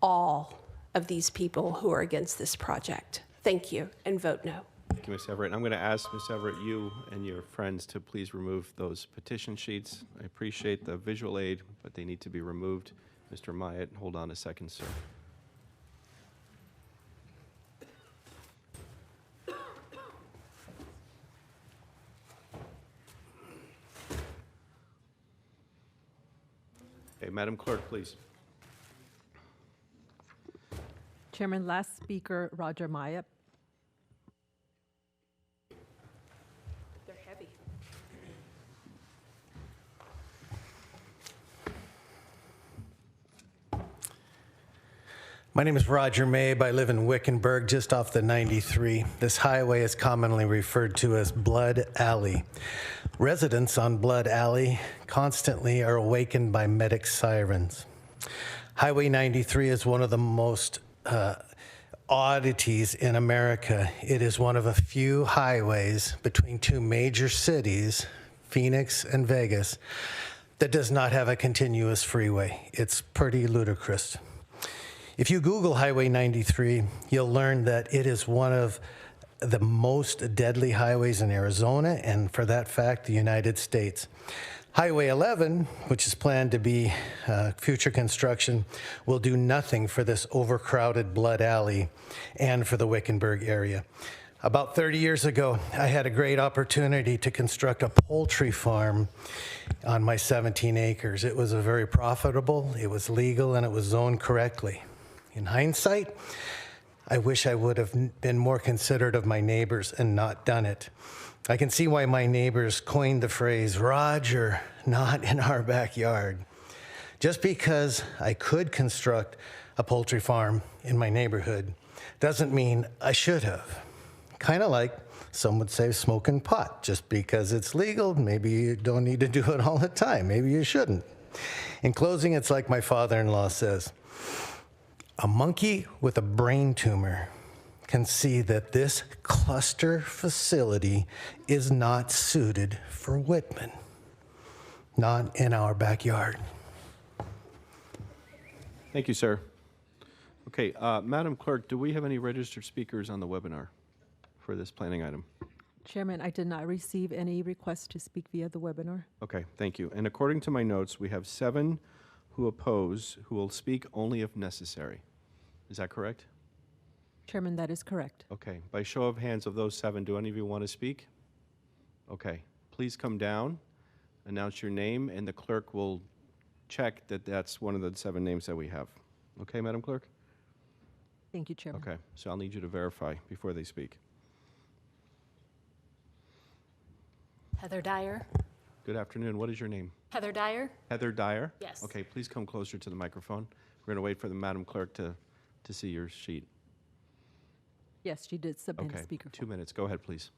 all of these people who are against this project. Thank you, and vote no. Thank you, Ms. Everett. And I'm going to ask Ms. Everett, you and your friends, to please remove those petition sheets. I appreciate the visual aid, but they need to be removed. Mr. Myatt, hold on a second, sir. Okay, Madam Clerk, please. Chairman, last speaker, Roger Myatt. They're heavy. My name is Roger Mabe. I live in Wickenburg, just off the 93. This highway is commonly referred to as Blood Alley. Residents on Blood Alley constantly are awakened by medic sirens. Highway 93 is one of the most oddities in America. It is one of a few highways between two major cities, Phoenix and Vegas, that does not have a continuous freeway. It's pretty ludicrous. If you Google Highway 93, you'll learn that it is one of the most deadly highways in Arizona, and for that fact, the United States. Highway 11, which is planned to be future construction, will do nothing for this overcrowded Blood Alley and for the Wickenburg area. About 30 years ago, I had a great opportunity to construct a poultry farm on my 17 acres. It was very profitable, it was legal, and it was zoned correctly. In hindsight, I wish I would have been more considerate of my neighbors and not done it. I can see why my neighbors coined the phrase, "Roger, not in our backyard." Just because I could construct a poultry farm in my neighborhood doesn't mean I should have. Kind of like some would say smoking pot. Just because it's legal, maybe you don't need to do it all the time. Maybe you shouldn't. In closing, it's like my father-in-law says, a monkey with a brain tumor can see that this cluster facility is not suited for Whitman. Not in our backyard. Thank you, sir. Okay, Madam Clerk, do we have any registered speakers on the webinar for this planning item? Chairman, I did not receive any requests to speak via the webinar. Okay, thank you. And according to my notes, we have 7 who oppose, who will speak only if necessary. Is that correct? Chairman, that is correct. Okay, by show of hands of those 7, do any of you want to speak? Okay, please come down, announce your name, and the clerk will check that that's one of the 7 names that we have. Okay, Madam Clerk? Thank you, Chairman. Okay, so I'll need you to verify before they speak. Heather Dyer. Good afternoon. What is your name? Heather Dyer. Heather Dyer? Yes. Okay, please come closer to the microphone. We're going to wait for the Madam Clerk to see your sheet. Yes, she did submit a Okay, speaker. 2 minutes. Go ahead, please.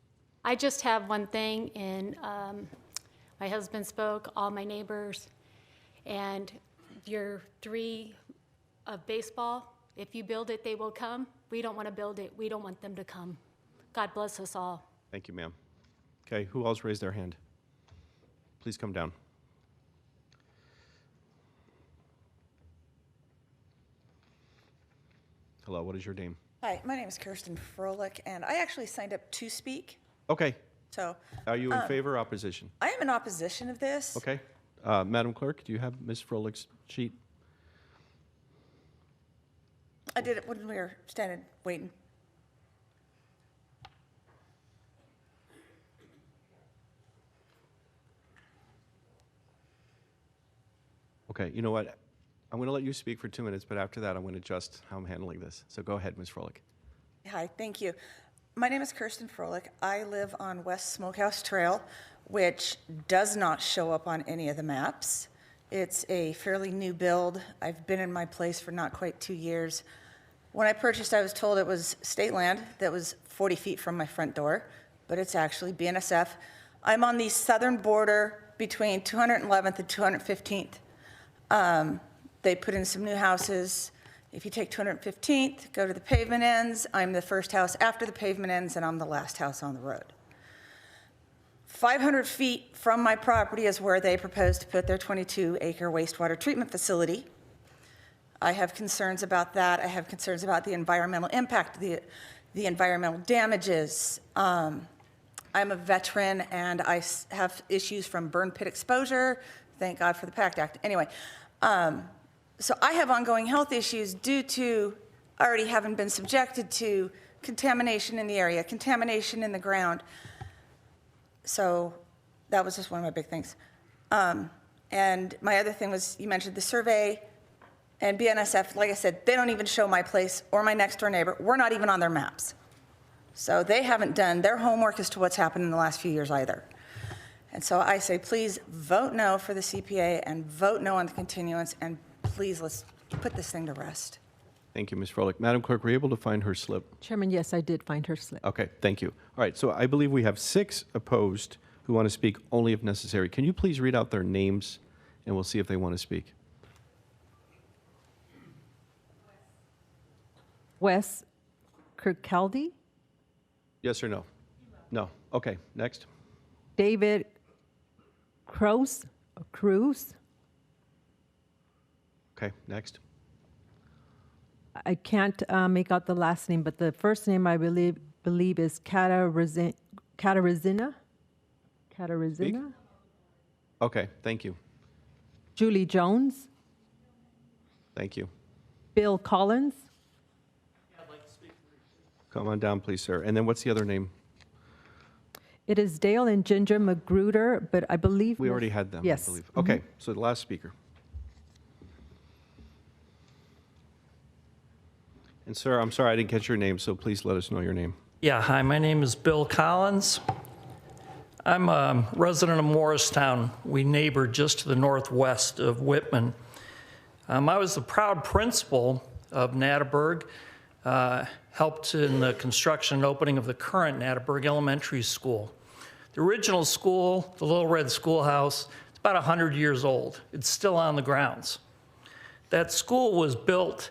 I just have one thing, and my husband spoke, all my neighbors, and your 3 of baseball, if you build it, they will come. We don't want to build it. We don't want them to come. God bless us all. Thank you, ma'am. Okay, who else raised their hand? Please come down. Hello, what is your name? Hi, my name is Kirsten Froelich, and I actually signed up to speak. Okay. So, Are you in favor or opposition? I am in opposition of this. Okay. Madam Clerk, do you have Ms. Froelich's sheet? I did it when we were standing waiting. Okay, you know what? I'm going to let you speak for 2 minutes, but after that, I'm going to adjust how I'm handling this. So go ahead, Ms. Froelich. Hi, thank you. My name is Kirsten Froelich. I live on West Smokehouse Trail, which does not show up on any of the maps. It's a fairly new build. I've been in my place for not quite 2 years. When I purchased, I was told it was state land that was 40 feet from my front door, but it's actually BNSF. I'm on the southern border between 211th and 215th. They put in some new houses. If you take 215th, go to the pavement ends, I'm the first house after the pavement ends, and I'm the last house on the road. 500 feet from my property is where they propose to put their 22-acre wastewater treatment facility. I have concerns about that. I have concerns about the environmental impact, the environmental damages. I'm a veteran, and I have issues from burn pit exposure. Thank God for the PACT Act. Anyway, so I have ongoing health issues due to already having been subjected to contamination in the area, contamination in the ground. So that was just one of my big things. And my other thing was, you mentioned the survey and BNSF. Like I said, they don't even show my place or my next door neighbor. We're not even on their maps. So they haven't done their homework as to what's happened in the last few years either. And so I say, please vote no for the CPA and vote no on the continuance, and please, let's put this thing to rest. Thank you, Ms. Froelich. Madam Clerk, were you able to find her slip? Chairman, yes, I did find her slip. Okay, thank you. All right, so I believe we have 6 opposed who want to speak only if necessary. Can you please read out their names, and we'll see if they want to speak. Wes Kirkcaldy, Yes or no? No. Okay, next. David Kraus, Cruz. Okay, next. I can't make out the last name, but the first name I believe is Katarzyna. Katarzyna? Okay, thank you. Julie Jones. Thank you. Bill Collins. Come on down, please, sir. And then what's the other name? It is Dale and Ginger Magruder, but I believe... We already had them, yes. I believe. Okay, so the last speaker. And sir, I'm sorry I didn't catch your name, so please let us know your name. Yeah, hi, my name is Bill Collins. I'm a resident of Morristown. We neighbor just to the northwest of Whitman. I was the proud principal of Natterburg, helped in the construction and opening of the current Natterburg Elementary School. The original school, the Little Red Schoolhouse, it's about 100 years old. It's still on the grounds. That school was built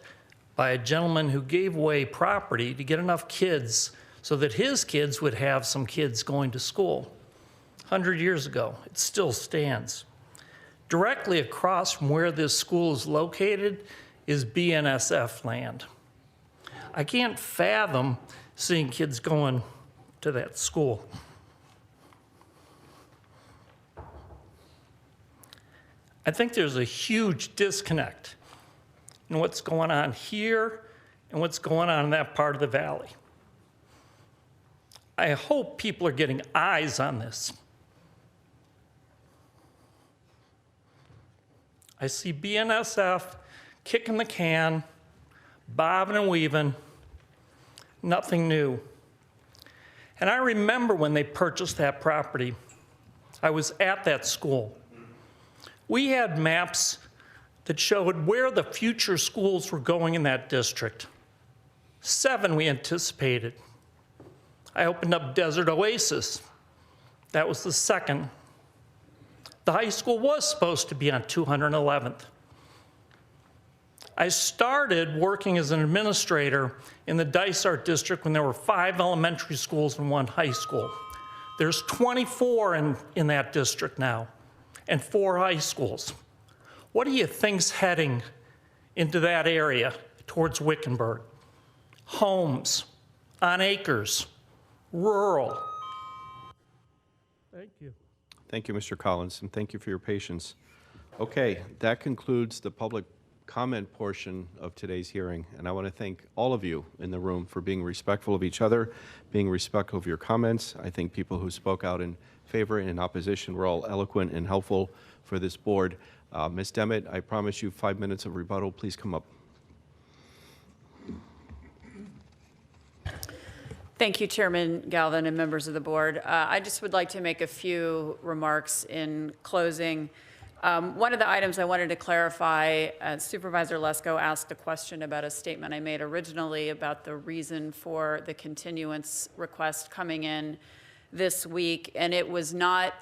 by a gentleman who gave away property to get enough kids so that his kids would have some kids going to school. 100 years ago, it still stands. Directly across from where this school is located is BNSF land. I can't fathom seeing kids going to that school. I think there's a huge disconnect in what's going on here and what's going on in that part of the valley. I hope people are getting eyes on this. I see BNSF kicking the can, bobbing and weaving, nothing new. And I remember when they purchased that property, I was at that school. We had maps that showed where the future schools were going in that district. 7 we anticipated. I opened up Desert Oasis. That was the second. The high school was supposed to be on 211th. I started working as an administrator in the Dysart district when there were 5 elementary schools and 1 high school. There's 24 in that district now, and 4 high schools. What do you think's heading into that area towards Wickenburg? Homes, on acres, rural. Thank you. Thank you, Mr. Collins, and thank you for your patience. Okay, that concludes the public comment portion of today's hearing, and I want to thank all of you in the room for being respectful of each other, being respectful of your comments. I think people who spoke out in favor and in opposition were all eloquent and helpful for this board. Ms. Demmett, I promise you 5 minutes of rebuttal. Please come up. Thank you, Chairman Galvin and members of the board. I just would like to make a few remarks in closing. One of the items I wanted to clarify, Supervisor Lesko asked a question about a statement I made originally about the reason for the continuance request coming in this week, and it was not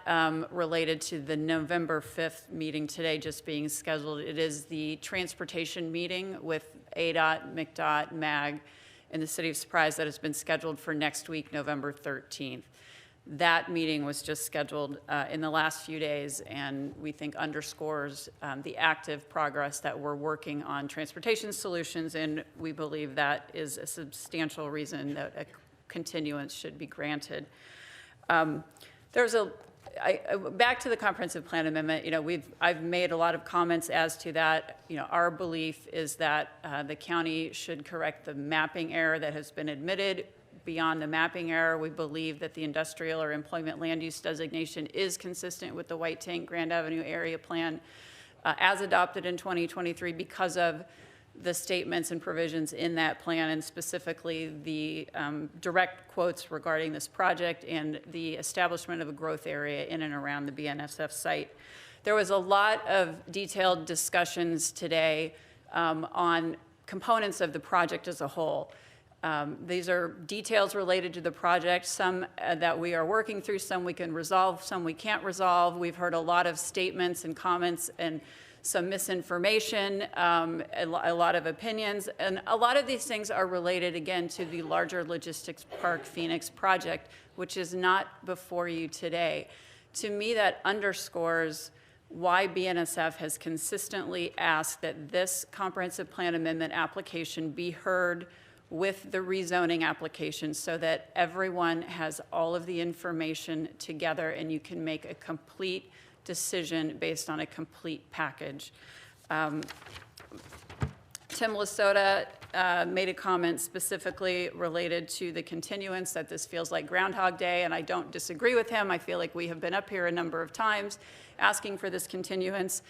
related to the November 5th meeting today just being scheduled. It is the transportation meeting with ADOT, MCDOT, MAG, in the city of Surprise that has been scheduled for next week, November 13th. That meeting was just scheduled in the last few days, and we think underscores the active progress that we're working on transportation solutions, and we believe that is a substantial reason that a continuance should be granted. Back to the comprehensive plan amendment, I've made a lot of comments as to that. Our belief is that the county should correct the mapping error that has been admitted. Beyond the mapping error, we believe that the industrial or employment land use designation is consistent with the White Tank Grand Avenue area plan as adopted in 2023 because of the statements and provisions in that plan, and specifically the direct quotes regarding this project and the establishment of a growth area in and around the BNSF site. There was a lot of detailed discussions today on components of the project as a whole. These are details related to the project, some that we are working through, some we can resolve, some we can't resolve. We've heard a lot of statements and comments and some misinformation, a lot of opinions, and a lot of these things are related, again, to the larger Logistics Park Phoenix project, which is not before you today. To me, that underscores why BNSF has consistently asked that this comprehensive plan amendment application be heard with the rezoning application so that everyone has all of the information together and you can make a complete decision based on a complete package. Tim Lasota made a comment specifically related to the continuance, that this feels like Groundhog Day, and I don't disagree with him. I feel like we have been up here a number of times asking for this continuance,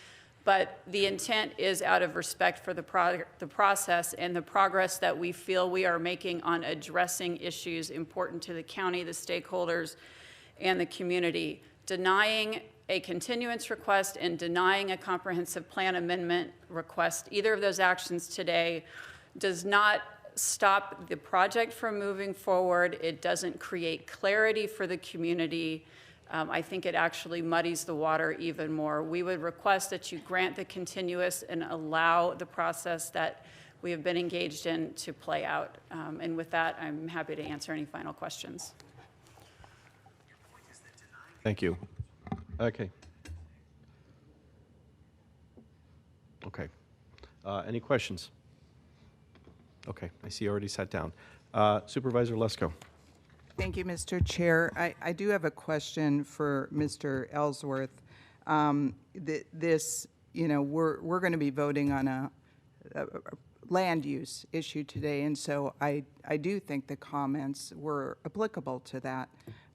but the intent is out of respect for the process and the progress that we feel we are making on addressing issues important to the county, the stakeholders, and the community. Denying a continuance request and denying a comprehensive plan amendment request, either of those actions today, does not stop the project from moving forward. It doesn't create clarity for the community. I think it actually muddies the water even more. We would request that you grant the continuous and allow the process that we have been engaged in to play out. And with that, I'm happy to answer any final questions. Thank you. Okay. Okay. Any questions? Okay, I see you already sat down. Supervisor Lesko. Thank you, Mr. Chair. I do have a question for Mr. Ellsworth. We're going to be voting on a land use issue today, and so I do think the comments were applicable to that.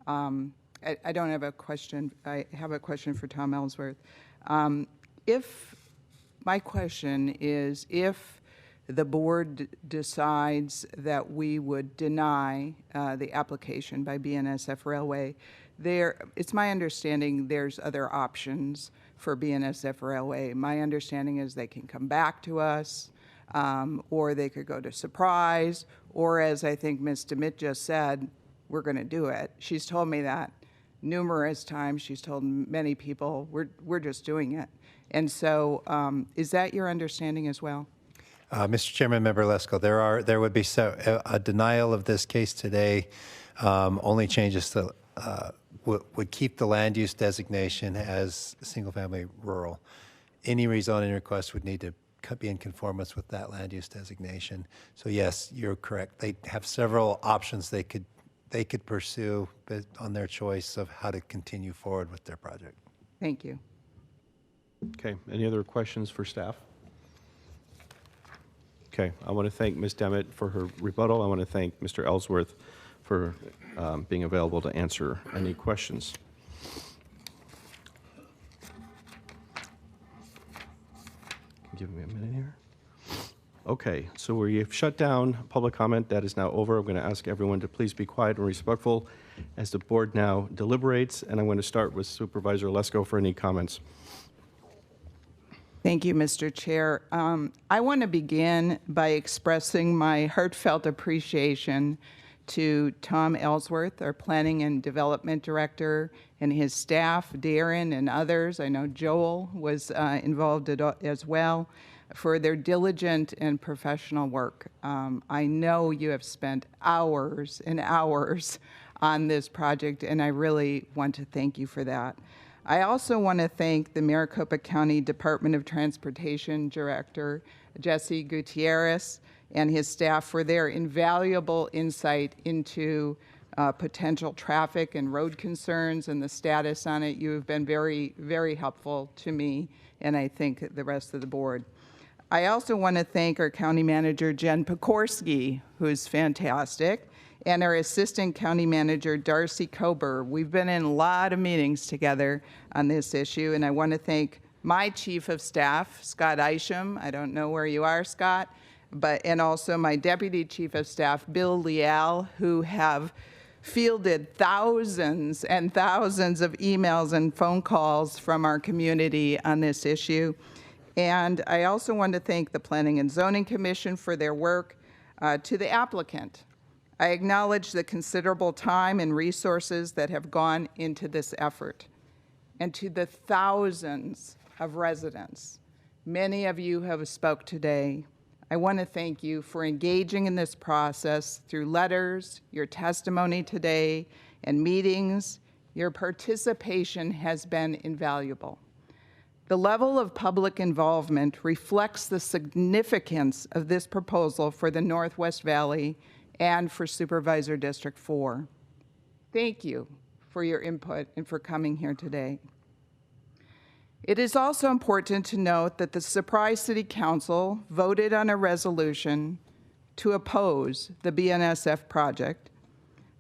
I don't have a question. I have a question for Tom Ellsworth. My question is, if the board decides that we would deny the application by BNSF Railway, it's my understanding there's other options for BNSF Railway. My understanding is they can come back to us, or they could go to Surprise, or as I think Ms. DeMitt just said, we're going to do it. She's told me that numerous times. She's told many people, we're just doing it. And so is that your understanding as well? Mr. Chairman, Member Lesko, there would be a denial of this case today. Only changes to would keep the land use designation as single-family rural. Any rezoning request would need to be in conformance with that land use designation. So yes, you're correct. They have several options they could pursue on their choice of how to continue forward with their project. Thank you. Okay, any other questions for staff? Okay, I want to thank Ms. Demmett for her rebuttal. I want to thank Mr. Ellsworth for being available to answer any questions. Give me a minute here. Okay, so we've shut down public comment. That is now over. I'm going to ask everyone to please be quiet and respectful as the board now deliberates, and I'm going to start with Supervisor Lesko for any comments. Thank you, Mr. Chair. I want to begin by expressing my heartfelt appreciation to Tom Ellsworth, our Planning and Development Director, and his staff, Darren and others. I know Joel was involved as well, for their diligent and professional work. I know you have spent hours and hours on this project, and I really want to thank you for that. I also want to thank the Maricopa County Department of Transportation Director, Jesse Gutierrez, and his staff for their invaluable insight into potential traffic and road concerns and the status on it. You have been very, very helpful to me, and I think the rest of the board. I also want to thank our County Manager, Jen Pekorski, who's fantastic, and our Assistant County Manager, Darcy Kober. We've been in a lot of meetings together on this issue, and I want to thank my Chief of Staff, Scott Isham. I don't know where you are, Scott, and also my Deputy Chief of Staff, Bill Leal, who have fielded thousands and thousands of emails and phone calls from our community on this issue. And I also want to thank the Planning and Zoning Commission for their work. To the applicant, I acknowledge the considerable time and resources that have gone into this effort. And to the thousands of residents, many of you have spoke today, I want to thank you for engaging in this process through letters, your testimony today, and meetings. Your participation has been invaluable. The level of public involvement reflects the significance of this proposal for the Northwest Valley and for Supervisor District 4. Thank you for your input and for coming here today. It is also important to note that the Surprise City Council voted on a resolution to oppose the BNSF project.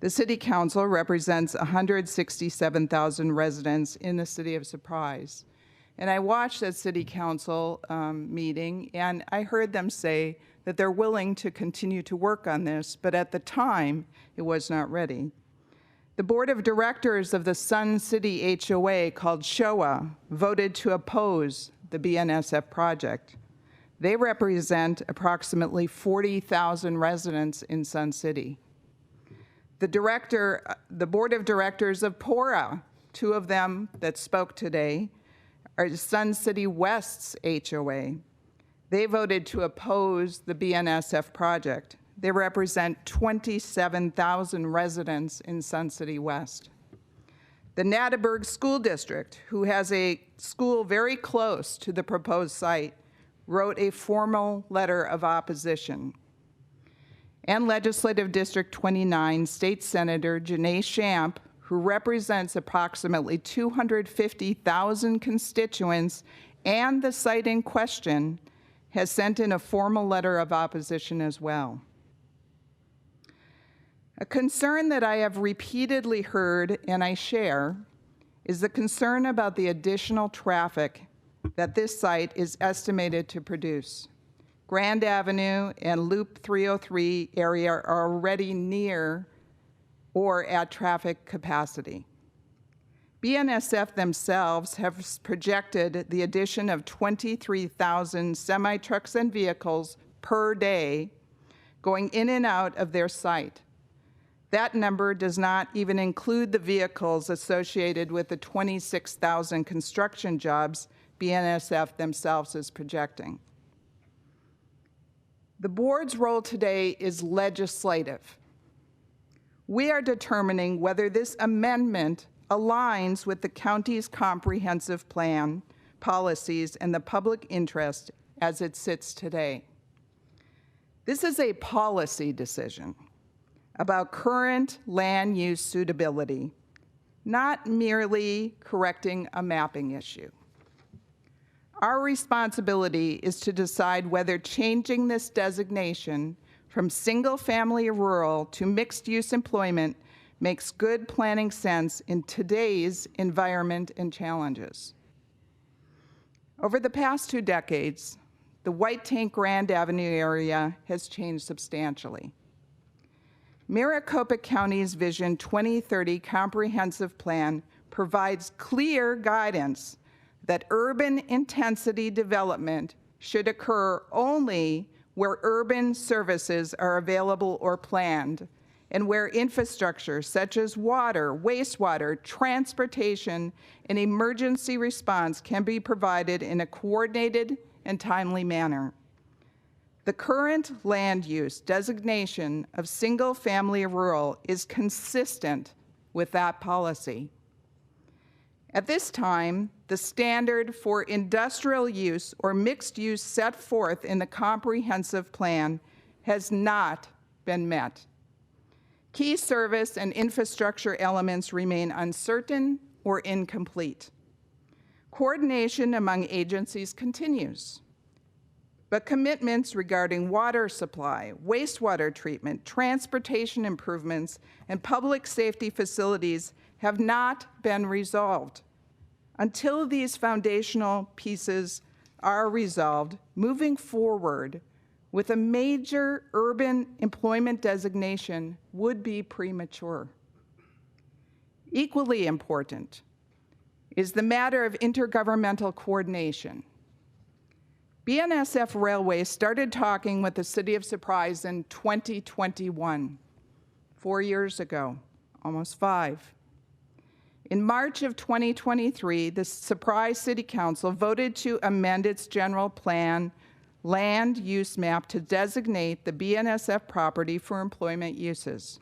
The City Council represents 167,000 residents in the city of Surprise. And I watched that City Council meeting, and I heard them say that they're willing to continue to work on this, but at the time, it was not ready. The Board of Directors of the Sun City HOA, called SHOA, voted to oppose the BNSF project. They represent approximately 40,000 residents in Sun City. The Board of Directors of PORA, two of them that spoke today, are Sun City West's HOA. They voted to oppose the BNSF project. They represent 27,000 residents in Sun City West. The Natterburg School District, who has a school very close to the proposed site, wrote a formal letter of opposition. And Legislative District 29 State Senator Janae Shamp, who represents approximately 250,000 constituents and the site in question, has sent in a formal letter of opposition as well. A concern that I have repeatedly heard and I share is the concern about the additional traffic that this site is estimated to produce. Grand Avenue and Loop 303 area are already near or at traffic capacity. BNSF themselves have projected the addition of 23,000 semi-trucks and vehicles per day going in and out of their site. That number does not even include the vehicles associated with the 26,000 construction jobs BNSF themselves is projecting. The board's role today is legislative. We are determining whether this amendment aligns with the county's comprehensive plan, policies, and the public interest as it sits today. This is a policy decision about current land use suitability, not merely correcting a mapping issue. Our responsibility is to decide whether changing this designation from single-family rural to mixed-use employment makes good planning sense in today's environment and challenges. Over the past 2 decades, the White Tank Grand Avenue area has changed substantially. Maricopa County's Vision 2030 Comprehensive Plan provides clear guidance that urban intensity development should occur only where urban services are available or planned, and where infrastructure such as water, wastewater, transportation, and emergency response can be provided in a coordinated and timely manner. The current land use designation of single-family rural is consistent with that policy. At this time, the standard for industrial use or mixed use set forth in the comprehensive plan has not been met. Key service and infrastructure elements remain uncertain or incomplete. Coordination among agencies continues, but commitments regarding water supply, wastewater treatment, transportation improvements, and public safety facilities have not been resolved. Until these foundational pieces are resolved, moving forward with a major urban employment designation would be premature. Equally important is the matter of intergovernmental coordination. BNSF Railway started talking with the City of Surprise in 2021, 4 years ago, almost 5. In March of 2023, the Surprise City Council voted to amend its general plan land use map to designate the BNSF property for employment uses.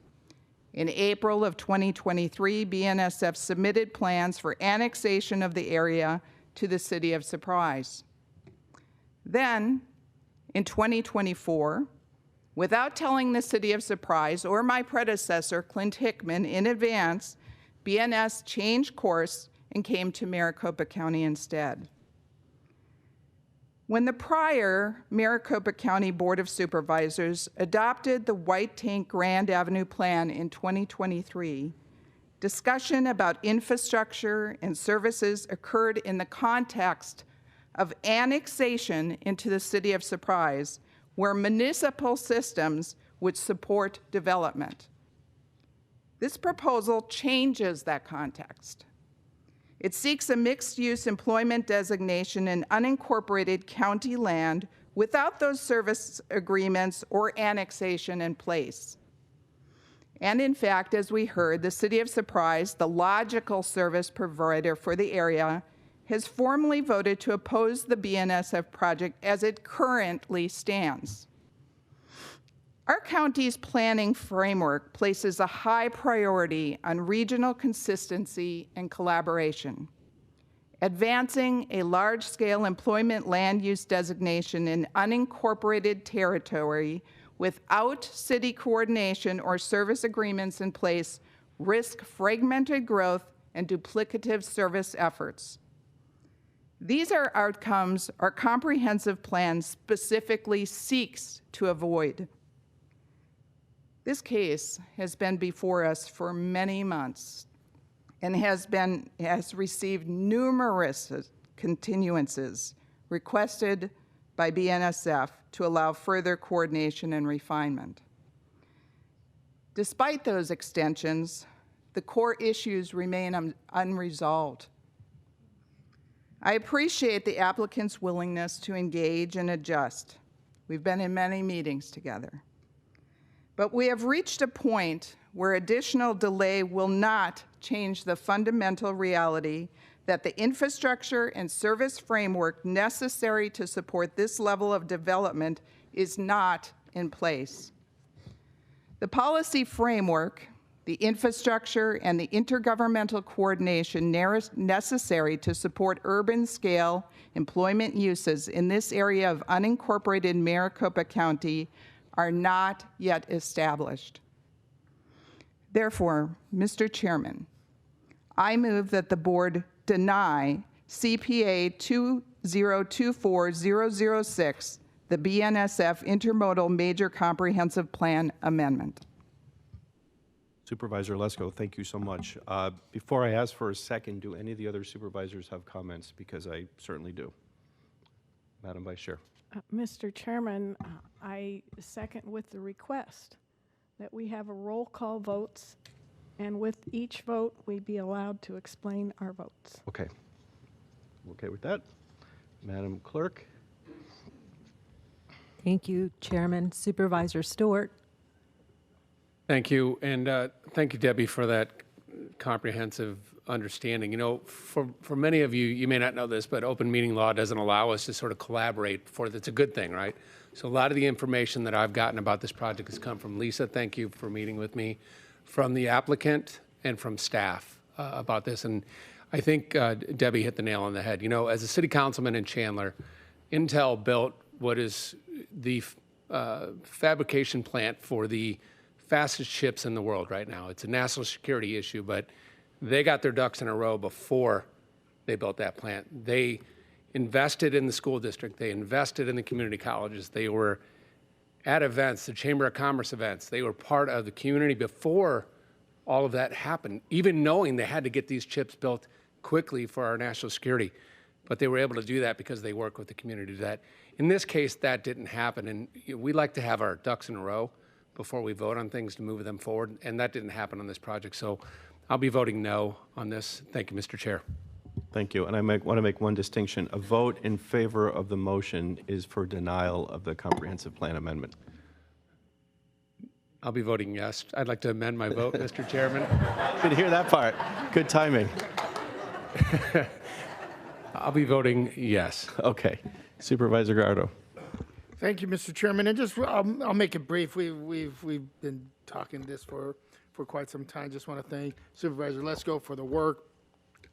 In April of 2023, BNSF submitted plans for annexation of the area to the city of Surprise. Then, in 2024, without telling the city of Surprise or my predecessor, Clint Hickman, in advance, BNS changed course and came to Maricopa County instead. When the prior Maricopa County Board of Supervisors adopted the White Tank Grand Avenue Plan in 2023, discussion about infrastructure and services occurred in the context of annexation into the city of Surprise, where municipal systems would support development. This proposal changes that context. It seeks a mixed-use employment designation in unincorporated county land without those service agreements or annexation in place. And in fact, as we heard, the city of Surprise, the logical service provider for the area, has formally voted to oppose the BNSF project as it currently stands. Our county's planning framework places a high priority on regional consistency and collaboration. Advancing a large-scale employment land use designation in unincorporated territory without city coordination or service agreements in place risk fragmented growth and duplicative service efforts. These are outcomes our comprehensive plan specifically seeks to avoid. This case has been before us for many months and has received numerous continuances requested by BNSF to allow further coordination and refinement. Despite those extensions, the core issues remain unresolved. I appreciate the applicant's willingness to engage and adjust. We've been in many meetings together. But we have reached a point where additional delay will not change the fundamental reality that the infrastructure and service framework necessary to support this level of development is not in place. The policy framework, the infrastructure, and the intergovernmental coordination necessary to support urban-scale employment uses in this area of unincorporated Maricopa County are not yet established. Therefore, Mr. Chairman, I move that the board deny CPA 2024006, the BNSF Intermodal Major Comprehensive Plan Amendment. Supervisor Lesko, thank you so much. Before I ask for a second, do any of the other supervisors have comments? Because I certainly do. Madam Vice Chair. Mr. Chairman, I second with the request that we have a roll call votes, and with each vote, we be allowed to explain our votes. Okay. Okay with that? Madam Clerk? Thank you, Chairman. Supervisor Stewart. Thank you, and thank you, Debbie, for that comprehensive understanding. You know, for many of you, you may not know this, but open meeting law doesn't allow us to sort of collaborate it's a good thing, right? So a lot of the information that I've gotten about this project has come from Lisa, thank you for meeting with me, from the applicant and from staff about this. And I think Debbie hit the nail on the head. You know, as a city councilman in Chandler, Intel built what is the fabrication plant for the fastest ships in the world right now. It's a national security issue, but they got their ducks in a row before they built that plant. They invested in the school district. They invested in the community colleges. They were at events, the Chamber of Commerce events. They were part of the community before all of that happened, even knowing they had to get these chips built quickly for our national security. But they were able to do that because they work with the community to do that. In this case, that didn't happen. And we like to have our ducks in a row before we vote on things to move them forward. And that didn't happen on this project. So I'll be voting no on this. Thank you, Mr. Chair. Thank you. And I want to make one distinction. A vote in favor of the motion is for denial of the comprehensive plan amendment. I'll be voting yes. I'd like to amend my vote, Mr. Chairman. Didn't hear that part. Good timing. I'll be voting yes. Okay. Supervisor Gardo. Thank you, Mr. Chairman. And just, I'll make it brief. We've been talking this for quite some time. Just want to thank Supervisor Lesko for the work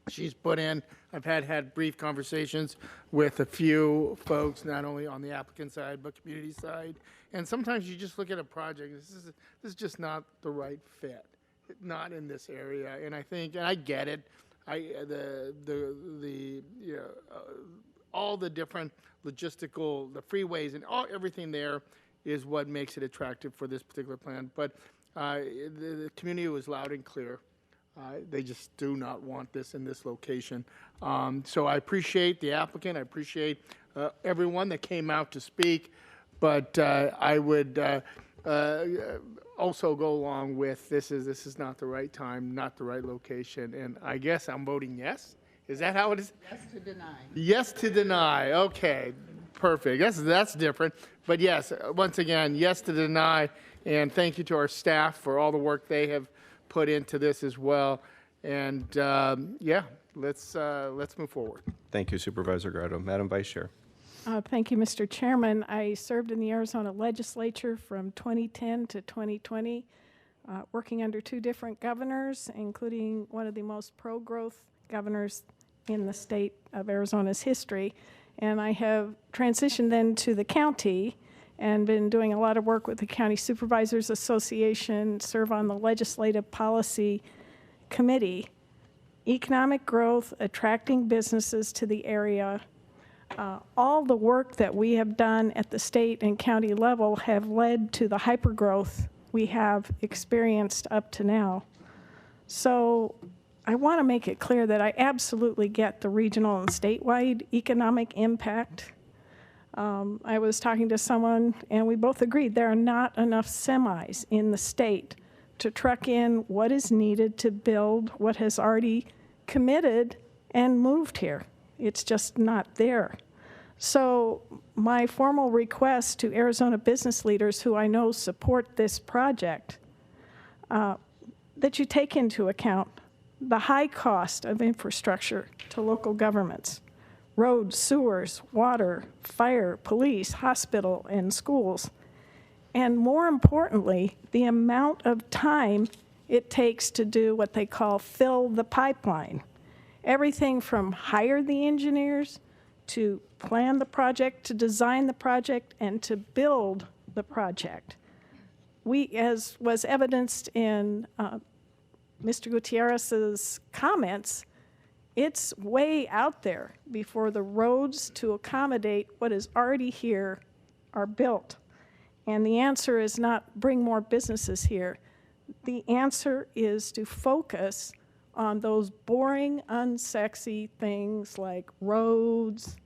she's put in. I've had brief conversations with a few folks, not only on the applicant side, but community side. And sometimes you just look at a project, this is just not the right fit, not in this area. And I think, and I get it, all the different logistical, the freeways and everything there is what makes it attractive for this particular plan. But the community was loud and clear. They just do not want this in this location. So I appreciate the applicant. I appreciate everyone that came out to speak. But I would also go along with this is not the right time, not the right location. And I guess I'm voting yes. Is that how it is? Yes to deny. Yes to deny. Okay, perfect. That's different. But yes, once again, yes to deny. And thank you to our staff for all the work they have put into this as well. And yeah, let's move forward. Thank you, Supervisor Grotto. Madam Vice Chair. Thank you, Mr. Chairman. I served in the Arizona legislature from 2010 to 2020, working under 2 different governors, including one of the most pro-growth governors in the state of Arizona's history. And I have transitioned then to the county and been doing a lot of work with the County Supervisors Association, serve on the Legislative Policy Committee. Economic growth, attracting businesses to the area, all the work that we have done at the state and county level have led to the hypergrowth we have experienced up to now. So I want to make it clear that I absolutely get the regional and statewide economic impact. I was talking to someone and we both agreed there are not enough semis in the state to truck in what is needed to build what has already committed and moved here. It's just not there. So my formal request to Arizona business leaders who I know support this project, that you take into account the high cost of infrastructure to local governments, roads, sewers, water, fire, police, hospital, and schools, and more importantly, the amount of time it takes to do what they call fill the pipeline. Everything from hire the engineers to plan the project, to design the project, and to build the project. We, as was evidenced in Mr. Gutierrez's comments, it's way out there before the roads to accommodate what is already here are built. And the answer is not bring more businesses here. The answer is to focus on those boring, unsexy things like roads,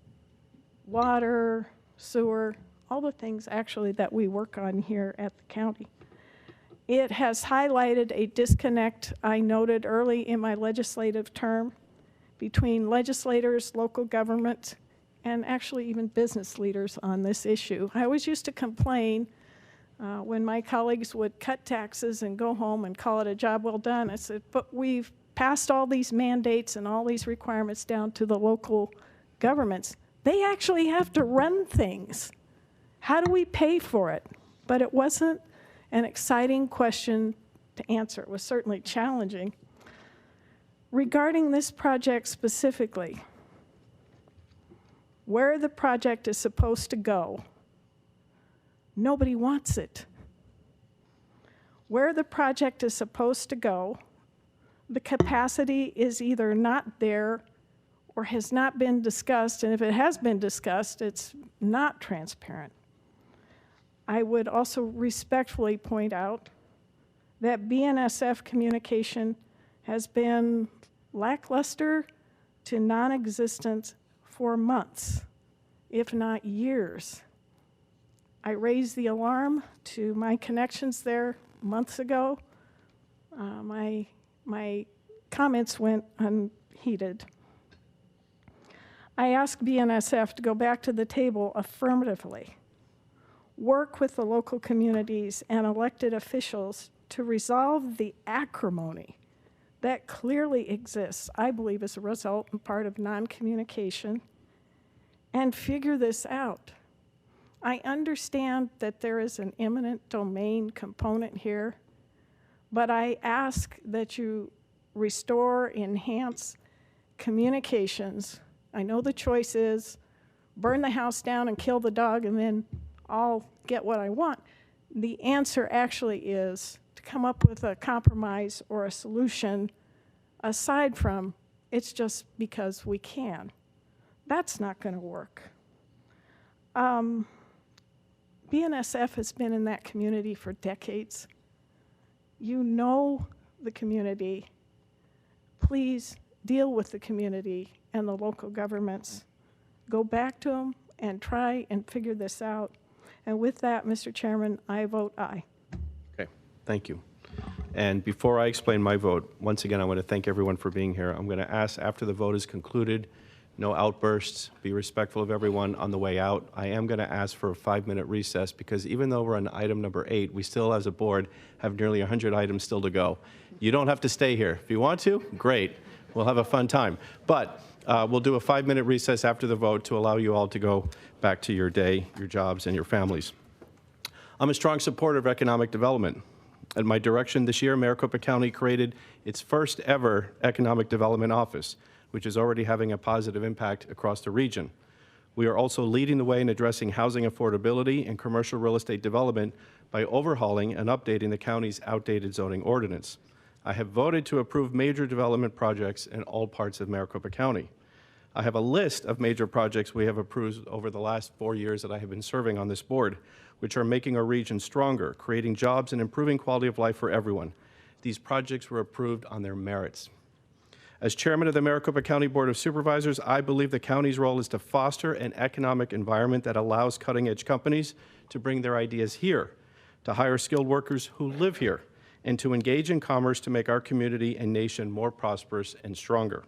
water, sewer, all the things actually that we work on here at the county. It has highlighted a disconnect I noted early in my legislative term between legislators, local government, and actually even business leaders on this issue. I always used to complain when my colleagues would cut taxes and go home and call it a job well done. I said, but we've passed all these mandates and all these requirements down to the local governments. They actually have to run things. How do we pay for it? But it wasn't an exciting question to answer. It was certainly challenging. Regarding this project specifically, where the project is supposed to go, nobody wants it. Where the project is supposed to go, the capacity is either not there or has not been discussed, and if it has been discussed, it's not transparent. I would also respectfully point out that BNSF communication has been lackluster to non-existent for months, if not years. I raised the alarm to my connections there months ago. My comments went unheeded. I asked BNSF to go back to the table affirmatively, work with the local communities and elected officials to resolve the acrimony that clearly exists, I believe, as a result and part of non-communication, and figure this out. I understand that there is an eminent domain component here, but I ask that you restore, enhance, communications, I know the choice is burn the house down and kill the dog and then I'll get what I want. The answer actually is to come up with a compromise or a solution aside from it's just because we can. That's not going to work. BNSF has been in that community for decades. You know the community. Please deal with the community and the local governments. Go back to them and try and figure this out. And with that, Mr. Chairman, I vote aye. Okay, thank you. And before I explain my vote, once again, I want to thank everyone for being here. I'm going to ask, after the vote is concluded, no outbursts, be respectful of everyone on the way out. I am going to ask for a 5-minute recess because even though we're on item number 8, we still, as a board, have nearly 100 items still to go. You don't have to stay here. If you want to, great. We'll have a fun time. But we'll do a 5-minute recess after the vote to allow you all to go back to your day, your jobs, and your families. I'm a strong supporter of economic development. At my direction this year, Maricopa County created its first ever economic development office, which is already having a positive impact across the region. We are also leading the way in addressing housing affordability and commercial real estate development by overhauling and updating the county's outdated zoning ordinance. I have voted to approve major development projects in all parts of Maricopa County. I have a list of major projects we have approved over the last 4 years that I have been serving on this board, which are making our region stronger, creating jobs, and improving quality of life for everyone. These projects were approved on their merits. As chairman of the Maricopa County Board of Supervisors, I believe the county's role is to foster an economic environment that allows cutting-edge companies to bring their ideas here, to hire skilled workers who live here, and to engage in commerce to make our community and nation more prosperous and stronger.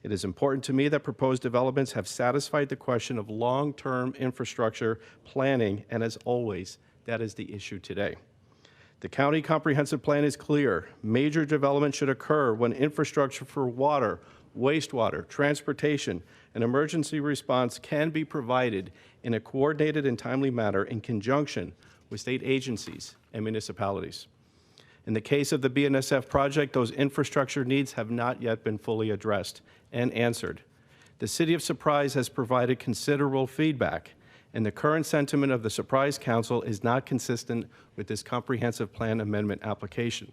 It is important to me that proposed developments have satisfied the question of long-term infrastructure planning, and as always, that is the issue today. The county comprehensive plan is clear. Major development should occur when infrastructure for water, wastewater, transportation, and emergency response can be provided in a coordinated and timely manner in conjunction with state agencies and municipalities. In the case of the BNSF project, those infrastructure needs have not yet been fully addressed and answered. The City of Surprise has provided considerable feedback, and the current sentiment of the Surprise Council is not consistent with this comprehensive plan amendment application.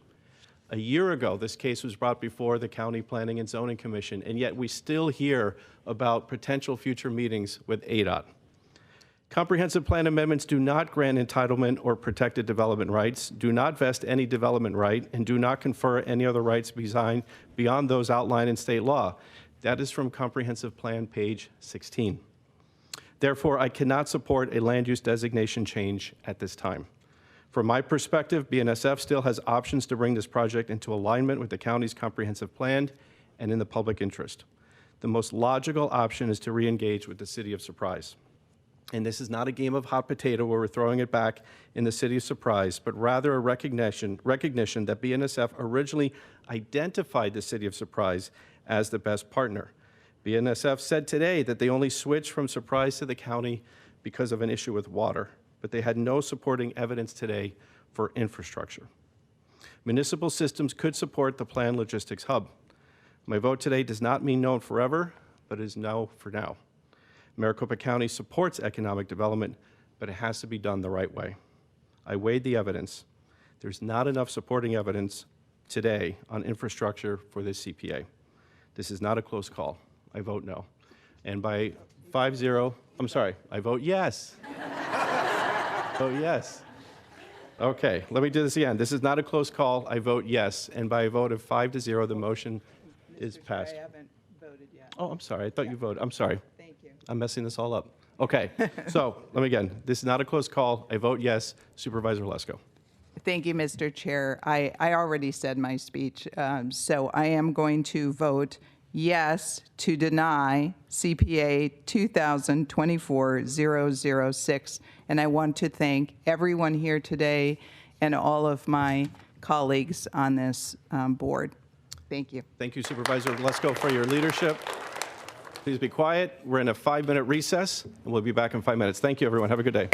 A year ago, this case was brought before the County Planning and Zoning Commission, and yet we still hear about potential future meetings with ADOT. Comprehensive plan amendments do not grant entitlement or protected development rights, do not vest any development right, and do not confer any other rights beyond those outlined in state law. That is from Comprehensive Plan, page 16. Therefore, I cannot support a land use designation change at this time. From my perspective, BNSF still has options to bring this project into alignment with the county's comprehensive plan and in the public interest. The most logical option is to re-engage with the City of Surprise. And this is not a game of hot potato where we're throwing it back in the City of Surprise, but rather a recognition that BNSF originally identified the City of Surprise as the best partner. BNSF said today that they only switched from Surprise to the county because of an issue with water, but they had no supporting evidence today for infrastructure. Municipal systems could support the planned logistics hub. My vote today does not mean no forever, but is no for now. Maricopa County supports economic development, but it has to be done the right way. I weighed the evidence. There's not enough supporting evidence today on infrastructure for this CPA. This is not a close call. I vote no. And by 5-0, I'm sorry, I vote yes. Vote yes. Okay, let me do this again. This is not a close call. I vote yes. And by a vote of 5-0, the motion is passed. I haven't voted yet. Oh, I'm sorry. I thought you voted. I'm sorry. Thank you. I'm messing this all up. Okay, so let me again. This is not a close call. I vote yes. Supervisor Lesko. Thank you, Mr. Chair. I already said my speech, so I am going to vote yes to deny CPA 2024-006, and I want to thank everyone here today and all of my colleagues on this board. Thank you. Thank you, Supervisor Lesko, for your leadership. Please be quiet. We're in a 5-minute recess, and we'll be back in 5 minutes. Thank you, everyone. Have a good day.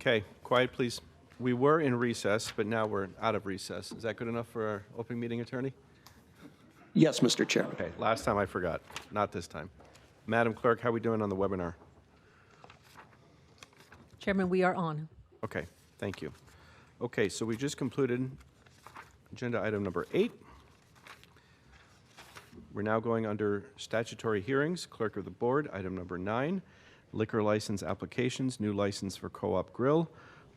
Okay, quiet, please. We were in recess, but now we're out of recess. Is that good enough for our open meeting attorney? Yes, Mr. Chairman. Okay, last time I forgot, not this time. Madam Clerk, how are we doing on the webinar? Chairman, we are on. Okay, thank you. Okay, so we just concluded agenda item number 8. We're now going under statutory hearings, Clerk of the Board, item number 9, liquor license applications, new license for Co-op Grill,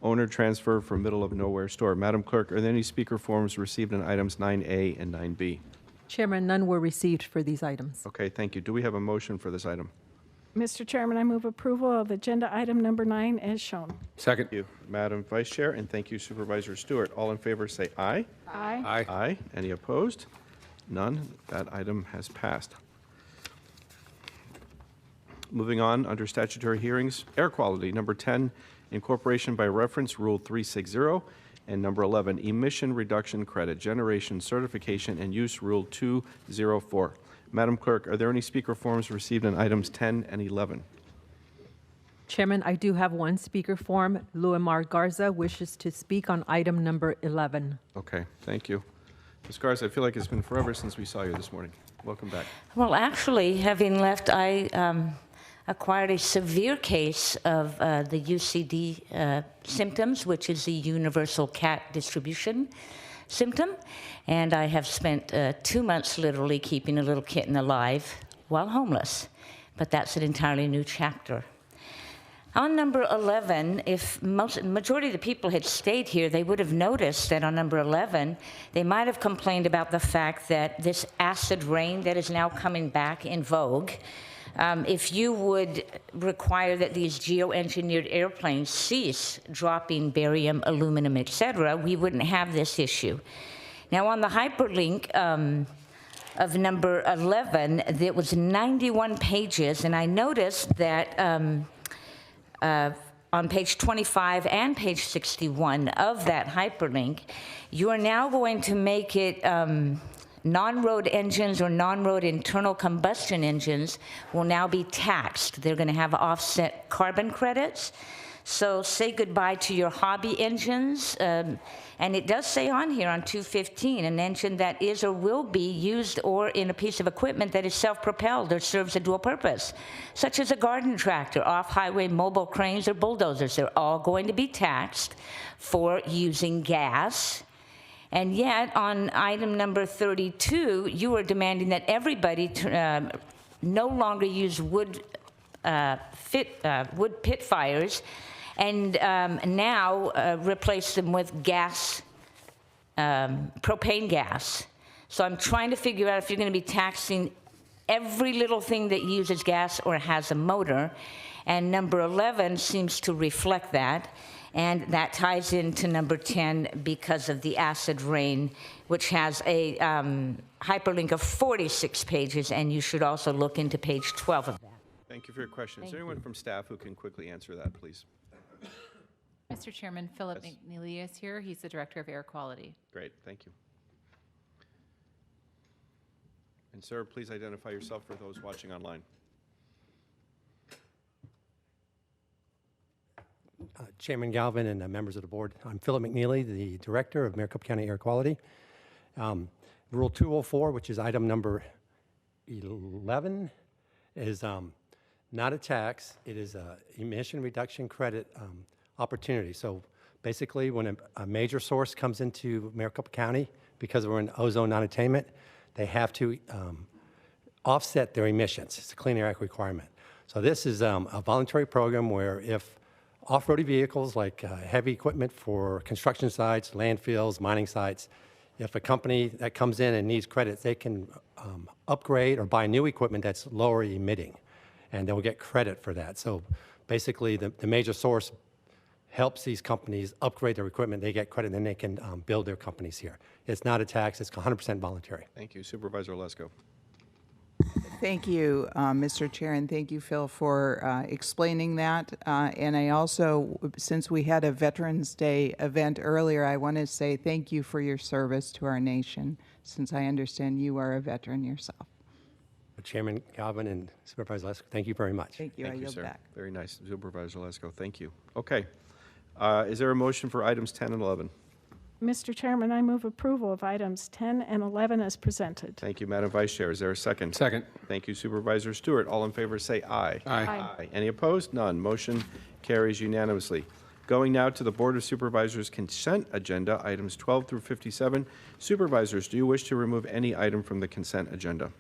owner transfer for middle of nowhere store. Madam Clerk, are there any speaker forms received on items 9A and 9B? Chairman, none were received for these items. Okay, thank you. Do we have a motion for this item? Mr. Chairman, I move approval of agenda item number 9 as shown. Second. Thank you, Madam Vice Chair, and thank you, Supervisor Stewart. All in favor say aye. Aye. Aye. Aye. Any opposed? None. That item has passed. Moving on, under statutory hearings, air quality, number 10, incorporation by reference, Rule 360, and number 11, emission reduction credit, generation, certification, and use, Rule 204. Madam Clerk, are there any speaker forms received on items 10 and 11? Chairman, I do have one speaker form. Luimar Garza wishes to speak on item number 11. Okay, thank you. Ms. Garza, I feel like it's been forever since we saw you this morning. Welcome back. Well, actually, having left, I acquired a severe case of the UCD symptoms, which is the universal cat distribution symptom. And I have spent 2 months literally keeping a little kitten alive while homeless. But that's an entirely new chapter. On number 11, if majority of the people had stayed here, they would have noticed that on number 11, they might have complained about the fact that this acid rain that is now coming back in vogue, if you would require that these geoengineered airplanes cease dropping barium, aluminum, etc., we wouldn't have this issue. Now, on the hyperlink of number 11, there was 91 pages, and I noticed that on page 25 and page 61 of that hyperlink, you are now going to make it non-road engines or non-road internal combustion engines will now be taxed. They're going to have offset carbon credits. So say goodbye to your hobby engines. And it does say on here on 215, an engine that is or will be used or in a piece of equipment that is self-propelled or serves a dual purpose, such as a garden tractor, off-highway mobile cranes, or bulldozers. They're all going to be taxed for using gas. And yet, on item number 32, you are demanding that everybody no longer use wood pit fires and now replace them with gas, propane gas. So I'm trying to figure out if you're going to be taxing every little thing that uses gas or has a motor. And number 11 seems to reflect that. And that ties into number 10 because of the acid rain, which has a hyperlink of 46 pages, and you should also look into page 12 of that. Thank you for your question. Is there anyone from staff who can quickly answer that, please? Mr. Chairman, Philip McNeely is here. He's the Director of Air Quality. Great, thank you. And sir, please identify yourself for those watching online. Chairman Galvin and members of the board, I'm Philip McNeely, the Director of Maricopa County Air Quality. Rule 204, which is item number 11, is not a tax. It is an emission reduction credit opportunity. So basically, when a major source comes into Maricopa County, because we're in ozone non-attainment, they have to offset their emissions. It's a Clean Air Act requirement. So this is a voluntary program where if off-roady vehicles like heavy equipment for construction sites, landfills, mining sites, if a company that comes in and needs credits, they can upgrade or buy new equipment that's lower emitting, and they'll get credit for that. So basically, the major source helps these companies upgrade their equipment. They get credit, and then they can build their companies here. It's not a tax. It's 100% voluntary. Thank you. Supervisor Lesko. Thank you, Mr. Chair, and thank you, Phil, for explaining that. And I also, since we had a Veterans Day event earlier, I want to say thank you for your service to our nation, since I understand you are a veteran yourself. Chairman Galvin and Supervisor Lesko, thank you very much. Thank you. I yield sir. back. Very nice. Supervisor Lesko, thank you. Okay. Is there a motion for items 10 and 11? Mr. Chairman, I move approval of items 10 and 11 as presented. Thank you, Madam Vice Chair. Is there a second? Second. Thank you, Supervisor Stewart. All in favor say aye. Aye. Any opposed? None. Motion carries unanimously. Going now to the Board of Supervisors consent agenda, items 12 through 57. Supervisors, do you wish to remove any item from the consent agenda?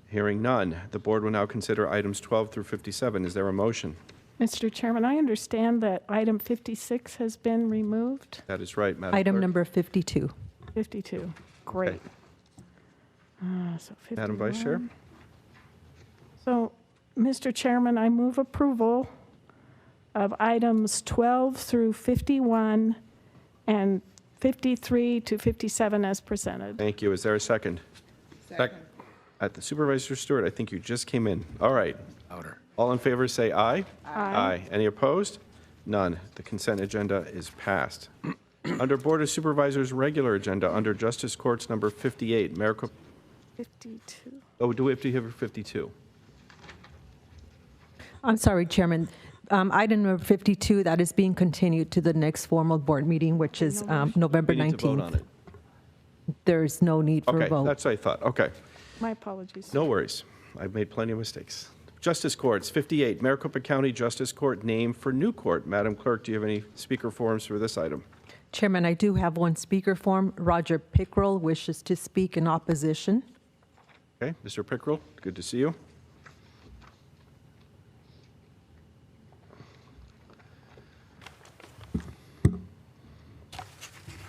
Hearing none, the board will now consider items 12 through 57. Is there a motion? Mr. Chairman, I understand that item 56 has been removed. That is right, Madam Item Clerk. number 52. 52. Great. Okay. So 51. Madam Vice Chair? So, Mr. Chairman, I move approval of items 12 through 51 and 53 to 57 as presented. Thank you. Is there a second? Second. At the Supervisor Stewart, I think you just came in. All right. All in favor say aye. Aye. Any opposed? None. The consent agenda is passed. Under Board of Supervisors regular agenda, under Justice Courts number 58, Maricopa. 52. Oh, do we have to have 52? I'm sorry, Chairman. Item number 52, that is being continued to the next formal board meeting, which is November 19th. We need to vote on it. There's no need for a Okay, vote. that's what I thought. Okay. My apologies. No worries. I've made plenty of mistakes. Justice Courts, 58, Maricopa County Justice Court name for new court. Madam Clerk, do you have any speaker forms for this item? Chairman, I do have one speaker form. Roger Pickrell wishes to speak in opposition. Okay, Mr. Pickrell, good to see you.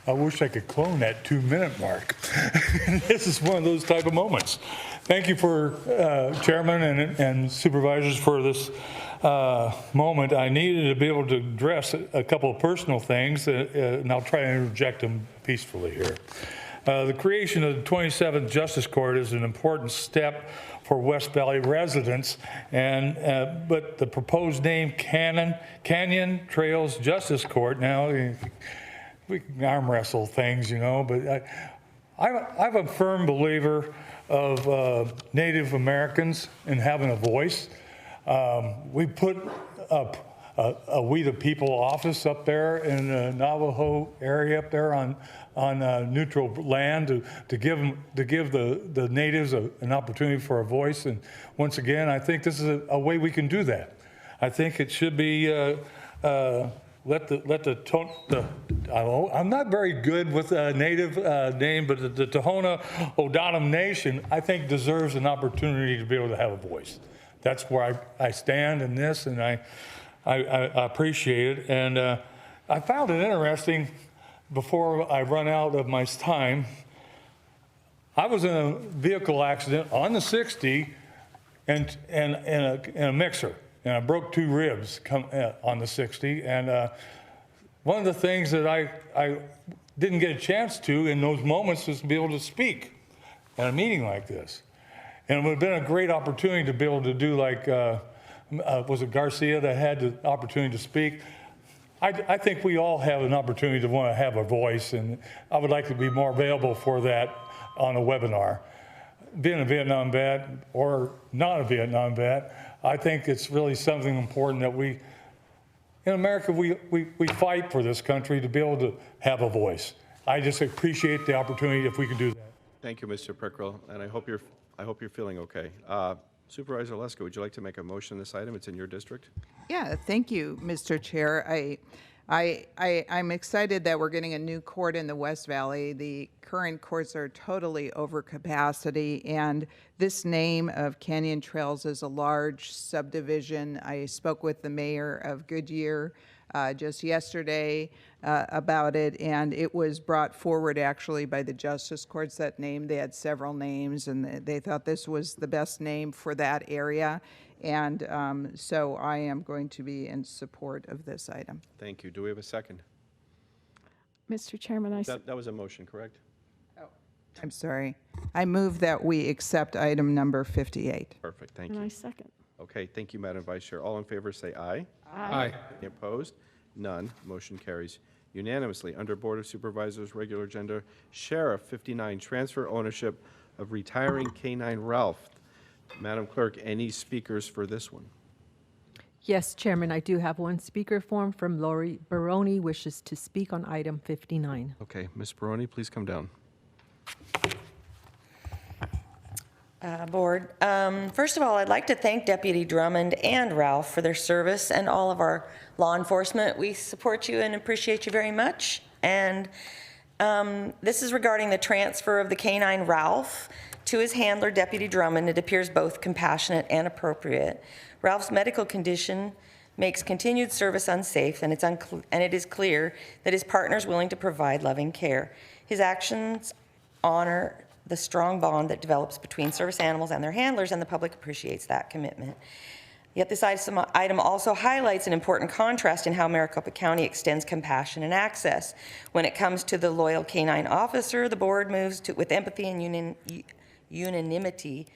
I wish I could clone that 2-minute mark. This is one of those type of moments. Thank you for Chairman and Supervisors for this moment. I needed to be able to address a couple of personal things, and I'll try to interject them peacefully here. The creation of the 27th Justice Court is an important step for West Valley residents, but the proposed name Canyon Trails Justice Court, now we can arm wrestle things, you know, but I'm a firm believer of Native Americans and having a voice. We put up a We the People office up there in the Navajo area up there on neutral land to give the natives an opportunity for a voice. And once again, I think this is a way we can do that. I think it should be I'm not very good with a native name, but the Tohono O'odham Nation, I think, deserves an opportunity to be able to have a voice. That's where I stand in this, and I appreciate it. And I found it interesting, before I run out of my time, I was in a vehicle accident on the 60 and a mixer. And I broke 2 ribs on the 60. And one of the things that I didn't get a chance to in those moments was to be able to speak at a meeting like this. And it would have been a great opportunity to be able to do like, was it Garcia that had the opportunity to speak? I think we all have an opportunity to want to have a voice, and I would like to be more available for that on a webinar. Being a Vietnam vet or not a Vietnam vet, I think it's really something important that in America, we fight for this country to be able to have a voice. I just appreciate the opportunity if we can do that. Thank you, Mr. Pickrell, and I hope you're feeling okay. Supervisor Lesko, would you like to make a motion on this item? It's in your district. Yeah, thank you, Mr. Chair. I'm excited that we're getting a new court in the West Valley. The current courts are totally over capacity, and this name of Canyon Trails is a large subdivision. I spoke with the mayor of Goodyear just yesterday about it, and it was brought forward actually by the justice courts, that name. They had several names, and they thought this was the best name for that area. And so I am going to be in support of this item. Thank you. Do we have a second? Mr. Chairman, That was a motion, correct? Oh, I'm sorry. I move that we accept item number 58. Perfect. Thank and you. I second. Okay. Thank you, Madam Vice Chair. All in favor say aye. Aye. Any opposed? None. Motion carries unanimously. Under Board of Supervisors regular agenda, Sheriff 59, transfer ownership of retiring K9 Ralph. Madam Clerk, any speakers for this one? Yes, Chairman, I do have one speaker form from Lori Baroni, wishes to speak on item 59. Okay, Ms. Baroni, please come down. Board. First of all, I'd like to thank Deputy Drummond and Ralph for their service and all of our law enforcement. We support you and appreciate you very much. And this is regarding the transfer of the canine Ralph to his handler, Deputy Drummond. It appears both compassionate and appropriate. Ralph's medical condition makes continued service unsafe, and it is clear that his partner is willing to provide loving care. His actions honor the strong bond that develops between service animals and their handlers, and the public appreciates that commitment. Yet this item also highlights an important contrast in how Maricopa County extends compassion and access. When it comes to the loyal canine officer, the board moves with empathy and unanimity.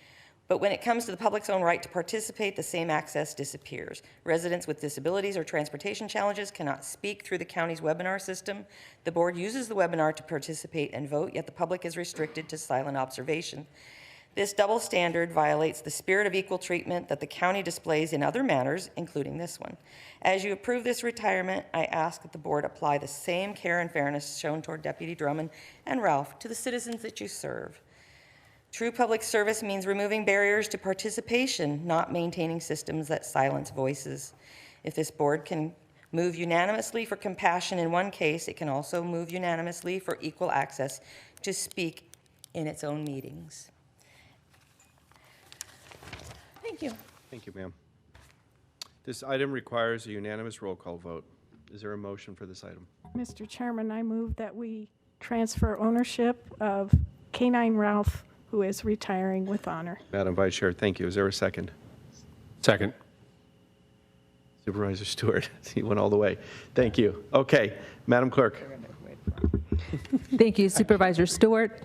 But when it comes to the public's own right to participate, the same access disappears. Residents with disabilities or transportation challenges cannot speak through the county's webinar system. The board uses the webinar to participate and vote, yet the public is restricted to silent observation. This double standard violates the spirit of equal treatment that the county displays in other matters, including this one. As you approve this retirement, I ask that the board apply the same care and fairness shown toward Deputy Drummond and Ralph to the citizens that you serve. True public service means removing barriers to participation, not maintaining systems that silence voices. If this board can move unanimously for compassion in one case, it can also move unanimously for equal access to speak in its own meetings. Thank you. Thank you, ma'am. This item requires a unanimous roll call vote. Is there a motion for this item? Mr. Chairman, I move that we transfer ownership of Canine Ralph, who is retiring with honor. Madam Vice Chair, thank you. Is there a second? Second. Supervisor Stewart, you went all the way. Thank you. Okay, Madam Clerk. Thank you, Supervisor Stewart.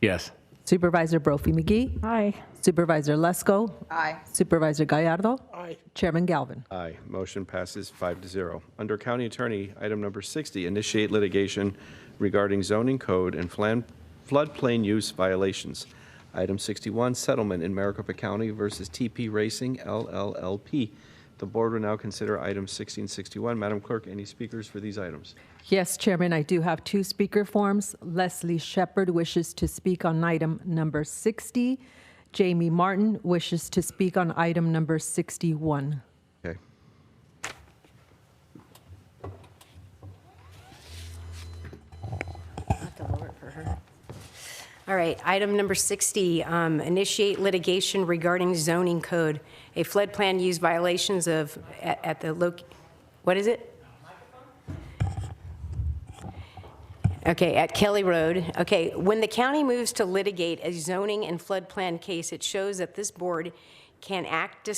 Yes. Supervisor Brophy McGee. Aye. Supervisor Lesko. Aye. Supervisor Gallardo. Aye. Chairman Galvin. Aye. Motion passes 5-0. Under County Attorney, item number 60, initiate litigation regarding zoning code and floodplain use violations. Item 61, settlement in Maricopa County versus TP Racing LLLP. The board will now consider items 60 and 61. Madam Clerk, any speakers for these items? Yes, Chairman, I do have two speaker forms. Leslie Shepard wishes to speak on item number 60. Jamie Martin wishes to speak on item number 61. Okay. I'll have to lower it for her. All right, item number 60, initiate litigation regarding zoning code, a flood plan use violations of, at the, what is it? Okay, at Kelly Road. Okay, when the county moves to litigate a zoning and flood plan case, it shows that this board can act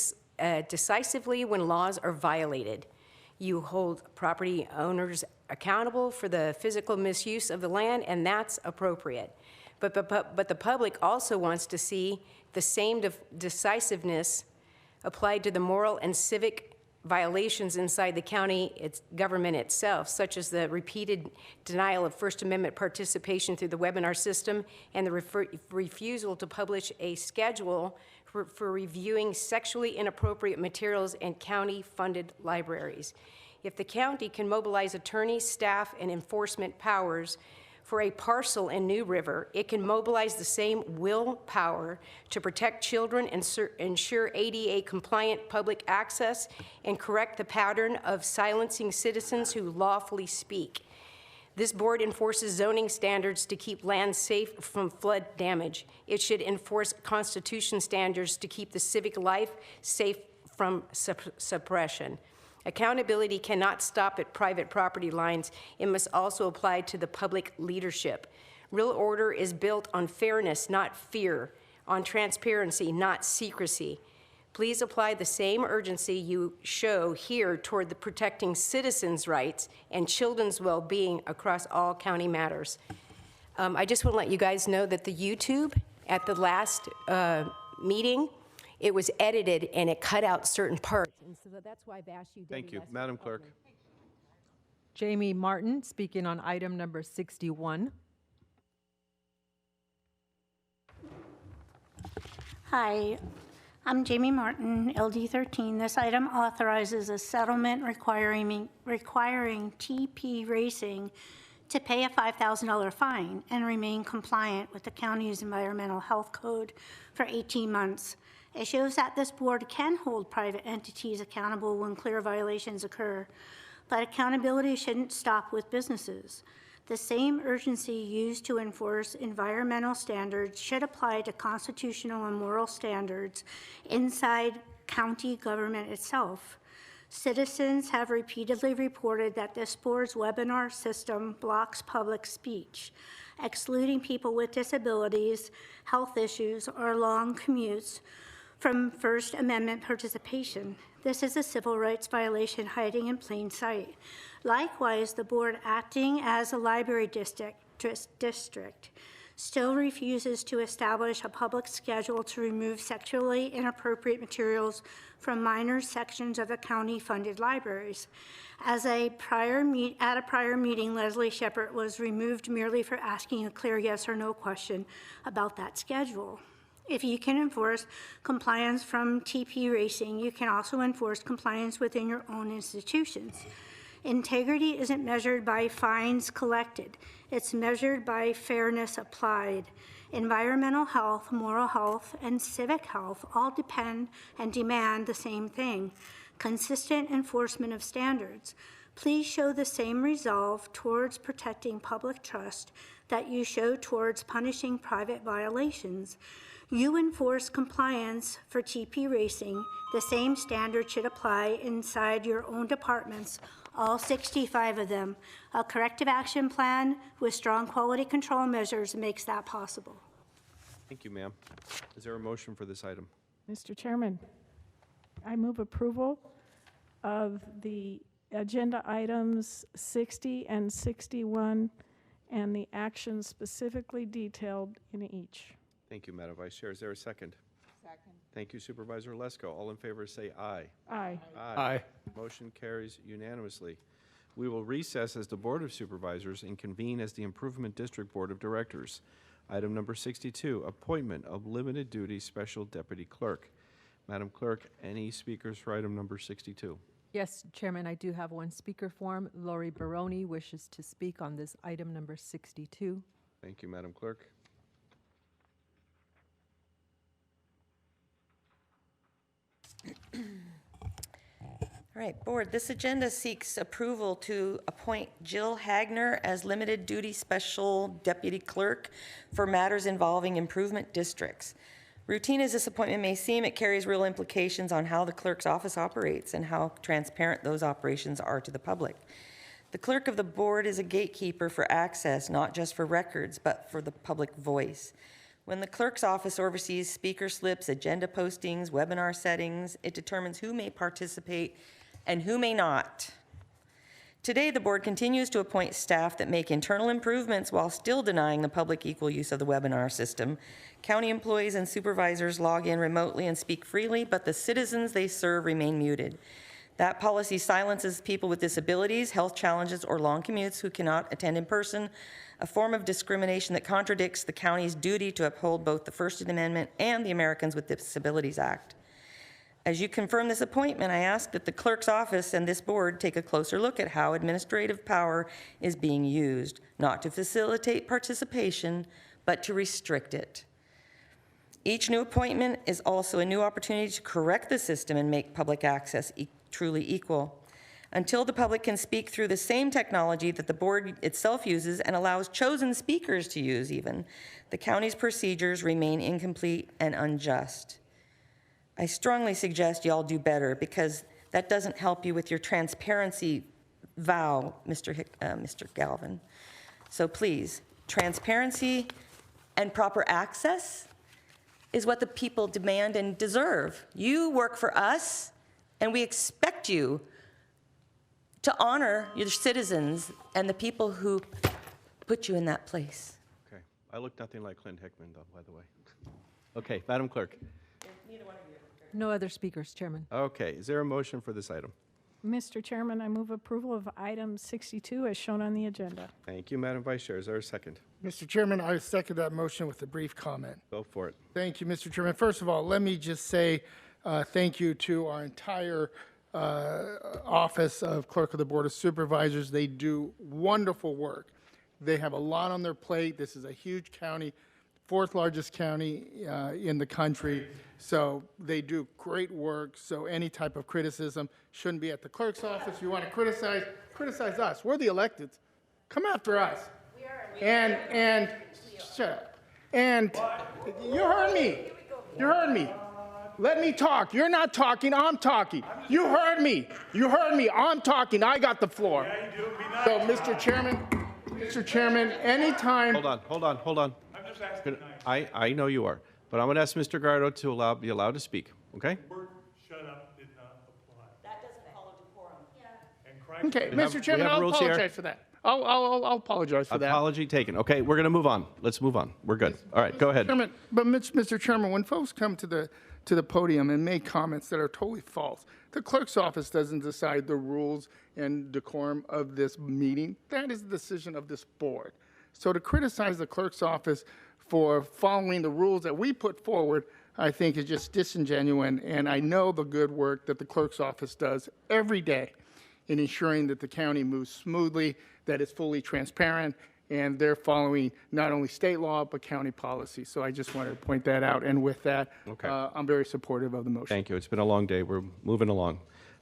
decisively when laws are violated. You hold property owners accountable for the physical misuse of the land, and that's appropriate. But the public also wants to see the same decisiveness applied to the moral and civic violations inside the county government itself, such as the repeated denial of First Amendment participation through the webinar system and the refusal to publish a schedule for reviewing sexually inappropriate materials in county-funded libraries. If the county can mobilize attorneys, staff, and enforcement powers for a parcel in New River, it can mobilize the same willpower to protect children and ensure ADA-compliant public access and correct the pattern of silencing citizens who lawfully speak. This board enforces zoning standards to keep land safe from flood damage. It should enforce Constitution standards to keep the civic life safe from suppression. Accountability cannot stop at private property lines. It must also apply to the public leadership. Real order is built on fairness, not fear, on transparency, not secrecy. Please apply the same urgency you show here toward the protecting citizens' rights and children's well-being across all county matters. I just want to let you guys know that the YouTube at the last meeting, it was edited and it cut out certain parts. And so that's why I've asked you. Thank you. Madam Clerk. Jamie Martin speaking on item number 61. Hi, I'm Jamie Martin, LD13. This item authorizes a settlement requiring TP Racing to pay a $5,000 fine and remain compliant with the county's environmental health code for 18 months. It shows that this board can hold private entities accountable when clear violations occur, but accountability shouldn't stop with businesses. The same urgency used to enforce environmental standards should apply to constitutional and moral standards inside county government itself. Citizens have repeatedly reported that this board's webinar system blocks public speech, excluding people with disabilities, health issues, or long commutes from First Amendment participation. This is a civil rights violation hiding in plain sight. Likewise, the board, acting as a library district still refuses to establish a public schedule to remove sexually inappropriate materials from minor sections of the county-funded libraries. At a prior meeting, Leslie Shepard was removed merely for asking a clear yes or no question about that schedule. If you can enforce compliance from TP Racing, you can also enforce compliance within your own institutions. Integrity isn't measured by fines collected. It's measured by fairness applied. Environmental health, moral health, and civic health all depend and demand the same thing: consistent enforcement of standards. Please show the same resolve towards protecting public trust that you show towards punishing private violations. You enforce compliance for TP Racing. The same standard should apply inside your own departments, all 65 of them. A corrective action plan with strong quality control measures makes that possible. Thank you, ma'am. Is there a motion for this item? Mr. Chairman, I move approval of the agenda items 60 and 61 and the actions specifically detailed in each. Thank you, Madam Vice Chair. Is there a second? Second. Thank you, Supervisor Lesko. All in favor say aye. Aye. Aye. Motion carries unanimously. We will recess as the Board of Supervisors and convene as the Improvement District Board of Directors. Item number 62, appointment of limited duty special deputy clerk. Madam Clerk, any speakers for item number 62? Yes, Chairman, I do have one speaker form. Lori Baroni wishes to speak on this item number 62. Thank you, Madam Clerk. All right, Board, this agenda seeks approval to appoint Jill Hagner as limited duty special deputy clerk for matters involving improvement districts. Routine as this appointment may seem, it carries real implications on how the clerk's office operates and how transparent those operations are to the public. The clerk of the board is a gatekeeper for access, not just for records, but for the public voice. When the clerk's office oversees speaker slips, agenda postings, webinar settings, it determines who may participate and who may not. Today, the board continues to appoint staff that make internal improvements while still denying the public equal use of the webinar system. County employees and supervisors log in remotely and speak freely, but the citizens they serve remain muted. That policy silences people with disabilities, health challenges, or long commutes who cannot attend in person, a form of discrimination that contradicts the county's duty to uphold both the First Amendment and the Americans with Disabilities Act. As you confirm this appointment, I ask that the clerk's office and this board take a closer look at how administrative power is being used, not to facilitate participation, but to restrict it. Each new appointment is also a new opportunity to correct the system and make public access truly equal. Until the public can speak through the same technology that the board itself uses and allows chosen speakers to use even, the county's procedures remain incomplete and unjust. I strongly suggest you all do better, because that doesn't help you with your transparency vow, Mr. Galvin. So please, transparency and proper access is what the people demand and deserve. You work for us, and we expect you to honor your citizens and the people who put you in that place. Okay. I look nothing like Clint Hickman, though, by the way. Okay, Madam Clerk. No other speakers, Chairman. Okay, is there a motion for this item? Mr. Chairman, I move approval of item 62 as shown on the agenda. Thank you, Madam Vice Chair. Is there a second? Mr. Chairman, I second that motion with a brief comment. Go for it. Thank you, Mr. Chairman. First of all, let me just say thank you to our entire Office of Clerk of the Board of Supervisors. They do wonderful work. They have a lot on their plate. This is a huge county, fourth largest county in the country. So they do great work. So any type of criticism shouldn't be at the clerk's office. If you want to criticize us. We're the electeds. Come after us. And shut up. And you heard me. You heard me. Let me talk. You're not talking. I'm talking. You heard me. You heard me. I'm talking. I got the floor. So, Mr. Chairman, anytime. Hold on. I'm just asking. I know you are, but I'm going to ask Mr. Gardo to be allowed to speak, okay? The word shut up did not apply. That doesn't follow decorum. And Okay, Mr. Chairman, I'll apologize for that. I'll apologize for that. Apology taken. Okay, we're going to move on. Let's move on. We're good. All right, go ahead. Mr. Chairman, when folks come to the podium and make comments that are totally false, the clerk's office doesn't decide the rules and decorum of this meeting. That is the decision of this board. So to criticize the clerk's office for following the rules that we put forward, I think is just disingenuous. And I know the good work that the clerk's office does every day in ensuring that the county moves smoothly, that it's fully transparent, and they're following not only state law, but county policy. So I just wanted to point that out. And with that, I'm very supportive of the motion. Thank you. It's been a long day. We're moving along.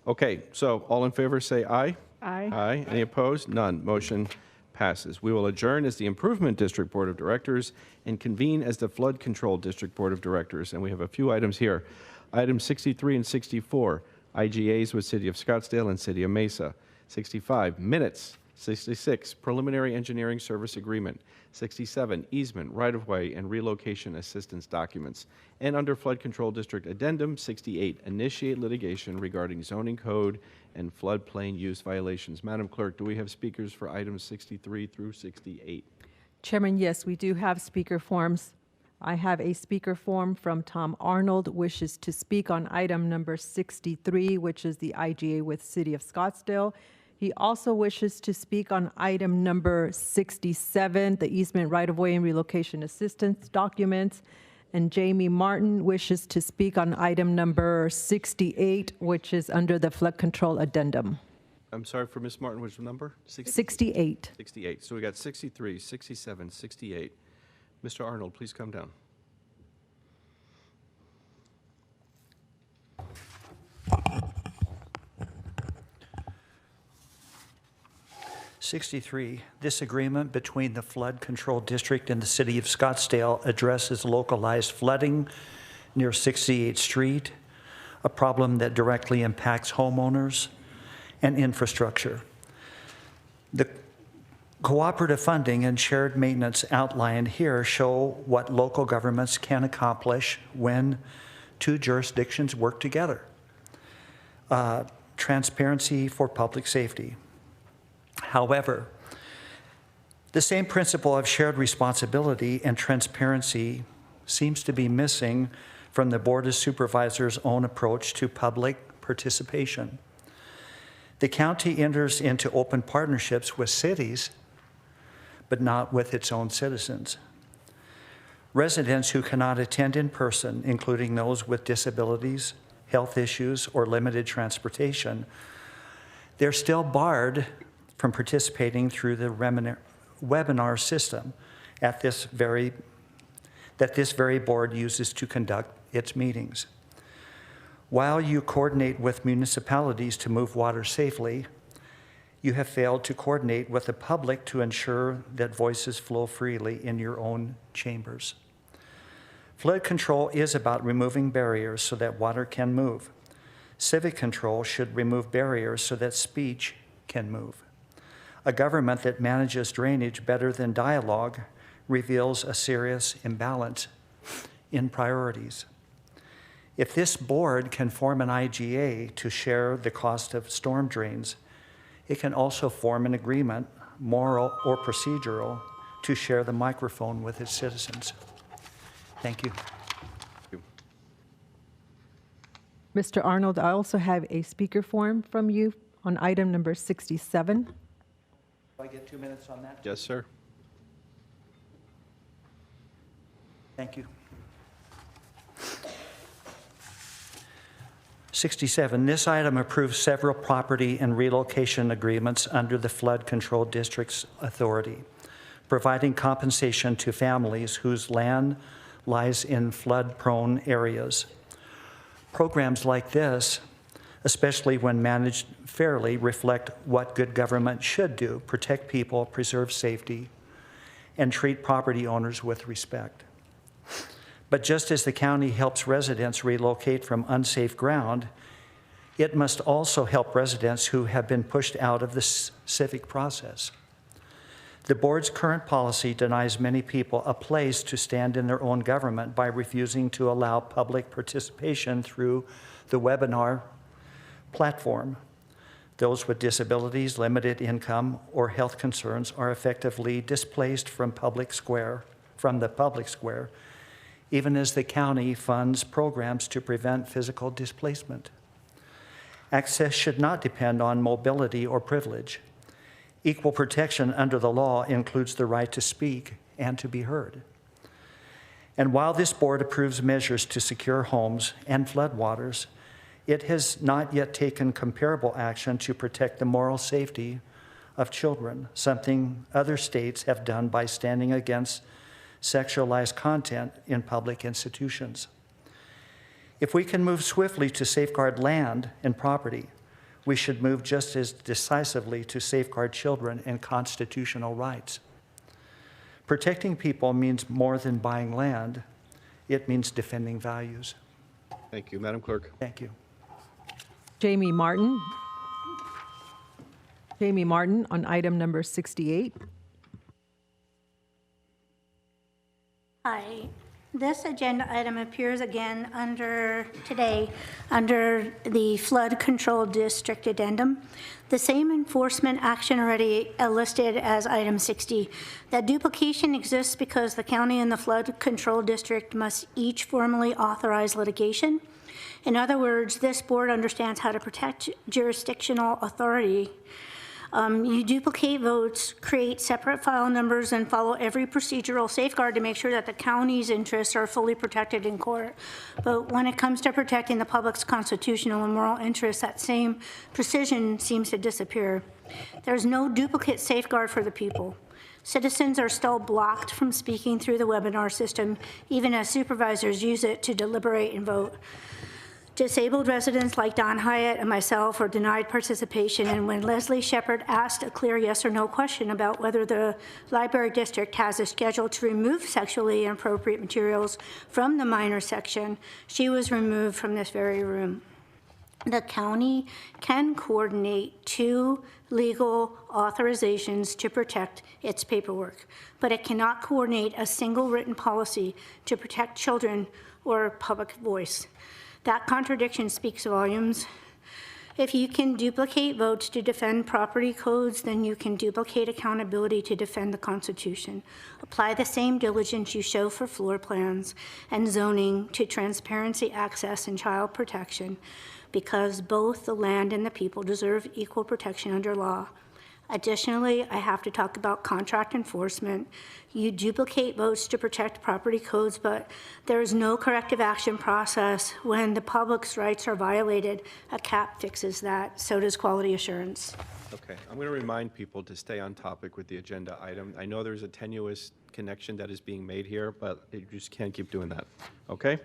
Okay, so all in favor say aye. Aye. Aye. Any opposed? None. Motion passes. We will adjourn as the Improvement District Board of Directors and convene as the Flood Control District Board of Directors. And we have a few items here. Items 63 and 64, IGAs with City of Scottsdale and City of Mesa. 65, minutes. 66, preliminary engineering service agreement. 67, easement, right-of-way, and relocation assistance documents. And under Flood Control District Addendum, 68, initiate litigation regarding zoning code and floodplain use violations. Madam Clerk, do we have speakers for items 63 through 68? Chairman, yes, we do have speaker forms. I have a speaker form from Tom Arnold, wishes to speak on item number 63, which is the IGA with City of Scottsdale. He also wishes to speak on item number 67, the easement right-of-way and relocation assistance documents. And Jamie Martin wishes to speak on item number 68, which is under the flood control addendum. I'm sorry, for Ms. Martin, which number? 68. 68. So we got 63, 67, 68. Mr. Arnold, please come down. This agreement between the Flood Control District and the City of Scottsdale addresses localized flooding near 68th Street, a problem that directly impacts homeowners and infrastructure. The cooperative funding and shared maintenance outlined here show what local governments can accomplish when two jurisdictions work together. Transparency for public safety. However, the same principle of shared responsibility and transparency seems to be missing from the Board of Supervisors' own approach to public participation. The county enters into open partnerships with cities, but not with its own citizens. Residents who cannot attend in person, including those with disabilities, health issues, or limited transportation, they're still barred from participating through the webinar system that this very board uses to conduct its meetings. While you coordinate with municipalities to move water safely, you have failed to coordinate with the public to ensure that voices flow freely in your own chambers. Flood control is about removing barriers so that water can move. Civic control should remove barriers so that speech can move. A government that manages drainage better than dialogue reveals a serious imbalance in priorities. If this board can form an IGA to share the cost of storm drains, it can also form an agreement, moral or procedural, to share the microphone with its citizens. Thank you. Mr. Arnold, I also have a speaker form from you on item number 67. Do I get 2 minutes on that? Yes, sir. Thank you. 67, this item approves several property and relocation agreements under the Flood Control District's authority, providing compensation to families whose land lies in flood-prone areas. Programs like this, especially when managed fairly, reflect what good government should do: protect people, preserve safety, and treat property owners with respect. But just as the county helps residents relocate from unsafe ground, it must also help residents who have been pushed out of the civic process. The board's current policy denies many people a place to stand in their own government by refusing to allow public participation through the webinar platform. Those with disabilities, limited income, or health concerns are effectively displaced from the public square, even as the county funds programs to prevent physical displacement. Access should not depend on mobility or privilege. Equal protection under the law includes the right to speak and to be heard. And while this board approves measures to secure homes and floodwaters, it has not yet taken comparable action to protect the moral safety of children, something other states have done by standing against sexualized content in public institutions. If we can move swiftly to safeguard land and property, we should move just as decisively to safeguard children and constitutional rights. Protecting people means more than buying land. It means defending values. Thank you. Madam Clerk. Thank you. Jamie Martin. Jamie Martin on item number 68. Hi. This agenda item appears again today under the Flood Control District Addendum. The same enforcement action already listed as item 60. That duplication exists because the county and the Flood Control District must each formally authorize litigation. In other words, this board understands how to protect jurisdictional authority. You duplicate votes, create separate file numbers, and follow every procedural safeguard to make sure that the county's interests are fully protected in court. But when it comes to protecting the public's constitutional and moral interests, that same precision seems to disappear. There's no duplicate safeguard for the people. Citizens are still blocked from speaking through the webinar system, even as supervisors use it to deliberate and vote. Disabled residents like Don Hyatt and myself were denied participation, and when Leslie Shepard asked a clear yes or no question about whether the library district has a schedule to remove sexually inappropriate materials from the minor section, she was removed from this very room. The county can coordinate 2 legal authorizations to protect its paperwork, but it cannot coordinate a single written policy to protect children or public voice. That contradiction speaks volumes. If you can duplicate votes to defend property codes, then you can duplicate accountability to defend the Constitution. Apply the same diligence you show for floor plans and zoning to transparency, access, and child protection, because both the land and the people deserve equal protection under law. Additionally, I have to talk about contract enforcement. You duplicate votes to protect property codes, but there is no corrective action process when the public's rights are violated. A cap fixes that. So does quality assurance. Okay, I'm going to remind people to stay on topic with the agenda item. I know there's a tenuous connection that is being made here, but you just can't keep doing that, okay?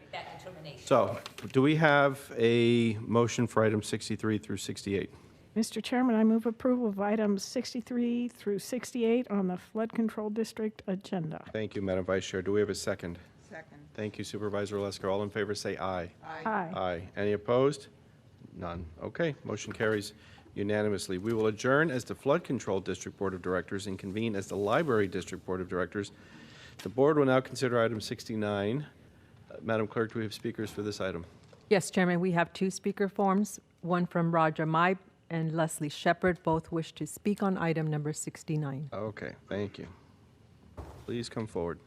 So, do we have a motion for items 63 through 68? Mr. Chairman, I move approval of items 63 through 68 on the Flood Control District agenda. Thank you, Madam Vice Chair. Do we have a second? Second. Thank you, Supervisor Lesker. All in favor say aye. Aye. Aye. Any opposed? None. Okay, motion carries unanimously. We will adjourn as the Flood Control District Board of Directors and convene as the Library District Board of Directors. The board will now consider item 69. Madam Clerk, do we have speakers for this item? Yes, Chairman, we have 2 speaker forms, one from Roger Maib and Leslie Shepard. Both wish to speak on item number 69. Okay, thank you. Please come forward.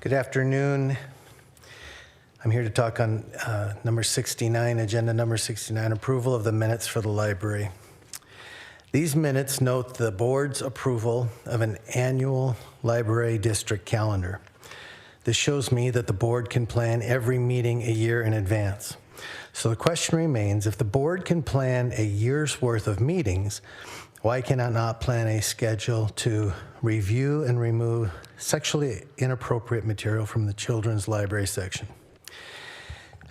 Good afternoon. I'm here to talk on number 69, agenda number 69, approval of the minutes for the library. These minutes note the board's approval of an annual library district calendar. This shows me that the board can plan every meeting a year in advance. So the question remains, if the board can plan a year's worth of meetings, why can I not plan a schedule to review and remove sexually inappropriate material from the children's library section?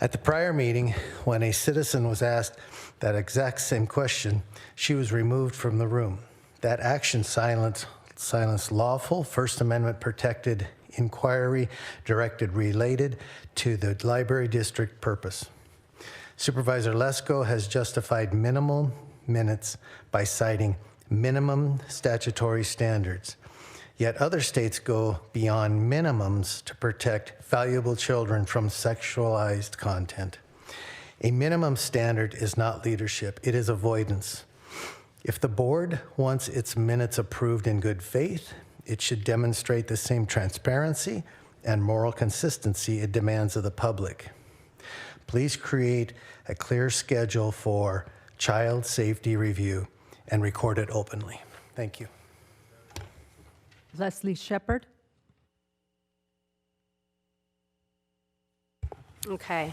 At the prior meeting, when a citizen was asked that exact same question, she was removed from the room. That action silenced lawful First Amendment protected inquiry directed related to the library district purpose. Supervisor Lesko has justified minimal minutes by citing minimum statutory standards. Yet other states go beyond minimums to protect valuable children from sexualized content. A minimum standard is not leadership, it is avoidance. If the board wants its minutes approved in good faith, it should demonstrate the same transparency and moral consistency it demands of the public. Please create a clear schedule for child safety review and record it openly. Thank you. Leslie Shepherd. Okay.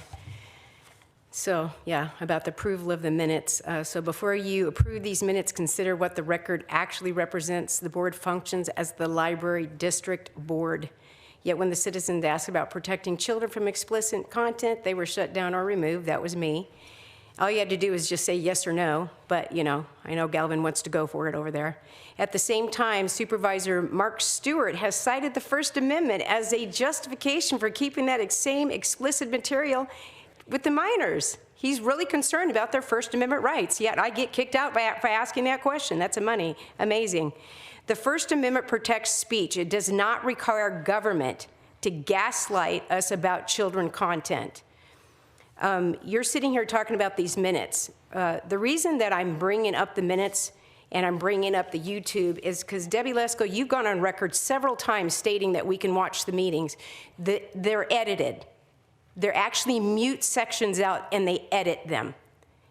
So, yeah, about the approval of the minutes. So before you approve these minutes, consider what the record actually represents. The board functions as the library district board. Yet when the citizens asked about protecting children from explicit content, they were shut down or removed. That was me. All you had to do is just say yes or no, but I know Galvin wants to go for it over there. At the same time, Supervisor Mark Stewart has cited the First Amendment as a justification for keeping that same explicit material with the minors. He's really concerned about their First Amendment rights, yet I get kicked out by asking that question. That's amazing. The First Amendment protects speech. It does not require government to gaslight us about children content. You're sitting here talking about these minutes. The reason that I'm bringing up the minutes and I'm bringing up the YouTube is because, Debbie Lesko, you've gone on record several times stating that we can watch the meetings. They're edited. They're actually mute sections out and they edit them.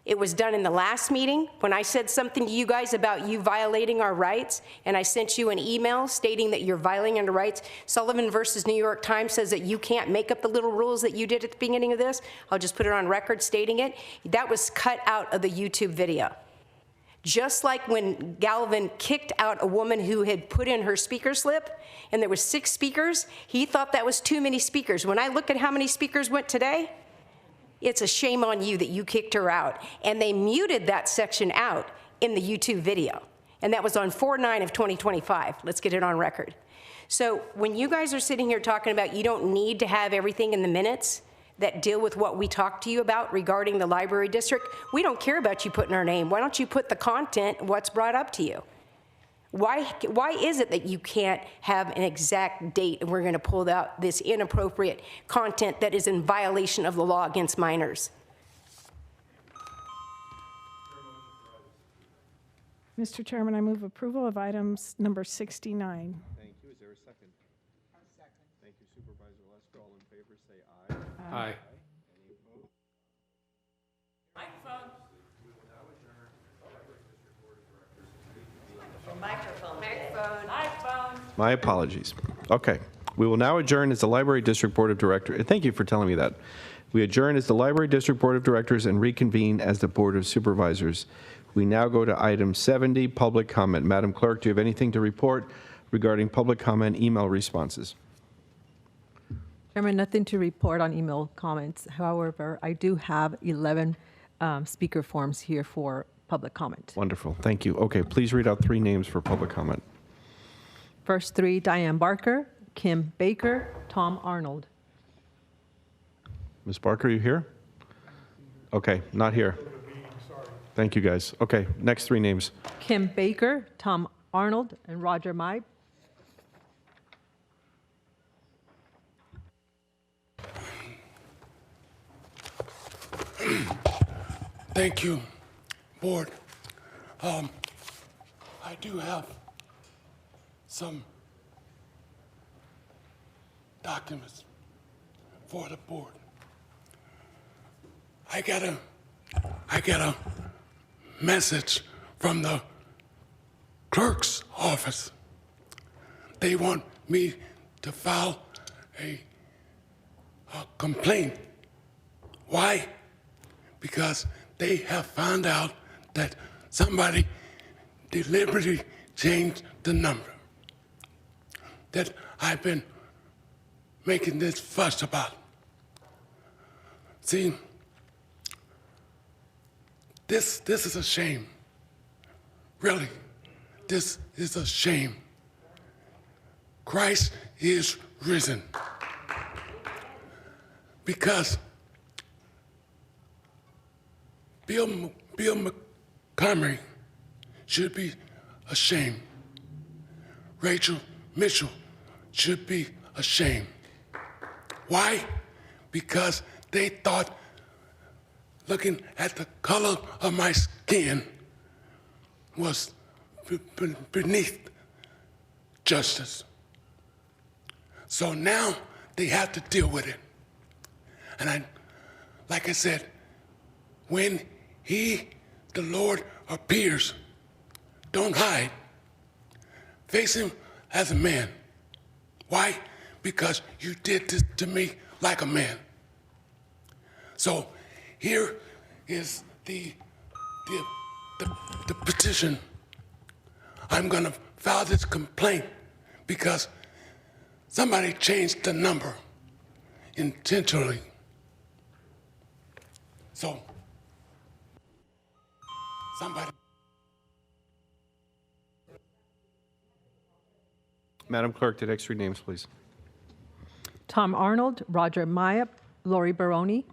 It was done in the last meeting when I said something to you guys about you violating our rights, and I sent you an email stating that you're violating our rights. Sullivan versus New York Times says that you can't make up the little rules that you did at the beginning of this. I'll just put it on record stating it. That was cut out of the YouTube video. Just like when Galvin kicked out a woman who had put in her speaker slip, and there was 6 speakers, he thought that was too many speakers. When I look at how many speakers went today, it's a shame on you that you kicked her out. And they muted that section out in the YouTube video. And that was on 4/9 of 2025. Let's get it on record. So when you guys are sitting here talking about you don't need to have everything in the minutes that deal with what we talked to you about regarding the library district, we don't care about you putting our name. Why don't you put the content, what's brought up to you? Why is it that you can't have an exact date and we're going to pull out this inappropriate content that is in violation of the law against minors? Mr. Chairman, I move approval of items number 69. Thank you. Is there a second? A second. Thank you, Supervisor Lesko. All in favor, say aye. Aye. Any opposed? Microphone. Microphone. My apologies. Okay. We will now adjourn as the Library District Board of Directors. And thank you for telling me that. We adjourn as the Library District Board of Directors and reconvene as the Board of Supervisors. We now go to item 70, public comment. Madam Clerk, do you have anything to report regarding public comment email responses? Chairman, nothing to report on email comments. However, I do have 11 speaker forms here for public comment. Wonderful. Thank you. Okay, please read out 3 names for public comment. First 3, Diane Barker, Kim Baker, Tom Arnold. Ms. Barker, are you here? Okay, not here. Thank you, guys. Okay, next 3 names. Kim Baker, Tom Arnold, and Roger Maib. Thank you, Board. I do have some documents for the board. I got a message from the clerk's office. They want me to file a complaint. Why? Because they have found out that somebody deliberately changed the number that I've been making this fuss about. See, this is a shame. Really, this is a shame. Christ is risen. Because Bill Montgomery should be ashamed. Rachel Mitchell should be ashamed. Why? Because they thought looking at the color of my skin was beneath justice. So now they have to deal with it. And like I said, when the Lord appears, don't hide. Face him as a man. Why? Because you did this to me like a man. So here is the petition. I'm gonna file this complaint because somebody changed the number intentionally. So, somebody. Madam Clerk, the next three names, please. Tom Arnold, Roger Myatt, Lori Baroni.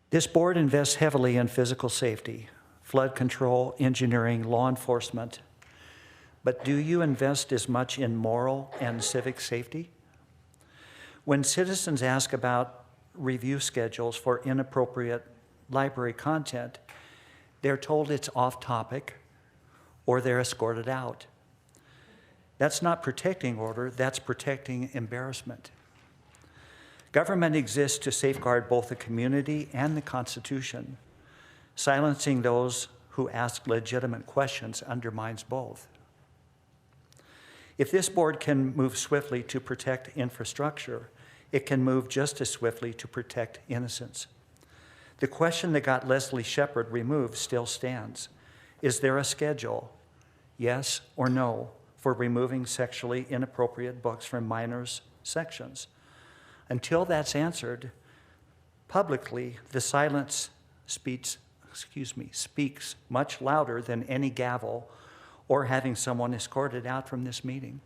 This board invests heavily in physical safety, flood control, engineering, law enforcement. But do you invest as much in moral and civic safety? When citizens ask about review schedules for inappropriate library content, they're told it's off topic or they're escorted out. That's not protecting order, that's protecting embarrassment. Government exists to safeguard both the community and the Constitution. Silencing those who ask legitimate questions undermines both. If this board can move swiftly to protect infrastructure, it can move just as swiftly to protect innocence. The question that got Leslie Shepard removed still stands. Is there a schedule, yes or no, for removing sexually inappropriate books from minors' sections? Until that's answered, publicly, the silence speaks much louder than any gavel or having someone escorted out from this meeting.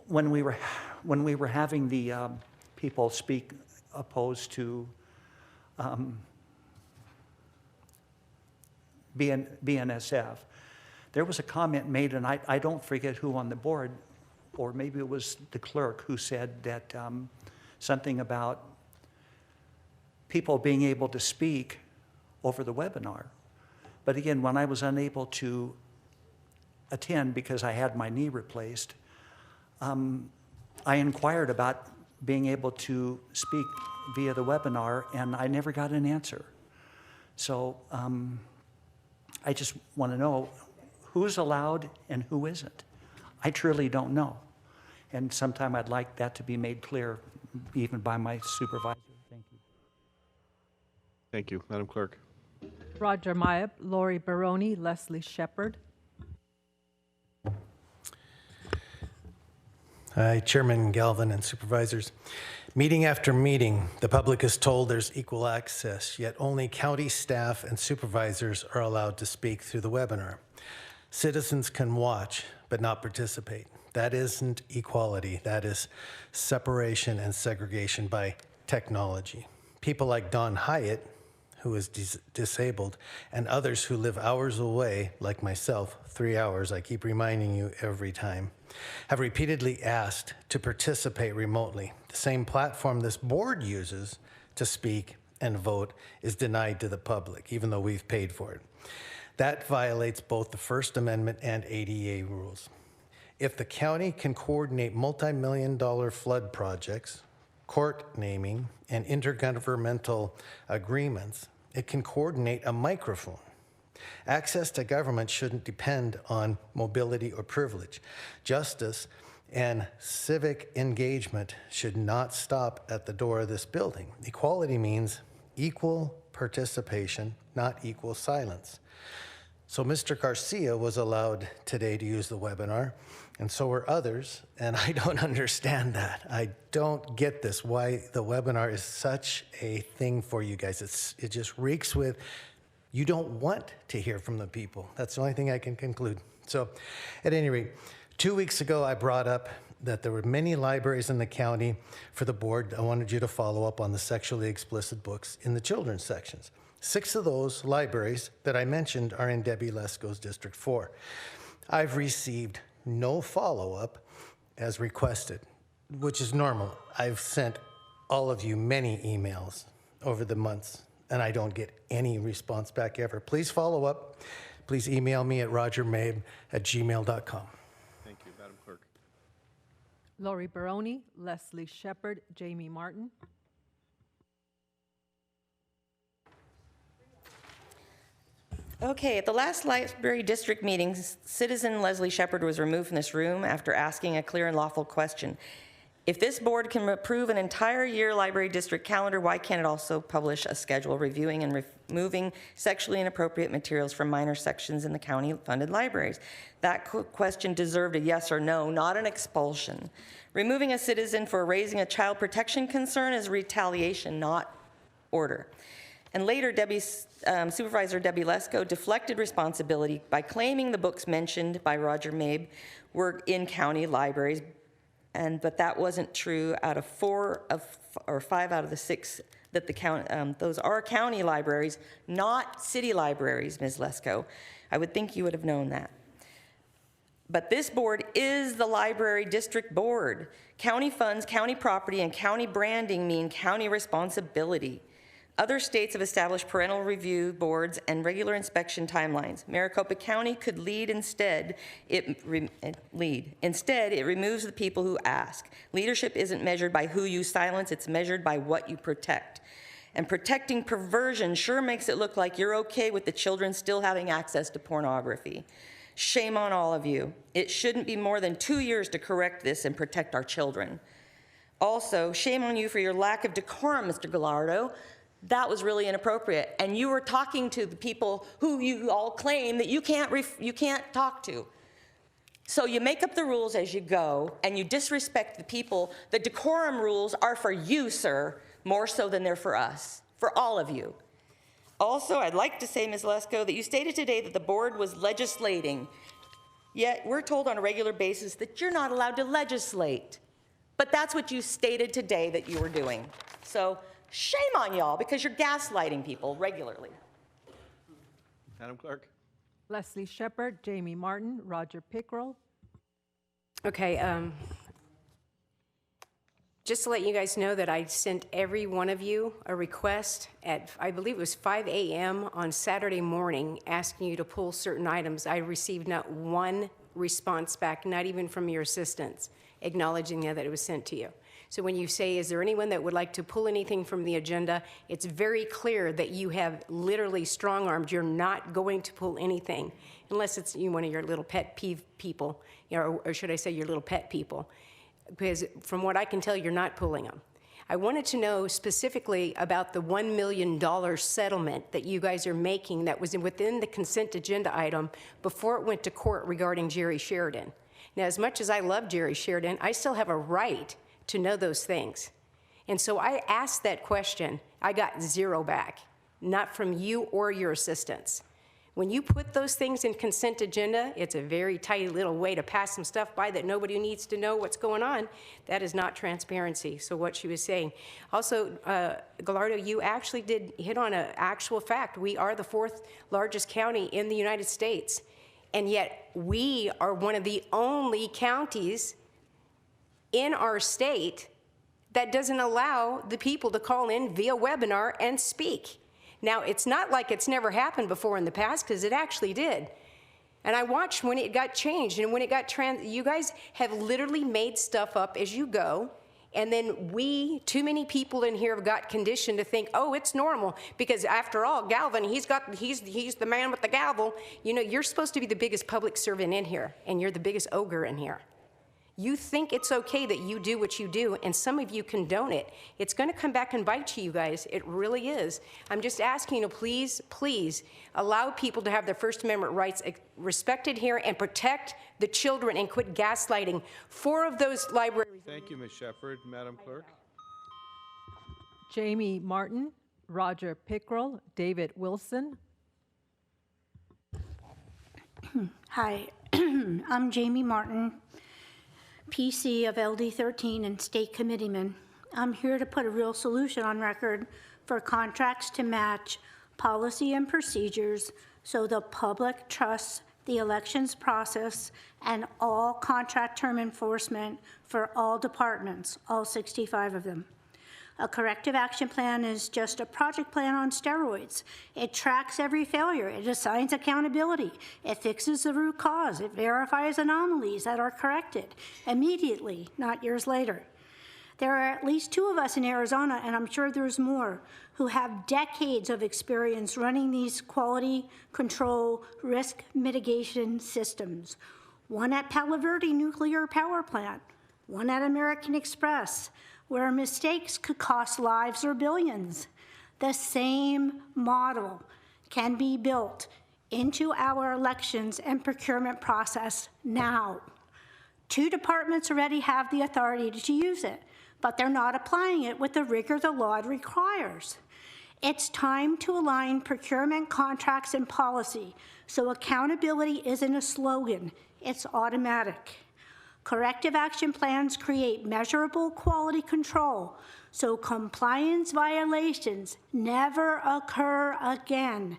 When we were having the people speak opposed to BNSF, there was a comment made, and I don't forget who on the board, or maybe it was the clerk, who said that something about people being able to speak over the webinar. But again, when I was unable to attend because I had my knee replaced, I inquired about being able to speak via the webinar, and I never got an answer. So I just want to know who's allowed and who isn't. I truly don't know. And sometime I'd like that to be made clear, even by my supervisor. Thank you. Thank you. Madam Clerk. Roger Myatt, Lori Baroni, Leslie Shepard. Hi, Chairman Galvin and supervisors. Meeting after meeting, the public is told there's equal access, yet only county staff and supervisors are allowed to speak through the webinar. Citizens can watch, but not participate. That isn't equality. That is separation and segregation by technology. People like Don Hyatt, who is disabled, and others who live hours away, like myself, 3 hours, I keep reminding you every time, have repeatedly asked to participate remotely. The same platform this board uses to speak and vote is denied to the public, even though we've paid for it. That violates both the First Amendment and ADA rules. If the county can coordinate multi-million-dollar flood projects, court naming, and intergovernmental agreements, it can coordinate a microphone. Access to government shouldn't depend on mobility or privilege. Justice and civic engagement should not stop at the door of this building. Equality means equal participation, not equal silence. So Mr. Garcia was allowed today to use the webinar, and so were others, and I don't understand that. I don't get this, why the webinar is such a thing for you guys. It just reeks with, you don't want to hear from the people. That's the only thing I can conclude. So at any rate, 2 weeks ago, I brought up that there were many libraries in the county for the board. I wanted you to follow up on the sexually explicit books in the children's sections. 6 of those libraries that I mentioned are in Debbie Lesko's District 4. I've received no follow-up as requested, which is normal. I've sent all of you many emails over the months, and I don't get any response back ever. Please follow up. Please email me at rogermabe@gmail.com. Thank you, Madam Clerk. Lori Baroni, Leslie Shepard, Jamie Martin. Okay, at the last library district meeting, citizen Leslie Shepard was removed from this room after asking a clear and lawful question. If this board can approve an entire year library district calendar, why can't it also publish a schedule reviewing and removing sexually inappropriate materials from minor sections in the county-funded libraries? That question deserved a yes or no, not an expulsion. Removing a citizen for raising a child protection concern is retaliation, not order. And later, Supervisor Debbie Lesko deflected responsibility by claiming the books mentioned by Roger Mabe were in county libraries, but that wasn't true. Out of 5 out of the 6 that the county, those are county libraries, not city libraries, Ms. Lesko. I would think you would have known that. But this board is the library district board. County funds, county property, and county branding mean county responsibility. Other states have established parental review boards and regular inspection timelines. Maricopa County could lead instead. Instead, it removes the people who ask. Leadership isn't measured by who you silence, it's measured by what you protect. And protecting perversion sure makes it look like you're okay with the children still having access to pornography. Shame on all of you. It shouldn't be more than 2 years to correct this and protect our children. Also, shame on you for your lack of decorum, Mr. Gallardo. That was really inappropriate. And you were talking to the people who you all claim that you can't talk to. So you make up the rules as you go, and you disrespect the people. The decorum rules are for you, sir, more so than they're for us, for all of you. Also, I'd like to say, Ms. Lesko, that you stated today that the board was legislating, yet we're told on a regular basis that you're not allowed to legislate. But that's what you stated today that you were doing. So shame on y'all, because you're gaslighting people regularly. Madam Clerk. Leslie Shepard, Jamie Martin, Roger Pickrell. Okay, just to let you guys know that I sent every one of you a request at, I believe it was 5 a.m. on Saturday morning, asking you to pull certain items. I received not one response back, not even from your assistants, acknowledging that it was sent to you. So when you say, is there anyone that would like to pull anything from the agenda, it's very clear that you have literally strong-armed. You're not going to pull anything, unless it's one of your little pet peeve people, or should I say your little pet people. Because from what I can tell, you're not pulling them. I wanted to know specifically about the $1 million settlement that you guys are making that was within the consent agenda item before it went to court regarding Jerry Sheridan. Now, as much as I love Jerry Sheridan, I still have a right to know those things. And so I asked that question. I got 0 back, not from you or your assistants. When you put those things in consent agenda, it's a very tight little way to pass some stuff by that nobody needs to know what's going on. That is not transparency. So what she was saying. Also, Gallardo, you actually did hit on an actual fact. We are the 4th largest county in the United States. And yet we are one of the only counties in our state that doesn't allow the people to call in via webinar and speak. Now, it's not like it's never happened before in the past, because it actually did. And I watched when it got changed, and when it got you guys have literally made stuff up as you go, and then too many people in here have got conditioned to think, oh, it's normal, because after all, Galvin, he's the man with the gavel. You know, you're supposed to be the biggest public servant in here, and you're the biggest ogre in here. You think it's okay that you do what you do, and some of you condone it. It's going to come back and bite you guys. It really is. I'm just asking you to please, please allow people to have their First Amendment rights respected here and protect the children and quit gaslighting. 4 of those libraries. Thank you, Ms. Shepherd. Madam Clerk. Jamie Martin, Roger Pickrell, David Wilson. Hi, I'm Jamie Martin, PC of LD 13 and state committeeman. I'm here to put a real solution on record for contracts to match policy and procedures so the public trusts the elections process and all contract term enforcement for all departments, all 65 of them. A corrective action plan is just a project plan on steroids. It tracks every failure. It assigns accountability. It fixes the root cause. It verifies anomalies that are corrected immediately, not years later. There are at least 2 of us in Arizona, and I'm sure there's more, who have decades of experience running these quality control risk mitigation systems. One at Palo Verde Nuclear Power Plant, one at American Express, where mistakes could cost lives or billions. The same model can be built into our elections and procurement process now. 2 departments already have the authority to use it, but they're not applying it with the rigor the law requires. It's time to align procurement contracts and policy so accountability isn't a slogan, it's automatic. Corrective action plans create measurable quality control so compliance violations never occur again.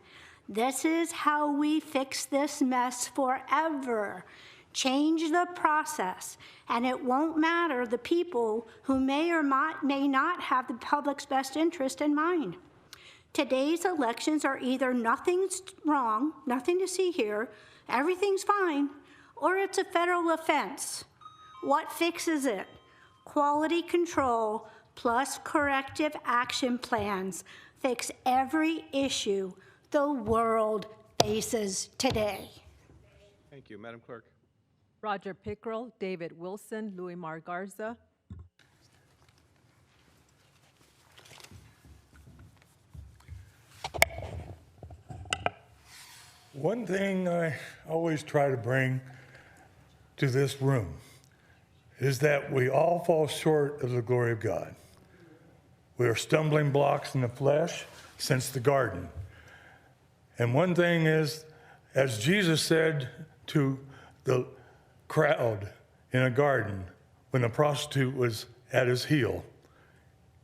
This is how we fix this mess forever. Change the process, and it won't matter the people who may or may not have the public's best interest in mind. Today's elections are either nothing's wrong, nothing to see here, everything's fine, or it's a federal offense. What fixes it? Quality control plus corrective action plans fix every issue the world faces today. Thank you. Madam Clerk. Roger Pickrell, David Wilson, Louis Mar Garza. One thing I always try to bring to this room is that we all fall short of the glory of God. We are stumbling blocks in the flesh since the garden. And one thing is, as Jesus said to the crowd in a garden when the prostitute was at his heel,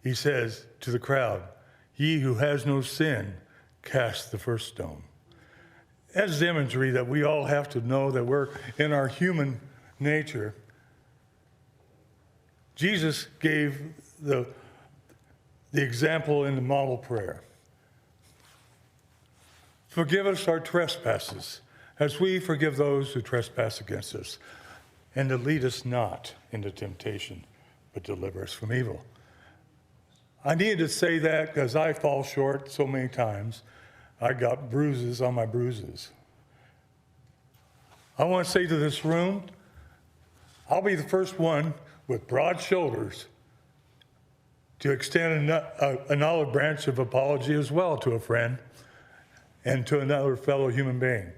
he says to the crowd, "Ye who has no sin, cast the first stone." That's imagery that we all have to know that we're in our human nature. Jesus gave the example in the model prayer. Forgive us our trespasses, as we forgive those who trespass against us. And to lead us not into temptation, but deliver us from evil. I needed to say that because I fall short so many times. I got bruises on my bruises. I want to say to this room, I'll be the first one with broad shoulders to extend an olive branch of apology as well to a friend and to another fellow human being.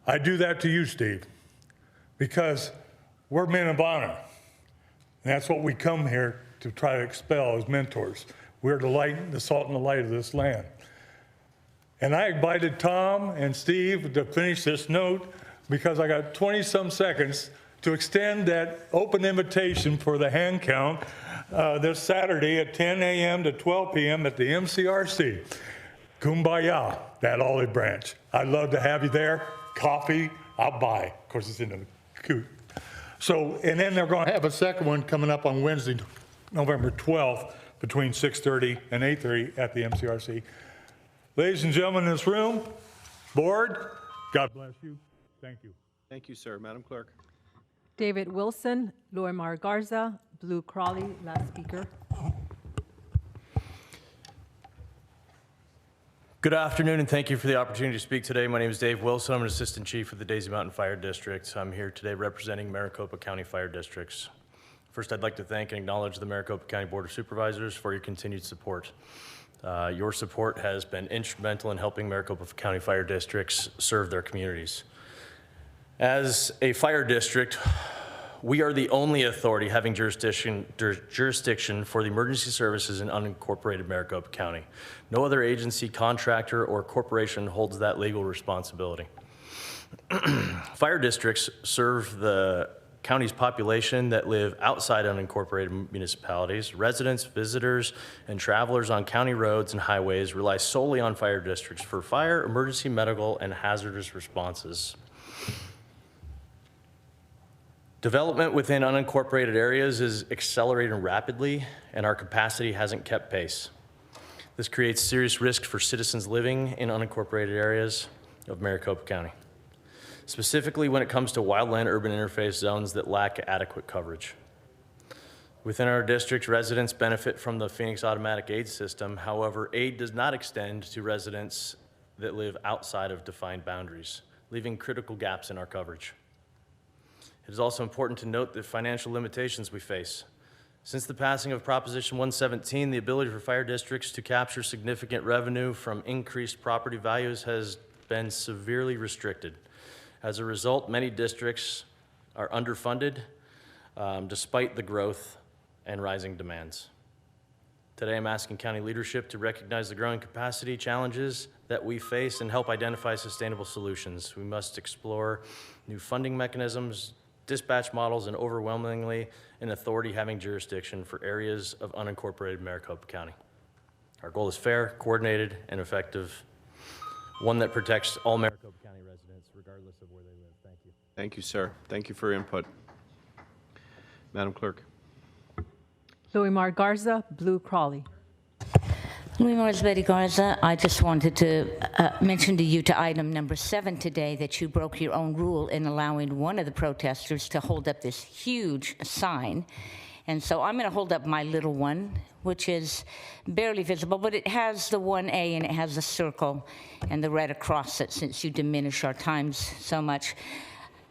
I do that to you, Steve, because we're men of honor. And that's what we come here to try to expel as mentors. We're the light, the salt and the light of this land. And I invited Tom and Steve to finish this note because I got 20-some seconds to extend that open invitation for the hand count this Saturday at 10 a.m. to 12 p.m. at the MCRC. Kumbaya, that olive branch. I'd love to have you there. Coffee, I'll buy. Of course, it's in the coop. So, and then they're going to have a second one coming up on Wednesday, November 12th, between 6:30 and 8:30 at the MCRC. Ladies and gentlemen in this room, board, God bless you. Thank you. Thank you, sir. Madam Clerk. David Wilson, Loimar Garza, Blue Crawley, last speaker. Good afternoon, and thank you for the opportunity to speak today. My name is Dave Wilson. I'm an Assistant Chief of the Daisy Mountain Fire District. I'm here today representing Maricopa County Fire Districts. First, I'd like to thank and acknowledge the Maricopa County Board of Supervisors for your continued support. Your support has been instrumental in helping Maricopa County Fire Districts serve their communities. As a fire district, we are the only authority having jurisdiction for the emergency services in unincorporated Maricopa County. No other agency, contractor, or corporation holds that legal responsibility. Fire districts serve the county's population that live outside unincorporated municipalities. Residents, visitors, and travelers on county roads and highways rely solely on fire districts for fire, emergency, medical, and hazardous responses. Development within unincorporated areas is accelerating rapidly, and our capacity hasn't kept pace. This creates serious risk for citizens living in unincorporated areas of Maricopa County, specifically when it comes to wildland urban interface zones that lack adequate coverage. Within our district, residents benefit from the Phoenix Automatic Aid System. However, aid does not extend to residents that live outside of defined boundaries, leaving critical gaps in our coverage. It is also important to note the financial limitations we face. Since the passing of Proposition 117, the ability for fire districts to capture significant revenue from increased property values has been severely restricted. As a result, many districts are underfunded despite the growth and rising demands. Today, I'm asking county leadership to recognize the growing capacity challenges that we face and help identify sustainable solutions. We must explore new funding mechanisms, dispatch models, and overwhelmingly an authority having jurisdiction for areas of unincorporated Maricopa County. Our goal is fair, coordinated, and effective, one that protects all Maricopa County residents regardless of where they live. Thank you. Thank you, sir. Thank you for your input. Madam Clerk. Loimar Garza, Blue Crawley. Luis Betty Garza, I just wanted to mention to you to item number 7 today that you broke your own rule in allowing one of the protesters to hold up this huge sign. And so I'm going to hold up my little one, which is barely visible, but it has the 1A and it has the circle and the red across it since you diminish our times so much.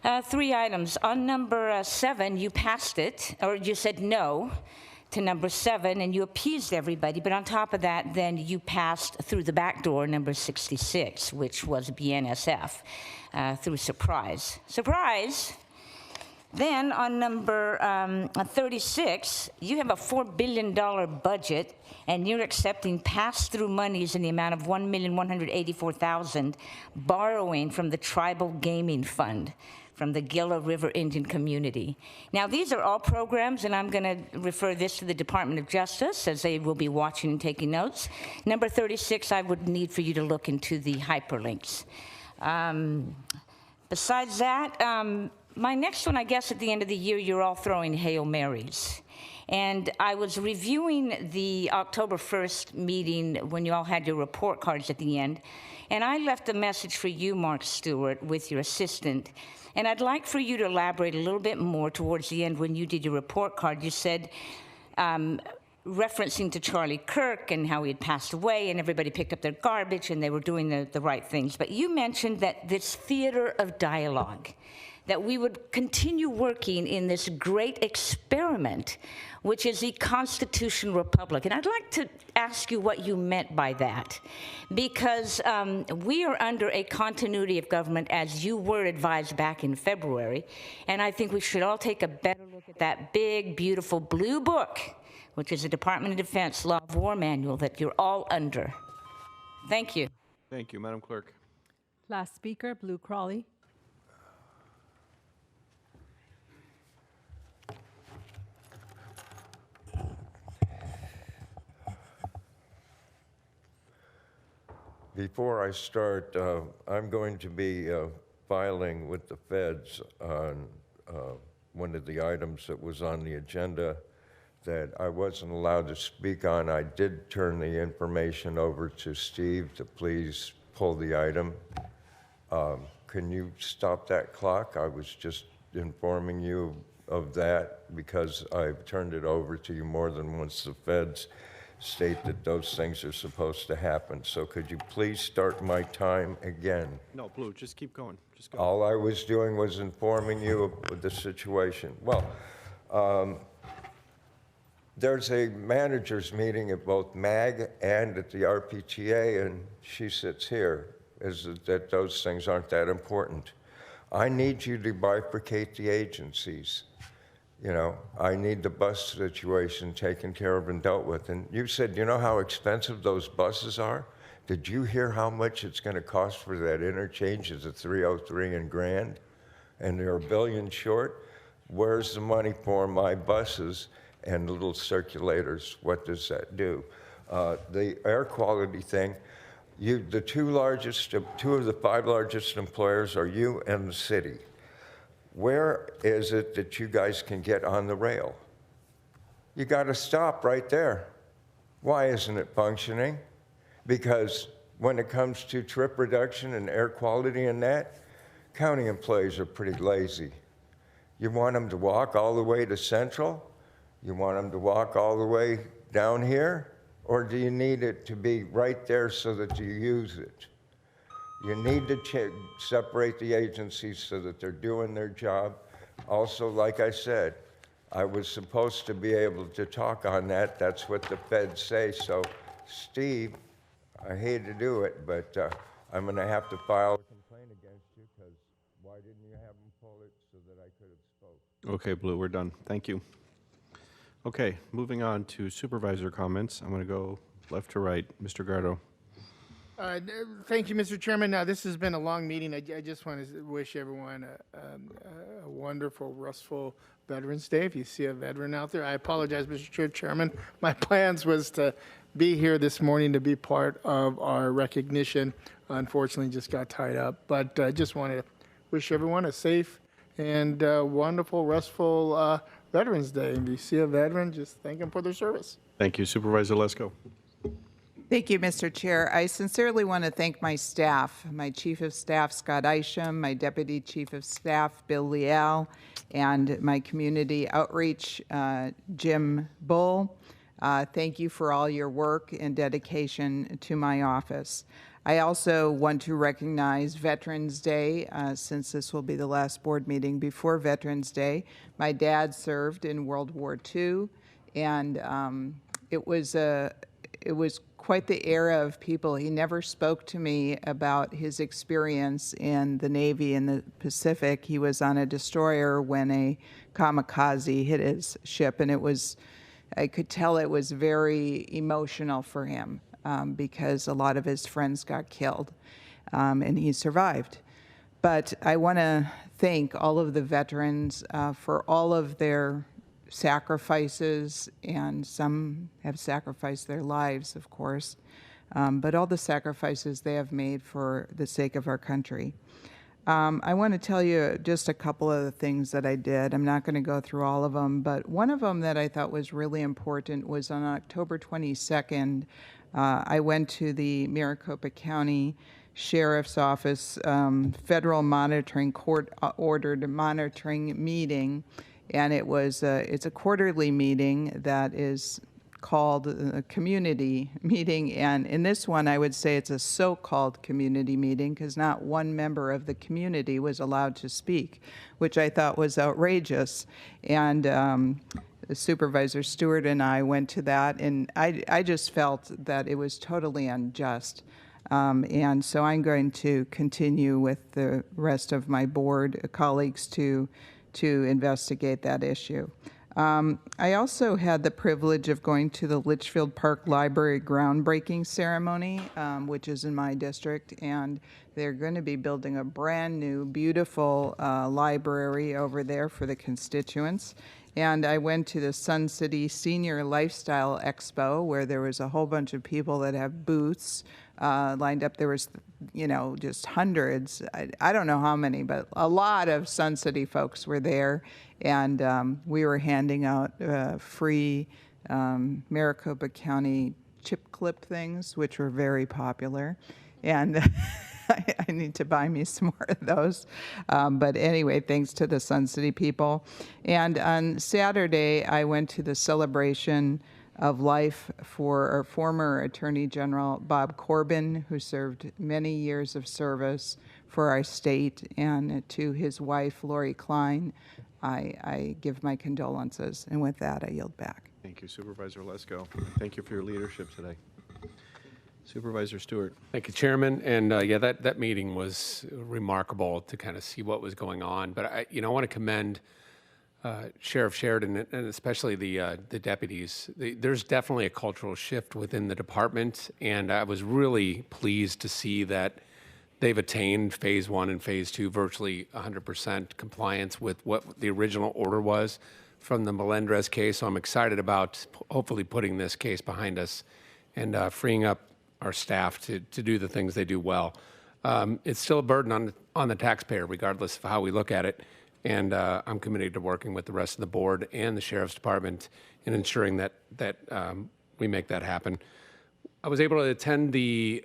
3 items. On number 7, you passed it, or you said no to number 7, and you appeased everybody, but on top of that, then you passed through the back door number 66, which was BNSF, through surprise. Surprise! Then on number 36, you have a $4 billion budget, and you're accepting pass-through monies in the amount of $1,184,000 borrowing from the Tribal Gaming Fund from the Gila River Indian community. Now, these are all programs, and I'm going to refer this to the Department of Justice, as they will be watching and taking notes. Number 36, I would need for you to look into the hyperlinks. Besides that, my next one, I guess at the end of the year, you're all throwing Hail Marys. And I was reviewing the October 1st meeting when you all had your report cards at the end, and I left a message for you, Mark Stewart, with your assistant. And I'd like for you to elaborate a little bit more towards the end when you did your report card. You said, referencing to Charlie Kirk and how he had passed away and everybody picked up their garbage and they were doing the right things. But you mentioned that this theater of dialogue, that we would continue working in this great experiment, which is the constitutional republic. And I'd like to ask you what you meant by that, because we are under a continuity of government, as you were advised back in February, and I think we should all take a better look at that big, beautiful blue book, which is the Department of Defense Law of War Manual that you're all under. Thank you. Thank you, Madam Clerk. Last speaker, Blue Crawley. Before I start, I'm going to be filing with the feds on one of the items that was on the agenda that I wasn't allowed to speak on. I did turn the information over to Steve to please pull the item. Can you stop that clock? I was just informing you of that because I've turned it over to you more than once. The feds state that those things are supposed to happen. So could you please start my time again? No, Blue, just keep going. Just go. All I was doing was informing you of the situation. Well, there's a managers meeting at both MAG and at the RPTA, and she sits here, is that those things aren't that important. I need you to bifurcate the agencies. You know, I need the bus situation taken care of and dealt with. And you said, you know how expensive those buses are? Did you hear how much it's going to cost for that interchange at the 303 and Grand? And they're $1 billion short. Where's the money for my buses and little circulators? What does that do? The air quality thing, the two of the 5 largest employers are you and the city. Where is it that you guys can get on the rail? You got to stop right there. Why isn't it functioning? Because when it comes to trip reduction and air quality and that, county employees are pretty lazy. You want them to walk all the way to Central? You want them to walk all the way down here? Or do you need it to be right there so that you use it? You need to separate the agencies so that they're doing their job. Also, like I said, I was supposed to be able to talk on that. That's what the feds say. So, Steve, I hate to do it, but I'm going to have to file a complaint against you because why didn't you have them pull it so that I could have spoke? Okay, Blue, we're done. Thank you. Okay, moving on to supervisor comments. I'm going to go left to right. Mr. Gardo. Thank you, Mr. Chairman. Now, this has been a long meeting. I just want to wish everyone a wonderful, restful Veterans Day. If you see a veteran out there, I apologize, Mr. Chairman. My plans was to be here this morning to be part of our recognition. Unfortunately, just got tied up. But I just want to wish everyone a safe and wonderful, restful Veterans Day. If you see a veteran, just thank them for their service. Thank you. Supervisor Lesko. Thank you, Mr. Chair. I sincerely want to thank my staff, my Chief of Staff, Scott Isham, my Deputy Chief of Staff, Bill Leal, and my Community Outreach, Jim Bull. Thank you for all your work and dedication to my office. I also want to recognize Veterans Day, since this will be the last board meeting before Veterans Day. My dad served in World War II, and it was quite the era of people. He never spoke to me about his experience in the Navy in the Pacific. He was on a destroyer when a kamikaze hit his ship, and I could tell it was very emotional for him because a lot of his friends got killed, and he survived. But I want to thank all of the veterans for all of their sacrifices, and some have sacrificed their lives, of course, but all the sacrifices they have made for the sake of our country. I want to tell you just a couple of the things that I did. I'm not going to go through all of them, but one of them that I thought was really important was on October 22nd, I went to the Maricopa County Sheriff's Office Federal Monitoring Court-ordered monitoring meeting, and it's a quarterly meeting that is called a community meeting, and in this one I would say it's a so-called community meeting because not one member of the community was allowed to speak, which I thought was outrageous. And Supervisor Stewart and I went to that, and I just felt that it was totally unjust. And so I'm going to continue with the rest of my board colleagues to investigate that issue. I also had the privilege of going to the Litchfield Park Library groundbreaking ceremony, which is in my district, and they're going to be building a brand new, beautiful library over there for the constituents. And I went to the Sun City Senior Lifestyle Expo, where there was a whole bunch of people that have booths lined up. There was, just hundreds. I don't know how many, but a lot of Sun City folks were there. And we were handing out free Maricopa County chip clip things, which were very popular. And I need to buy me some more of those. But anyway, thanks to the Sun City people. And on Saturday, I went to the celebration of life for our former Attorney General Bob Corbin, who served many years of service for our state, and to his wife, Lori Klein. I give my condolences. And with that, I yield back. Thank you, Supervisor Lesko. Thank you for your leadership today. Supervisor Stewart. Thank you, Chairman. And yeah, that meeting was remarkable to kind of see what was going on. But I want to commend Sheriff Sheridan and especially the deputies. There's definitely a cultural shift within the department, and I was really pleased to see that they've attained phase 1 and phase 2 virtually 100% compliance with what the original order was from the Melendrez case. So I'm excited about hopefully putting this case behind us and freeing up our staff to do the things they do well. It's still a burden on the taxpayer, regardless of how we look at it. And I'm committed to working with the rest of the board and the Sheriff's Department in ensuring that we make that happen. I was able to attend the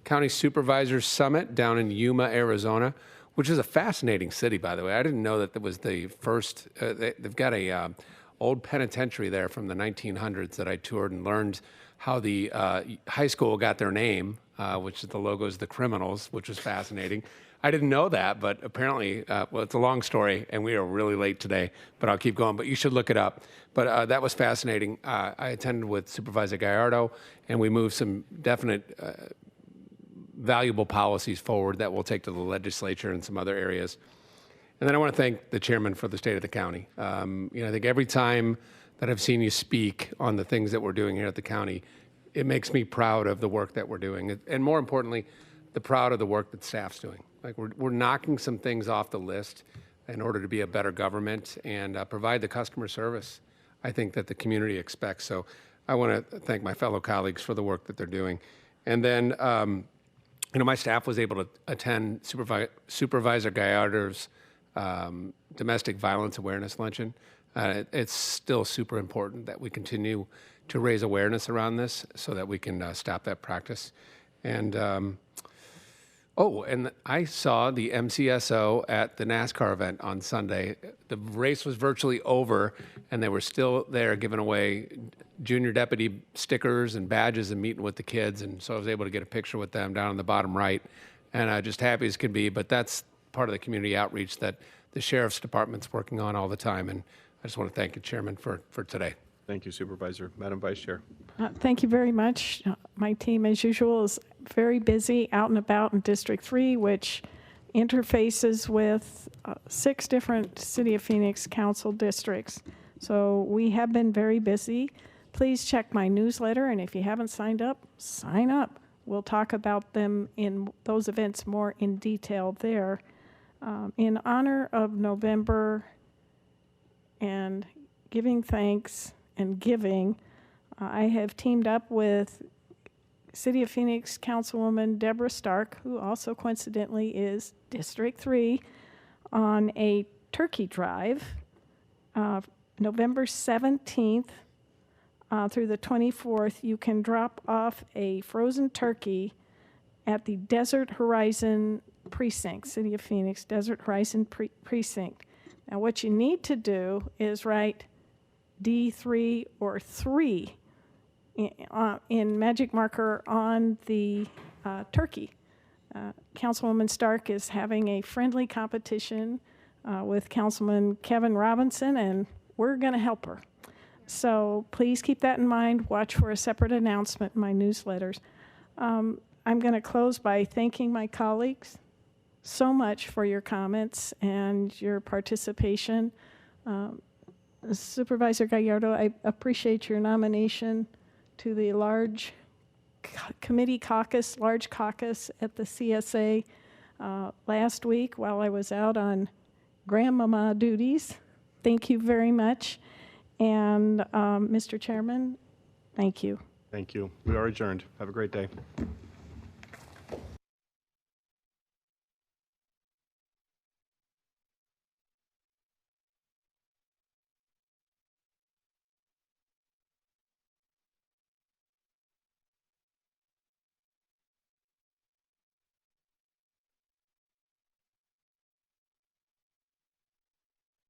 County Supervisors Summit down in Yuma, Arizona, which is a fascinating city, by the way. I didn't know that it was the first. They've got a old penitentiary there from the 1900s that I toured and learned how the high school got their name, which is the logo is the Criminals, which was fascinating. I didn't know that, but apparently, well, it's a long story, and we are really late today, but I'll keep going. But you should look it up. But that was fascinating. I attended with Supervisor Gallardo, and we moved some definite valuable policies forward that we'll take to the legislature and some other areas. And then I want to thank the chairman for the state of the county. I think every time that I've seen you speak on the things that we're doing here at the county, it makes me proud of the work that we're doing. And more importantly, the proud of the work that staff's doing. Like we're knocking some things off the list in order to be a better government and provide the customer service I think that the community expects. So I want to thank my fellow colleagues for the work that they're doing. And then, my staff was able to attend Supervisor Gallardo's domestic violence awareness luncheon. It's still super important that we continue to raise awareness around this so that we can stop that practice. And and I saw the MCSO at the NASCAR event on Sunday. The race was virtually over, and they were still there giving away junior deputy stickers and badges and meeting with the kids. And so I was able to get a picture with them down in the bottom right, and just happy as could be. But that's part of the community outreach that the Sheriff's Department's working on all the time. And I just want to thank you, Chairman, for today. Thank you, Supervisor. Madam Vice Chair. Thank you very much. My team, as usual, is very busy out and about in District 3, which interfaces with 6 different City of Phoenix council districts. So we have been very busy. Please check my newsletter, and if you haven't signed up, sign up. We'll talk about them in those events more in detail there. In honor of November and giving thanks and giving, I have teamed up with City of Phoenix Councilwoman Deborah Stark, who also coincidentally is District 3, on a turkey drive, November 17th through the 24th. You can drop off a frozen turkey at the Desert Horizon Precinct, City of Phoenix Desert Horizon Precinct. Now what you need to do is write D3 or 3 in magic marker on the turkey. Councilwoman Stark is having a friendly competition with Councilman Kevin Robinson, and we're going to help her. So please keep that in mind. Watch for a separate announcement in my newsletters. I'm going to close by thanking my colleagues so much for your comments and your participation. Supervisor Gallardo, I appreciate your nomination to the large committee caucus, large caucus at the CSA last week while I was out on grandmama duties. Thank you very much. And Mr. Chairman, thank you. Thank you. We are adjourned. Have a great day.